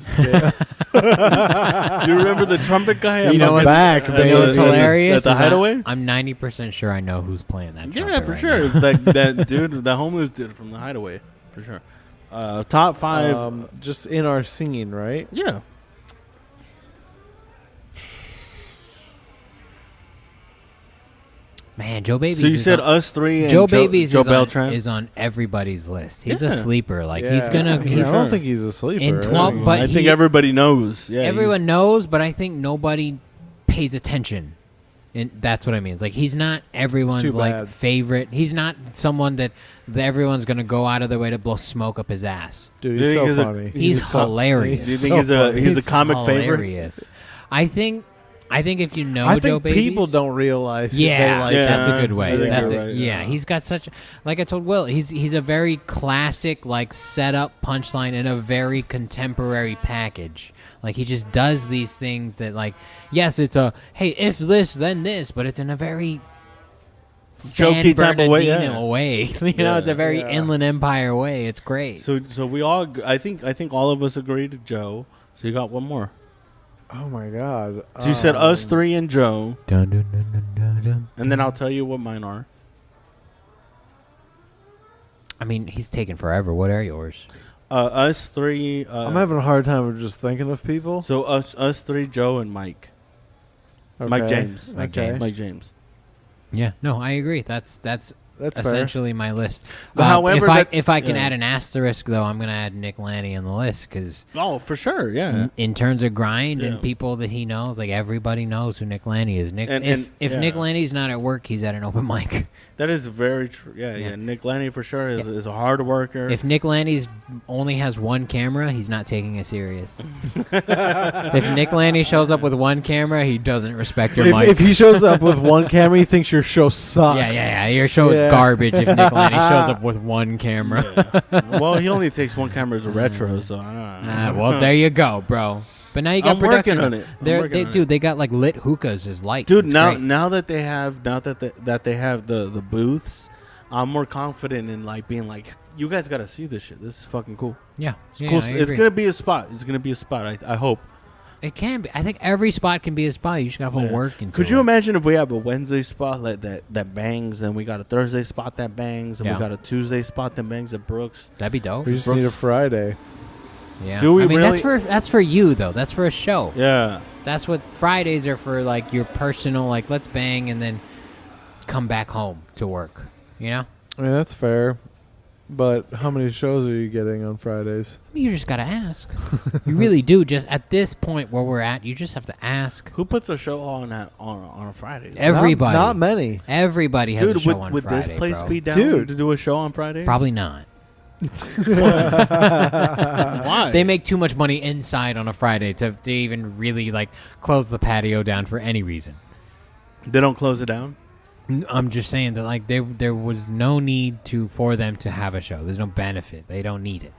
Yeah. Do you remember the trumpet guy? You know what's back, You know what's baby. hilarious? At the is Hideaway? I'm 90% sure I know who's playing that. Yeah, trumpet for right sure. now. It's that dude, the homeless dude from the Hideaway, for sure. Top 5. Just in our scene, right? Yeah. Man, Joe Babies. So you is said on, us 3 and Joe Babies Joe is Beltran? is on everybody's list. He's Yeah. a sleeper. He's Yeah. gonna. Yeah, He, for I don't sure. think he's a sleeper. In 12 right? but I think he- everybody knows. Yeah, everyone knows, but I think nobody pays attention. And that's what I mean. It's he's not everyone's too bad. favorite. He's not someone that everyone's gonna go out of their way to blow smoke up his ass. Dude, Do you he's think so he's a- funny. He's so- hilarious. Do you so think funny. he's a comic favorite? hilarious. I think if you know I Joe think Babies, people don't realize Yeah, that they like Yeah. that's a good I way. think That's you're it. right, Yeah, yeah. he's got such like I told Will, he's a very classic setup punchline in a very contemporary package. He just does these things that yes, it's a hey, if this then this, but it's in a very Jokey San type of way, Bernardino yeah. way. It's a very Yeah. Inland Empire way. It's great. So we all. I think all of us agreed to Joe. So you got one more. Oh my god. So you said us 3 and Joe, Dun, dun, dun, dun, dun, dun. and then I'll tell you what mine are. I mean, he's taking forever. What are yours? Us 3. I'm having a hard time of just thinking of people. So us 3, Joe and Mike. Mike Okay. James. Okay. Mike James. Yeah, no, I agree. That's That's fair. essentially my list. But however, if I can yeah. add an asterisk, though, I'm going to add Nick Lanny on the list because Oh, for sure. Yeah. in terms of grind Yeah. and people that he knows, everybody knows who Nick Lanny is. If yeah. Nick Lanny's not at work, he's at an open mic. That is very true. Yeah, Yeah. yeah. Nick Lanny for sure is a hard worker. If Nick Lanny's only has one camera, he's not taking it serious. If Nick Lanny shows up with one camera, he doesn't respect your mic. If he shows up with one camera, he thinks your show sucks. yeah. Your show is Yeah. garbage if Nick Lanny shows up with one camera. Well, he only takes one camera to retro, so I don't know. Well, there you go, bro. But now you got I'm working production. on it. I'm working on it. They got lit hookahs as lights. Dude, It's now great. that they have they have the booths, I'm more confident in being you guys got to see this shit. This is fucking cool. Yeah, It's yeah, cool. I It's agree. gonna be a spot. It's gonna be a spot. I hope. It can be. I think every spot can be a spot. You just gotta put Yeah. work into Could it. you imagine if we have a Wednesday spot that bangs, and we got a Thursday spot that bangs, and Yeah. we got a Tuesday spot that bangs at Brooks? That'd be dope. We just need a Friday. Yeah. Do we I mean, really- that's for you though. That's for a show. Yeah. That's what Fridays are for. Your personal. Let's bang and then come back home to work. You know. I mean, that's fair. But how many shows are you getting on Fridays? You just gotta ask. You really do. Just at this point where we're at, you just have to ask. Who puts a show on a Friday? Everybody. Not many. Everybody has a Dude, show on would Friday, this place bro. be down Dude. to do a show on Fridays? Probably not. Why? They make too much money inside on a Friday to even really close the patio down for any reason. They don't close it down. I'm just saying that there was no need for them to have a show. There's no benefit. They don't need it.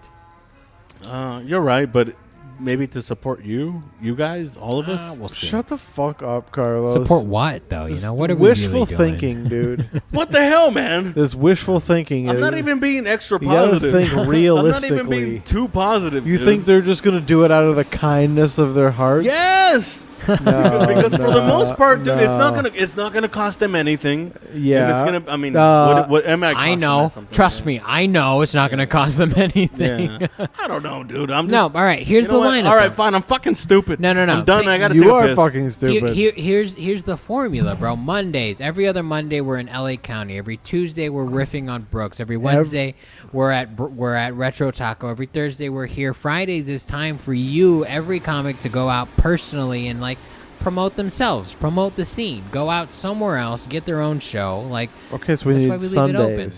You're right, but maybe to support you guys, all of us. We'll see. Shut the fuck up, Carlos. Support what though? This What are we wishful really doing? thinking, dude. What the hell, man? This wishful thinking. I'm is, not even being extra You gotta positive. think I'm not realistically. even being too positive. You dude. think they're just gonna do it out of the kindness of their hearts? Yes, No, because for the most part, dude, no. it's not gonna cost them anything. Yeah. And it's gonna. I mean, what am I know. Trust me, I know it's not going to cost them anything. Yeah. I don't know, dude. I'm just. No, all right. Here's you know the what? lineup. All right, though. fine. I'm fucking stupid. No. I'm done. I gotta You take a are piss. fucking stupid. Here's the formula, bro. Mondays, every other Monday we're in LA County. Every Tuesday we're riffing on Brooks. Every Wednesday we're at Retro Taco. Every Thursday we're here. Fridays is time for you, every comic, to go out personally and like promote themselves, promote the scene, go out somewhere else, get their own show. Like, Okay, so we that's need why we leave it open.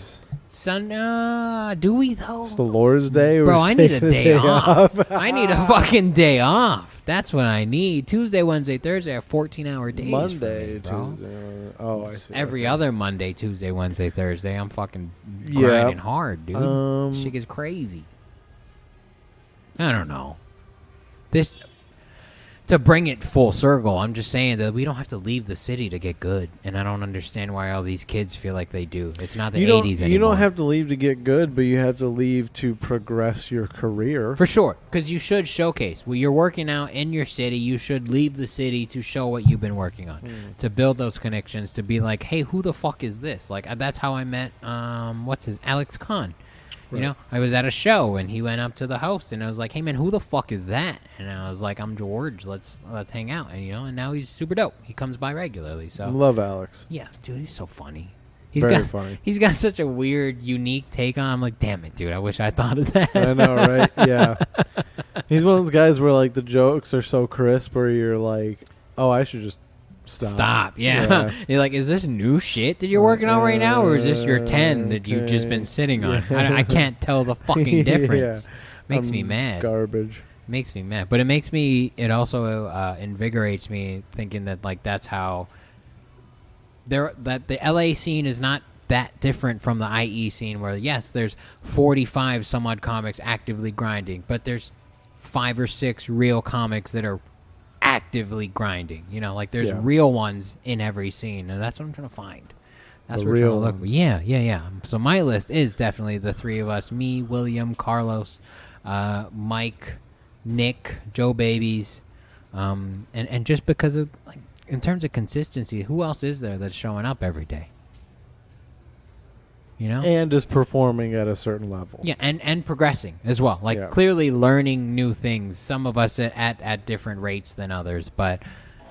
Sundays. Do we though? It's the Lord's Day. Bro, We're I need a taking the day off. I need a fucking day off. That's what I need. Tuesday, Wednesday, Thursday are 14-hour days. Monday, for me, bro. Tuesday. Oh, I see. Every other Monday, Tuesday, Wednesday, Thursday, I'm fucking Yeah. grinding hard, dude. Shit is crazy. I don't know. This, to bring it full circle, I'm just saying that we don't have to leave the city to get good, and I don't understand why all these kids feel like they do. It's not the 80s anymore. You don't have to leave to get good, but you have to leave to progress your career. For sure, because you should showcase. When you're working out in your city, you should leave the city to show what you've been working on, to build those connections, to be like, hey, who the fuck is this? Like, that's how I met, Alex Kahn. You know, I was at a show and he went up to the host and I was like, "Hey man, who the fuck is that?" And I was like, "I'm George. Let's hang out." And and now he's super dope. He comes by regularly. So Love Alex. yeah, dude, he's so funny. Very funny. He's got such a weird, unique take on. I'm like, damn it, dude. I wish I thought of that. I know, right? Yeah. He's one of those guys where like the jokes are so crisp, where you're like, "Oh, I should just stop." Yeah. You're like, is this new shit that you're working on right now, or is this your 10 that you've just been sitting on? I can't tell the fucking difference. Makes me mad. Garbage. Makes me mad. But it also invigorates me thinking that like that's how that the LA scene is not that different from the IE scene, where yes, there's 45 some odd comics actively grinding, but there's 5 or 6 real comics that are actively grinding. Like there's real ones in every scene, and that's what I'm trying to find. That's what we're trying to look for. Yeah. So my list is definitely the 3 of us: me, William, Carlos, Mike, Nick, Joe Babies, and just because of like in terms of consistency, who else is there that's showing up every day? And is performing at a certain level. Yeah, and progressing as well. Like clearly learning new things. Some of us at different rates than others, but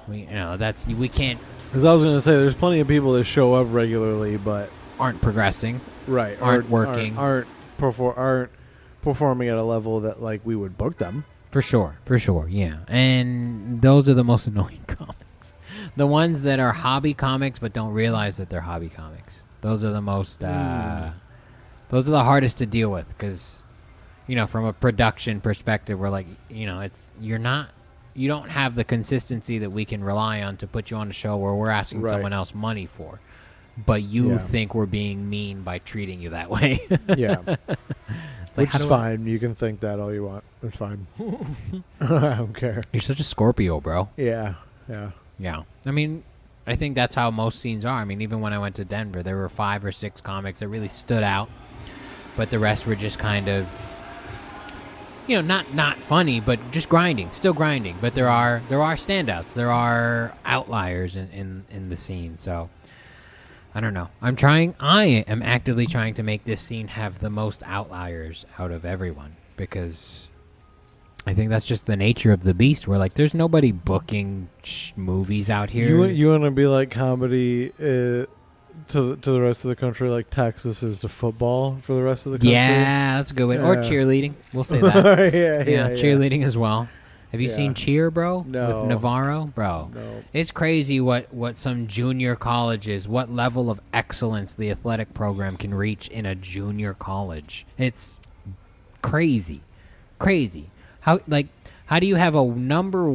we can't. Because I was going to say, there's plenty of people that show up regularly, but aren't progressing. Right. Aren't working. Aren't performing at a level that like we would book them. For sure. Yeah, and those are the most annoying comics. The ones that are hobby comics but don't realize that they're hobby comics. Those are the most. Those are the hardest to deal with because, from a production perspective, we're like, you don't have the consistency that we can rely on to put you on a show where we're asking someone else money for, but you think we're being mean by treating you that way. Yeah, it's like, which is fine. You can think that all you want. It's fine. I don't care. You're such a Scorpio, bro. Yeah. I mean, I think that's how most scenes are. I mean, even when I went to Denver, there were 5 or 6 comics that really stood out, but the rest were just kind of, not funny, but just still grinding. But there are standouts. There are outliers in the scene. So I don't know. I am actively trying to make this scene have the most outliers out of everyone, because I think that's just the nature of the beast. Where like, there's nobody booking movies out here. You want to be like comedy to the rest of the country, like Texas is to football for the rest of the country. Yeah, that's a good way. Or cheerleading. We'll say that. yeah, cheerleading as well. Have you seen Cheer, bro? No. With Navarro, bro. No. It's crazy what some junior colleges, what level of excellence the athletic program can reach in a junior college. It's crazy. How do you have the number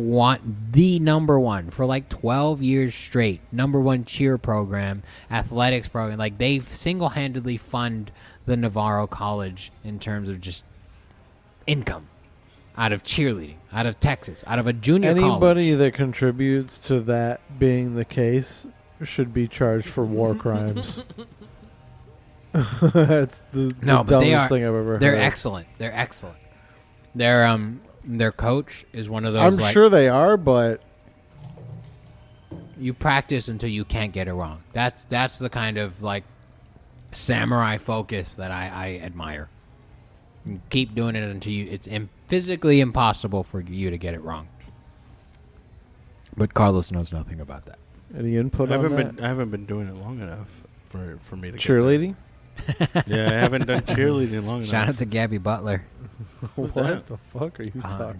one for like 12 years straight, number one cheer program, athletics program? Like, they've single-handedly fund the Navarro College in terms of just income out of cheerleading, out of Texas, out of a junior college. Anybody that contributes to that being the case should be charged for war crimes. That's the dumbest thing I've ever heard. They're excellent. Their coach is one of those. I'm sure they are, but You practice until you can't get it wrong. That's the kind of like samurai focus that I admire. You keep doing it until it's physically impossible for you to get it wrong. But Carlos knows nothing about that. Any input on that? I haven't been doing it long enough for me to Cheerleading? Yeah, I haven't done cheerleading long enough. Shout out to Gabby Butler. What that? the fuck are you talking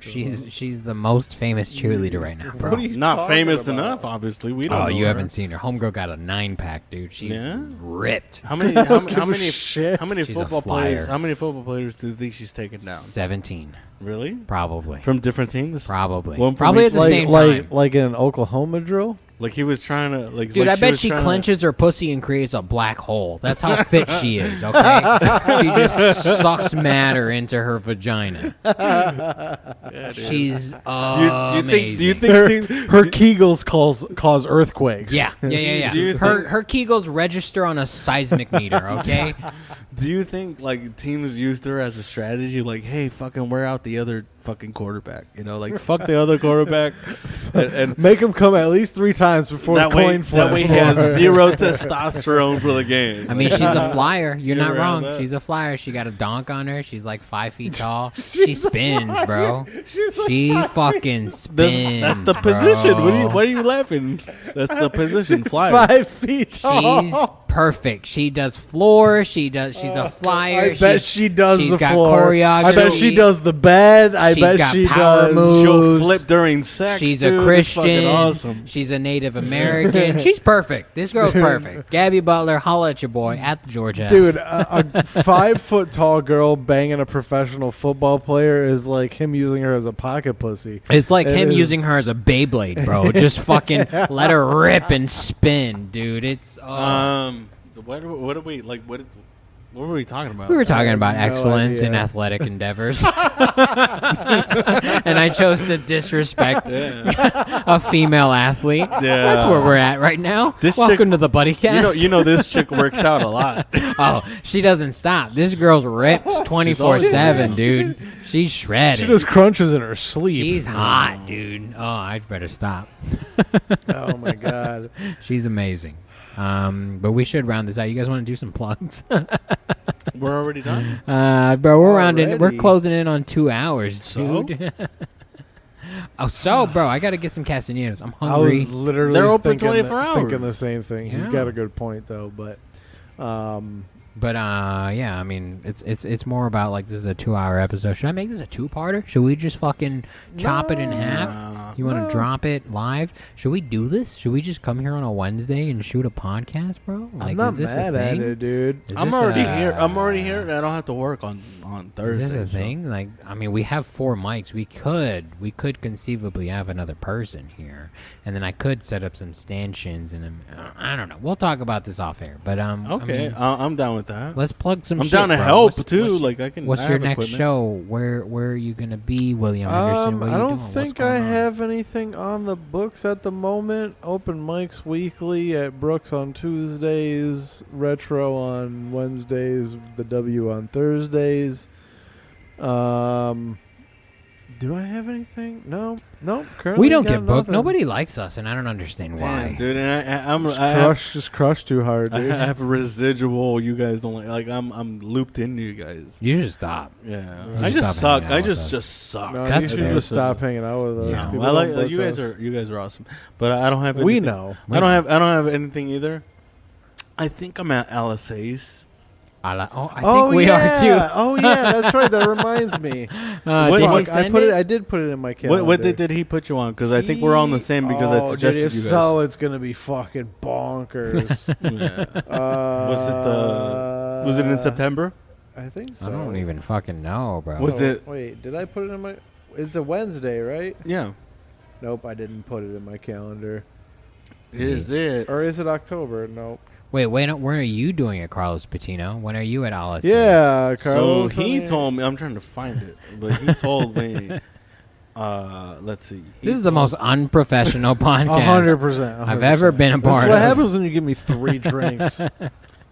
She's the most famous cheerleader right now, bro. What are you Not talking famous about? enough, obviously. We don't. Oh, know you her. haven't seen her. Homegirl got a 9-pack, dude. She's ripped. How many? give How a many? shit. How many She's a football flyer. players? How many football players do you think she's taken down? 17, Really? probably. From different teams? Probably. One from Probably each- at the same time. Like in an Oklahoma drill? Like he was trying to like. Dude, like I bet was she trying to- clenches her pussy and creates a black hole. That's how fit she is, okay? She just sucks matter into her vagina. Yeah, dude. She's Do amazing. you think? Her Kegels cause earthquakes. Yeah. Do you Her Kegels register on a seismic meter, okay? Do you think like teams used her as a strategy? Like, hey, fucking wear out the other fucking quarterback. You know, like fuck the other quarterback, and Make him come at least 3 times before that the way, coin flip. that way he has zero testosterone for the game. I mean, she's a flyer. You're You not ever had wrong. that? She's a flyer. She got a donk on her. She's like 5 feet tall. She spins, bro. She fucking spins. That's the bro. position. Why are you laughing? That's the position. Flyer. 5 feet tall. She's perfect. She does floor. She's a flyer. I bet she does she's the got floor. choreography. I bet she does the bed. I She's bet got she power does. moves. She'll flip during sex. She's dude. a It's Christian. fucking awesome. She's a Native American. She's perfect. This girl's perfect. Gabby Butler, holla at your boy at the Georgia. F. Dude, a 5 foot tall girl banging a professional football player is like him using her as a pocket pussy. It's like It him is- using her as a Beyblade, bro. Just fucking let her rip and spin, dude. It's What are we like? What were we talking about? we were talking about no excellence in idea. athletic endeavors, and I chose to disrespect a female athlete. Yeah. That's where we're at right now. This Welcome chick- to the Buddycast. You know this chick works out a lot. Oh, she doesn't stop. This girl's ripped 24/7, dude. She's shredded. She does crunches in her sleep. She's hot, dude. Oh, I'd better stop. Oh my god. She's amazing. But we should round this out. You guys want to do some plugs? We're already done. Bro, we're rounding. We're Already? closing in on 2 hours, So? dude. Bro, I got to get some castañeras. I'm I hungry. was literally They're open thinking, 24 hours. thinking the same thing. He's Yeah. got a good point though, but But yeah, I mean, it's more about like this is a 2-hour episode. Should I make this a 2-parter? Should we just fucking chop it in half? You want to drop it live? Should we do this? Should we just come here on a Wednesday and shoot a podcast, bro? Like, I'm not is this mad a at thing? it, dude. Is I'm this already a- here. I'm already here, and I don't have to work on Thursday. Is this a so- thing? Like, I mean, we have 4 mics. We could conceivably have another person here, and then I could set up some stanchions, and I don't know. We'll talk about this off air. But Okay, I mean, I'm down with that. let's plug some. I'm shit, down to bro. help What's- too. what's- Like I can. What's I your have next equipment. show? Where are you gonna be, William Henderson? What are I you don't doing? What's think going I on? have anything on the books at the moment. Open mics weekly at Brooks on Tuesdays, Retro on Wednesdays, the W on Thursdays. Do I have anything? No. Currently We don't got get booked. nothing. Nobody likes us, and I don't understand why. Damn, dude. And I'm Just crush too hard, I dude. have a residual. You guys don't like. Like I'm looped into you guys. You should stop. Yeah, You I just just stop suck. hanging out I with just us. suck. No, That's you should fair. just stop hanging out with us. Yeah. People I like don't book you guys us. are awesome, but I don't have. We anything. know. I don't have anything either. I think I'm at Alice's. I think we are too. Oh yeah, that's right. That reminds me. What- Did Fuck, he send I it? I did put it in my calendar. What did he put you on? Because I think we're on the same because I Oh, dude, suggested if you guys. so, it's gonna be fucking bonkers. Yeah. Was it in September? I think so. I don't even fucking know, bro. Was it- Wait, did I put it in my? It's a Wednesday, right? Yeah. Nope, I didn't put it in my calendar. Is it? Or is it October? Nope. Wait, when are you doing it, Carlos Patino? When are you at Alice? Yeah, So Carlos. he told me. I'm trying to find it, but he told me. Let's see. This is the most unprofessional podcast 100%. I've ever been a That's part what of. happens when you give me 3 drinks.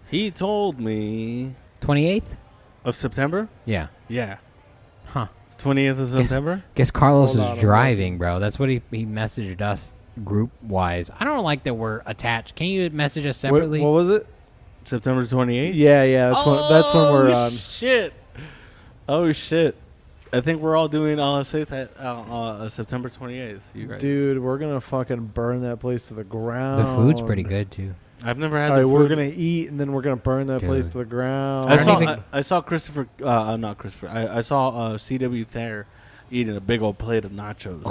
He told me 28th? of September. Yeah. Yeah. Huh. 20th of September. Guess Carlos Hold on, is I'm driving, bro. That's what he messaged us group wise. I don't like that we're attached. Can you message us separately? What was it? September 28th. Yeah. That's when we're on. Shit. Oh shit. I think we're all doing September 28th. You guys. Dude, we're gonna fucking burn that place to the ground. The food's pretty good too. I've never had. All right, the we're food. gonna eat and then we're gonna burn that place to the ground. I saw Christopher. Not Christopher. I saw C.W. Thayer eating a big old plate of nachos.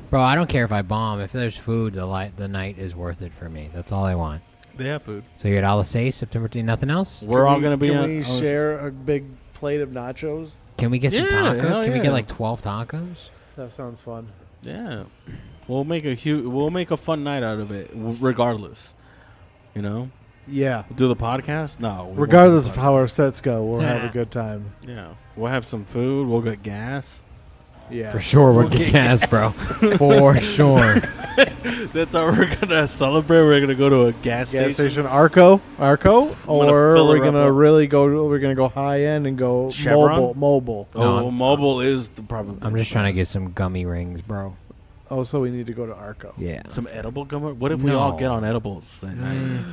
Bro, I don't care if I bomb. If there's food, the night is worth it for me. That's all I want. They have food. So you're at Alice, September 20th. Nothing else? We're all gonna be. Can we share a big plate of nachos? Can we get some tacos? hell Can we yeah. get like 12 tacos? That sounds fun. Yeah, we'll make a fun night out of it, regardless. You know, Yeah. we'll do the podcast. No, we won't do Regardless the of how podcast. our sets go, we'll have a good time. Yeah, we'll have some food. We'll get gas. Yeah. For sure, we're getting gas, bro. For sure. That's how we're gonna celebrate. We're gonna go to a gas Station Arco, or fill we're her up gonna up. really go. We're gonna go high end and go Chevron? mobile. Oh, No, mobile is the problem. I'm just trying to get some gummy rings, bro. Oh, so we need to go to Arco. Yeah. some edible gum. What if we all No. get on edibles? Then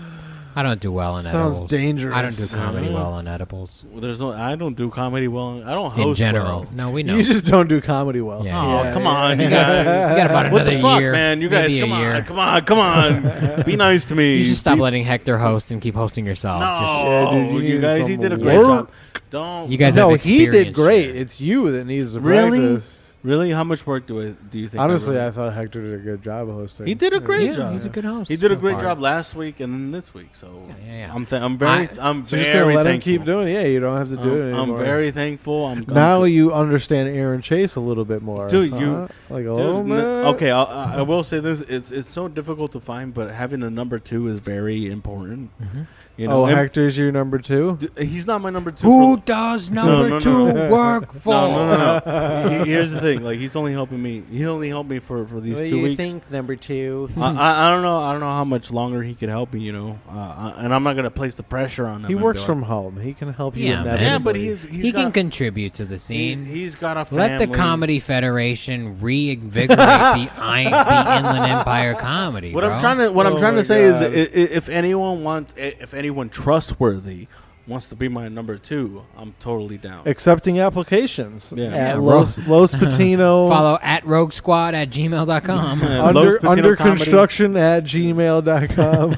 I don't do well on Sounds edibles. dangerous. I don't do comedy Yeah. well on edibles. there's no. I don't do comedy well. I don't host In general. well. No, we know. You just don't do comedy well. Yeah. Oh, come on, you guys. You got about What another the fuck, year. man? You guys, maybe come a year. on, come on. Be nice to me. You should stop Be- letting Hector host and keep hosting yourself. No, Yeah, dude, you you need guys, some he did a great work. job. Don't. You guys No, have he did experience great. here. It's you that needs to Really? practice. Really? How much work do you think? Honestly, I I thought Hector did a good job of hosting. He did a great Yeah, job. he's a good host. He did a so great far. job last week and then this week. So Yeah. I'm very I'm So just very gonna let him thankful. keep doing it. Yeah, you don't have to do it I'm anymore. very thankful. Now you understand Aaron Chase a little bit more, Dude, huh? you- like a Dude, little bit. okay, I will say this: it's so difficult to find, but having a number 2 is very important. Mhm. You know, Oh, and- Hector's your number 2. he's not my number 2. Who for does No, number no, two no. work for? no. Here's the thing: like he's only helping me. He only helped me for these 2 weeks. number 2? I don't know. I don't know how much longer he could help me. You know, and I'm not gonna place the pressure on him. He and works be like- from home. He can help you. Yeah, man. inevitably. Yeah, but he's He got, can contribute to the scene. he's got a family. Let the Comedy Federation reinvigorate the Inland Empire comedy. What bro. I'm trying Oh to my say is, God. if anyone trustworthy wants to be my number 2, I'm totally down. accepting applications. Yeah. At Yeah, Los Patino. Follow at Rogue Squad at gmail.com. under construction at gmail.com.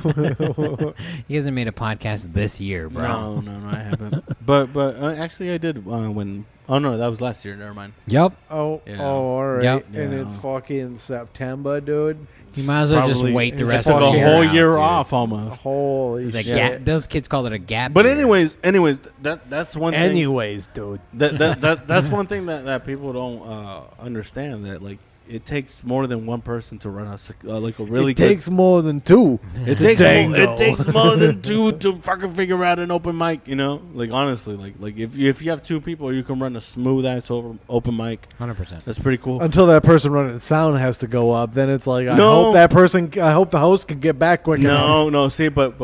He hasn't made a podcast this year, bro. No, I haven't. but actually, I did when. Oh no, that was last year. Never mind. Yup. Oh, Yeah. all right. Yep. And Yeah. it's fucking September, dude. You might as well just Probably- wait the it's rest Took of a the year. whole out, year dude. off almost. Holy It's a shit. gap. Those kids call it a gap. But year. anyways, that's one thing. Anyways, dude. That's one thing that people don't understand, that like it takes more than one person to run like a really It takes more than 2. it to takes tango. it takes more than 2 to fucking figure out an open mic, you know? Like honestly, like if you have 2 people, you can run a smooth ass open mic. 100%. That's pretty cool. Until that person running sound has to go up, then it's like I No. hope the host can get back quick enough. No, see, but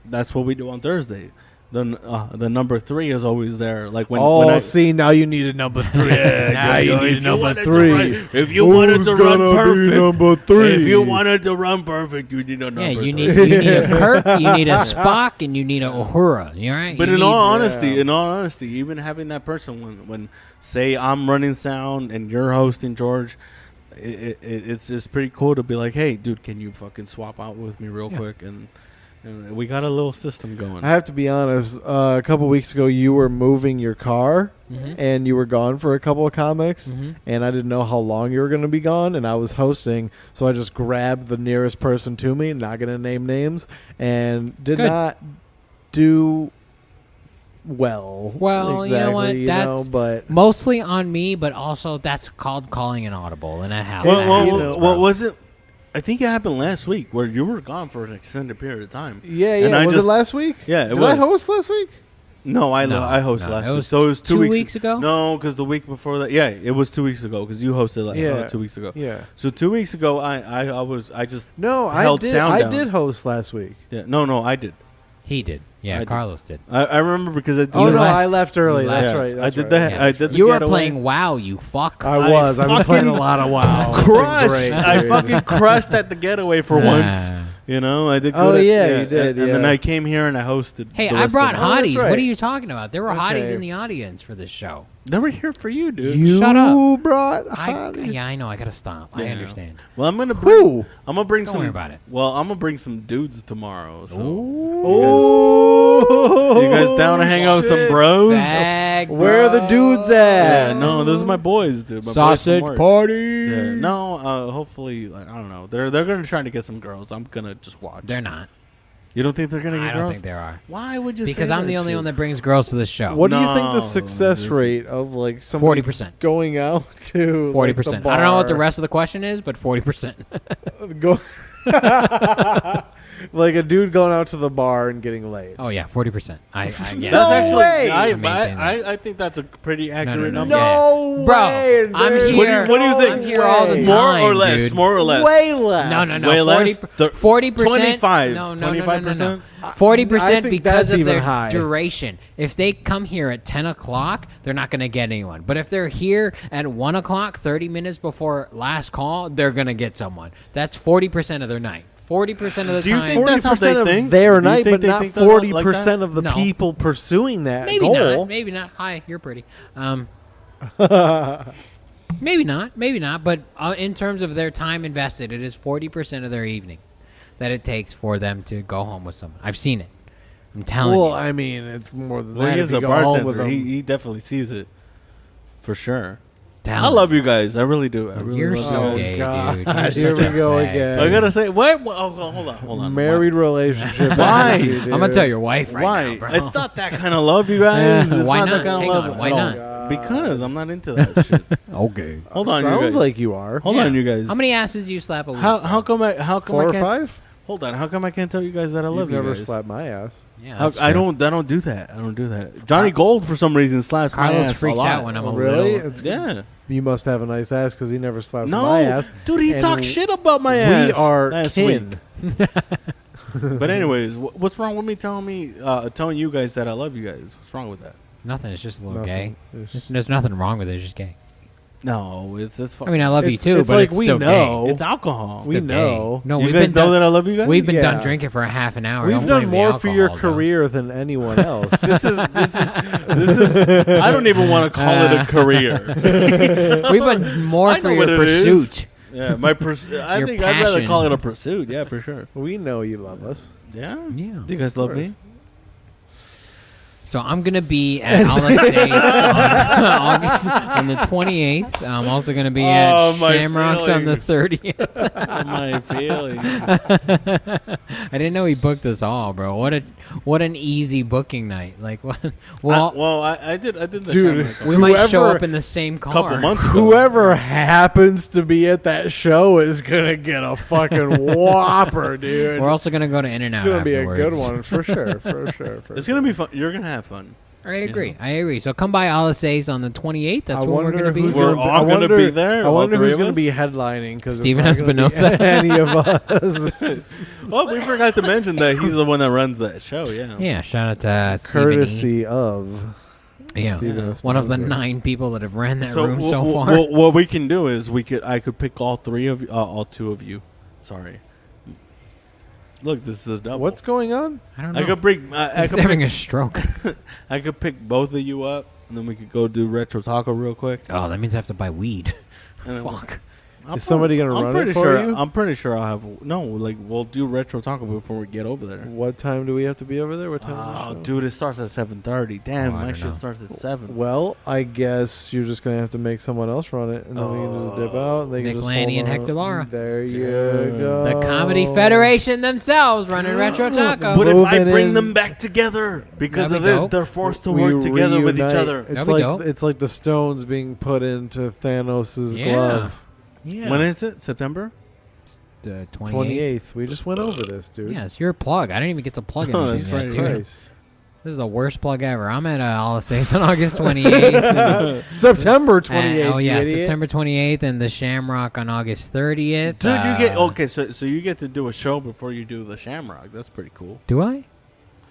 that's what we do on Thursday. The number 3 is always there. Like when I See, now you need a number 3. now you need a number wanted to 3. run- if you wanted to run perfect, number 3? if you wanted to run perfect, you need a number Yeah, 3. you need a Kirk, you need a Spock, and you need a Uhura. You all right? But You in all need- honesty, even having that person when say I'm running sound and you're hosting, George, it's just pretty cool to be like, hey, dude, can you fucking swap out with me real quick? And we got a little system going. I have to be honest. A couple weeks ago, you were moving your car, Mhm. and you were gone for a couple of comics, Mhm. and I didn't know how long you were going to be gone, and I was hosting, so I just grabbed the nearest person to me, not going to name names, and did Good. not do well. Well, you know what? exactly, That's- but Mostly on me, but also that's called calling an audible, and that happens. What was it? I think it happened last week where you were gone for an extended period of time. yeah. And I Was it just- last week? Yeah, it Did was. I host last week? No, I hosted No, last it week. was So it was 2 weeks ago? No, because the week before that, yeah, it was 2 weeks ago because you hosted Yeah. 2 weeks ago. Yeah. So 2 weeks ago, I just No, held I sound down. did host last week. Yeah, no, I did. He did. Yeah, I did. Carlos did. I remember because I did Oh You no, left. I left early. You That's left. right. I That's did right. that. Yeah. I did the You were getaway. playing WoW, you fuck. I was. I've been playing a lot of WoW. It's been crushed. great, I dude. fucking crushed at the getaway for once. You know, I did. Oh, good at- yeah, you did, And then yeah. I came here and I hosted. Hey, the I rest brought of Oh, that's hotties. right. What are you talking about? There were hotties Okay. in the audience for this show. it. They were here for you, dude. You Shut up. brought I hotties? I know. I gotta stop. I Yeah. understand. Well, I'm gonna bring. Who? I'm gonna bring Don't some. worry about it. Well, I'm gonna bring some dudes tomorrow. So Oh, you guys down to hang out with some shit. bros? Bag, Where are the dudes Yeah, at? no, those are my boys, dude. My Sausage boys from work. party. Yeah, no, hopefully, like, I don't know. They're gonna try to get some girls. I'm gonna just watch. They're not. You don't think they're gonna get I girls? don't think there are. Why would you? Because say I'm that the only shit? one that brings girls to the show. What do you think the No, success there's- rate of like somebody 40%. going out to 40%. Like, I don't know what the rest of the question is, but 40%. go like a dude going out to the bar and getting laid. Oh yeah, 40%. I That's No actually. way! I maintain that. I think that's a pretty accurate no. number. No Bro, way, I'm dude. here. What do you think? I'm here all the Way. time. More or less? dude. More or less? Way less. No. Way less? 40%. 25. No. 25%? 40% I think because that's of even their high. duration. If they come here at 10 o'clock, they're not going to get anyone. But if they're here at 1 o'clock, 30 minutes before last call, they're going to get someone. That's 40% of their night. 40% of the Do you time. think that's how they 40% of think? their Do you night, think but they not think that like 40% that? of the No. people pursuing that Maybe goal. not. Maybe not. Hi, you're pretty. Maybe not. But in terms of their time invested, it is 40% of their evening that it takes for them to go home with someone. I've seen it. I'm telling Well, you. I mean, it's more than Well, that. he if is you a go home with bartender. them. He definitely sees it. For sure. Telling I love you guys. I really do. I really You're love so you guys. gay, God. dude. You're Here such we a go fag. again. I gotta say, what? Oh, hold on. Married relationship. Why? energy, I'm gonna dude. tell your wife right Why? now, bro. It's not that kind of love, you guys. It's Why not not? that kind Hang of love. on, why at all. not? Because I'm not into that shit. Okay. Hold on, you Sounds guys. like you are. Hold Yeah. on, you guys. How many asses do you slap a week? How come I 4 or can't? 5? Hold on. How come I can't tell you guys that I love You've never you guys? slapped my ass. Yeah, How, that's I true. don't do that. I don't do that. Johnny Gold for some reason slaps my Carlos ass freaks a lot. out when I'm a Really? little. It's Yeah. You must have a nice ass because he never slaps No, my ass. dude, he And talks shit about my ass. We are last kin. week. But anyways, what's wrong with me telling you guys that I love you guys? What's wrong with that? Nothing. It's just a little Nothing. gay. It's- There's nothing wrong with it. It's just gay. No, it's I mean, I love you It's- too, it's but like it's we still know. gay. it's alcohol. We Still gay. know. No, You we've guys been know done, that I love you guys. We've been done Yeah. drinking for a half an hour. We've Don't done blame the more for your alcohol, though. career than anyone else. this is. I don't even want to call it a career. We've done more I for know your what it is. pursuit. Yeah, my pursuit. I Your think I'd rather passion. call it a pursuit. Yeah, for sure. We know you love us. Yeah. Yeah. Do you guys love course. me? So I'm gonna be at Alice's on August on the 28th. I'm also gonna be at Oh, my Shamrocks on the feelings. 30th. My feelings. I didn't know he booked us all, bro. What an easy booking night. Like what? Well, I did the Dude, Shamrock we might show whoever- up in the same car. a couple months ago. Whoever happens to be at that show is gonna get a fucking whopper, dude. We're also gonna go to In-N-Out. It's gonna be a good afterwards. one for sure. For sure. For It's sure. gonna be fun. You're gonna have fun. I agree. So come by Alice's on the 28th. That's I when we're wonder gonna be. who's We're gonna all I gonna wonder- be there, I all wonder three who's of going to us? be headlining because Steven it's not gonna be Espinosa. any of us. Oh, we forgot to mention that he's the one that runs that show. Yeah. Yeah, shout out to Steven E. Courtesy of Yeah, Steven one of the Espinosa. 9 people that have ran that So room so far. what we can do is I could pick all 2 of you. Sorry. Look, this is a double. What's going on? I don't know. I could bring. I He's could having pick, a stroke. I could pick both of you up, and then we could go do retro taco real quick. Oh, that means I have to buy weed. And then Fuck. Is somebody gonna run it for you? I'm pretty sure I'll have we'll do retro taco before we get over there. What time do we have to be over there? What time Oh, is the show? dude, it starts at 7:30. Damn, Oh, I my don't shit know. starts at 7. Well, I guess you're just gonna have to make someone else run it, and then we can just dip out. And they Nick can just Lanny hold and on. Hector Lara. There you Dude. go. The Comedy Federation themselves running Retro Taco. But if I Moving bring in. them back together because That'd of be this, dope. they're forced to We work together with each reunite. other. It's That'd be like dope. it's like the stones being put into Thanos' Yeah. glove. Yeah. When is it? September? The 28th. 28th. We just went over this, dude. Yeah, it's your plug. I didn't even get to plug Oh, anything that's yet, right, dude. Christ. This is the worst plug ever. I'm at Alice's on August 28th. September 28th. Oh, yeah, you idiot. September 28th and the Shamrock on August 30th. Dude, you get so you get to do a show before you do the Shamrock. That's pretty cool. Do I?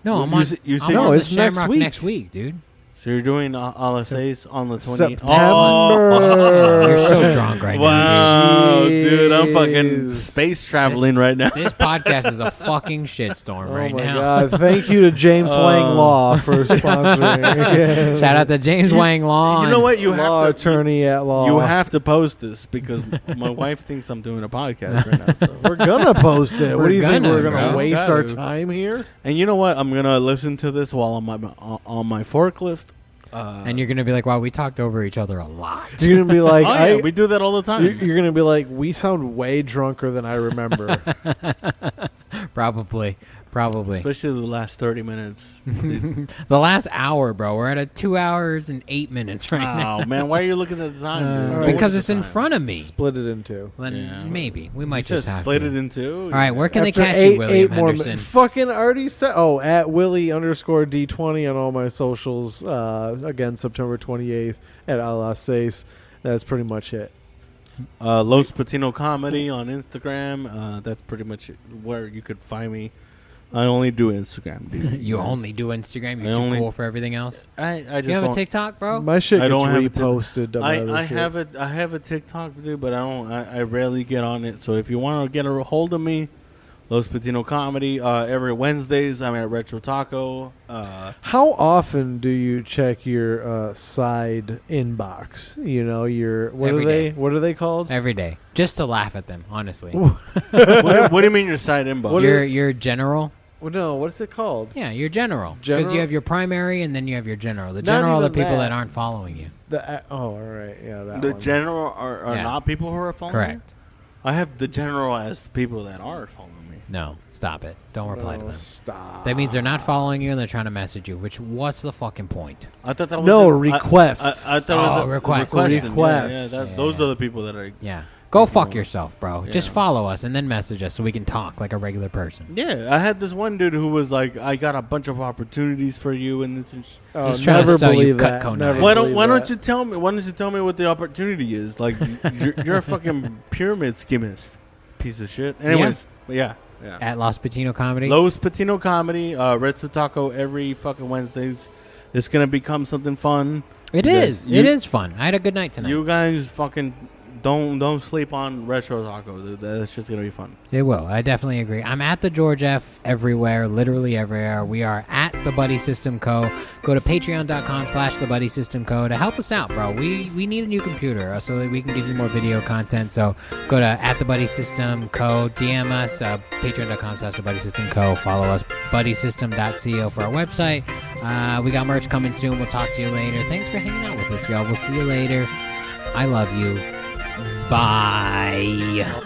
No, I'm You on. s- you I'm said- on No, the it's next Shamrock week. next week, dude. So you're doing LSAs on the 20th. September. You're so drunk right now, Wow, dude, I'm fucking Jeez. space traveling right now. dude. This podcast is a fucking shitstorm Oh right my now. God! Thank you to James Wang Law for sponsoring. Yeah. Shout out to James Wang Law. You know what? You law have to attorney at law. You have to post this because my wife thinks I'm doing a podcast right now. So. We're gonna post it. What We're do you think? gonna, We're gonna bro. waste our Gotta. time here? And you know what? I'm gonna listen to this while on my forklift. And you're gonna be like, "Wow, we talked over each other a lot." You're gonna be like, oh yeah, we do that all the time. you're gonna be like, we sound way drunker than I remember. Probably. Especially the last 30 minutes. The last hour, bro. We're at a 2 hours and 8 minutes right now. Oh man, why are you looking at the time? dude? Alright. Don't Because look it's at the in time. front of me. Split it in two. Then Yeah. maybe we might Just have split to. it in two. All right, where can After they catch eight, you, William more Henderson? minutes. Fucking already said. Oh, at Willie_D20 on all my socials. Again, September 28th at A Las Seis. That's pretty much it. Los Patino Comedy on Instagram. That's pretty much where you could find me. I only do Instagram, dude. You only do Instagram. You're I too only- cool for everything else. I just You have a don't. TikTok, bro? My shit I gets don't have a reposted. to my other I shit. have I have a TikTok, dude, but I don't. I rarely get on it. So if you want to get a hold of me, Los Patino Comedy. Every Wednesdays, I'm at Retro Taco. How often do you check your side inbox? You know, your Every day. what are they called? Every day, just to laugh at them. Honestly, what do you mean your side inbox? What you're general. Well, no, what's it called? Yeah, you're general. Because General? you have your primary and then you have your general. The Not general are the even people that. that aren't following you. All right, yeah, that The one. general are Yeah. not people who are following Correct. me? I have the general as people that are following me. No, stop it. Don't reply to Oh, them. stop. That means they're not following you and they're trying to message you. Which what's the fucking point? I thought that was No, I requests. thought it was Oh, a requests. requesting. Requests. Yeah, those are the people that are. Yeah, go fuck yourself, bro. Yeah. Just follow us and then message us so we can talk like a regular person. Yeah, I had this one dude who was like, "I got a bunch of opportunities for you," and this. And Oh, He's trying to never sell you believe that. Cutco Never knives. why believe don't that. you tell me? Why don't you tell me what the opportunity is? Like, you're a fucking pyramid schemist, piece of shit. Anyways, yeah. At Los Patino Comedy. Los Patino Comedy, Red Su Taco every fucking Wednesdays. It's gonna become something fun. It Yes, is. It is fun. I had a good night tonight. You guys fucking don't sleep on Retro Taco. Dude. That's just gonna be fun. It will. I definitely agree. I'm at the George F everywhere, literally everywhere. We are at the Buddy System Co. Go to patreon.com/the Buddy System Co. to help us out, bro. We need a new computer so that we can give you more video content. So go to at the Buddy System Co. DM us, patreon.com/the Buddy System Co. Follow us, buddysystem.co for our website. We got merch coming soon. We'll talk to you later. Thanks for hanging out with us, y'all. We'll see you later. I love you. Bye.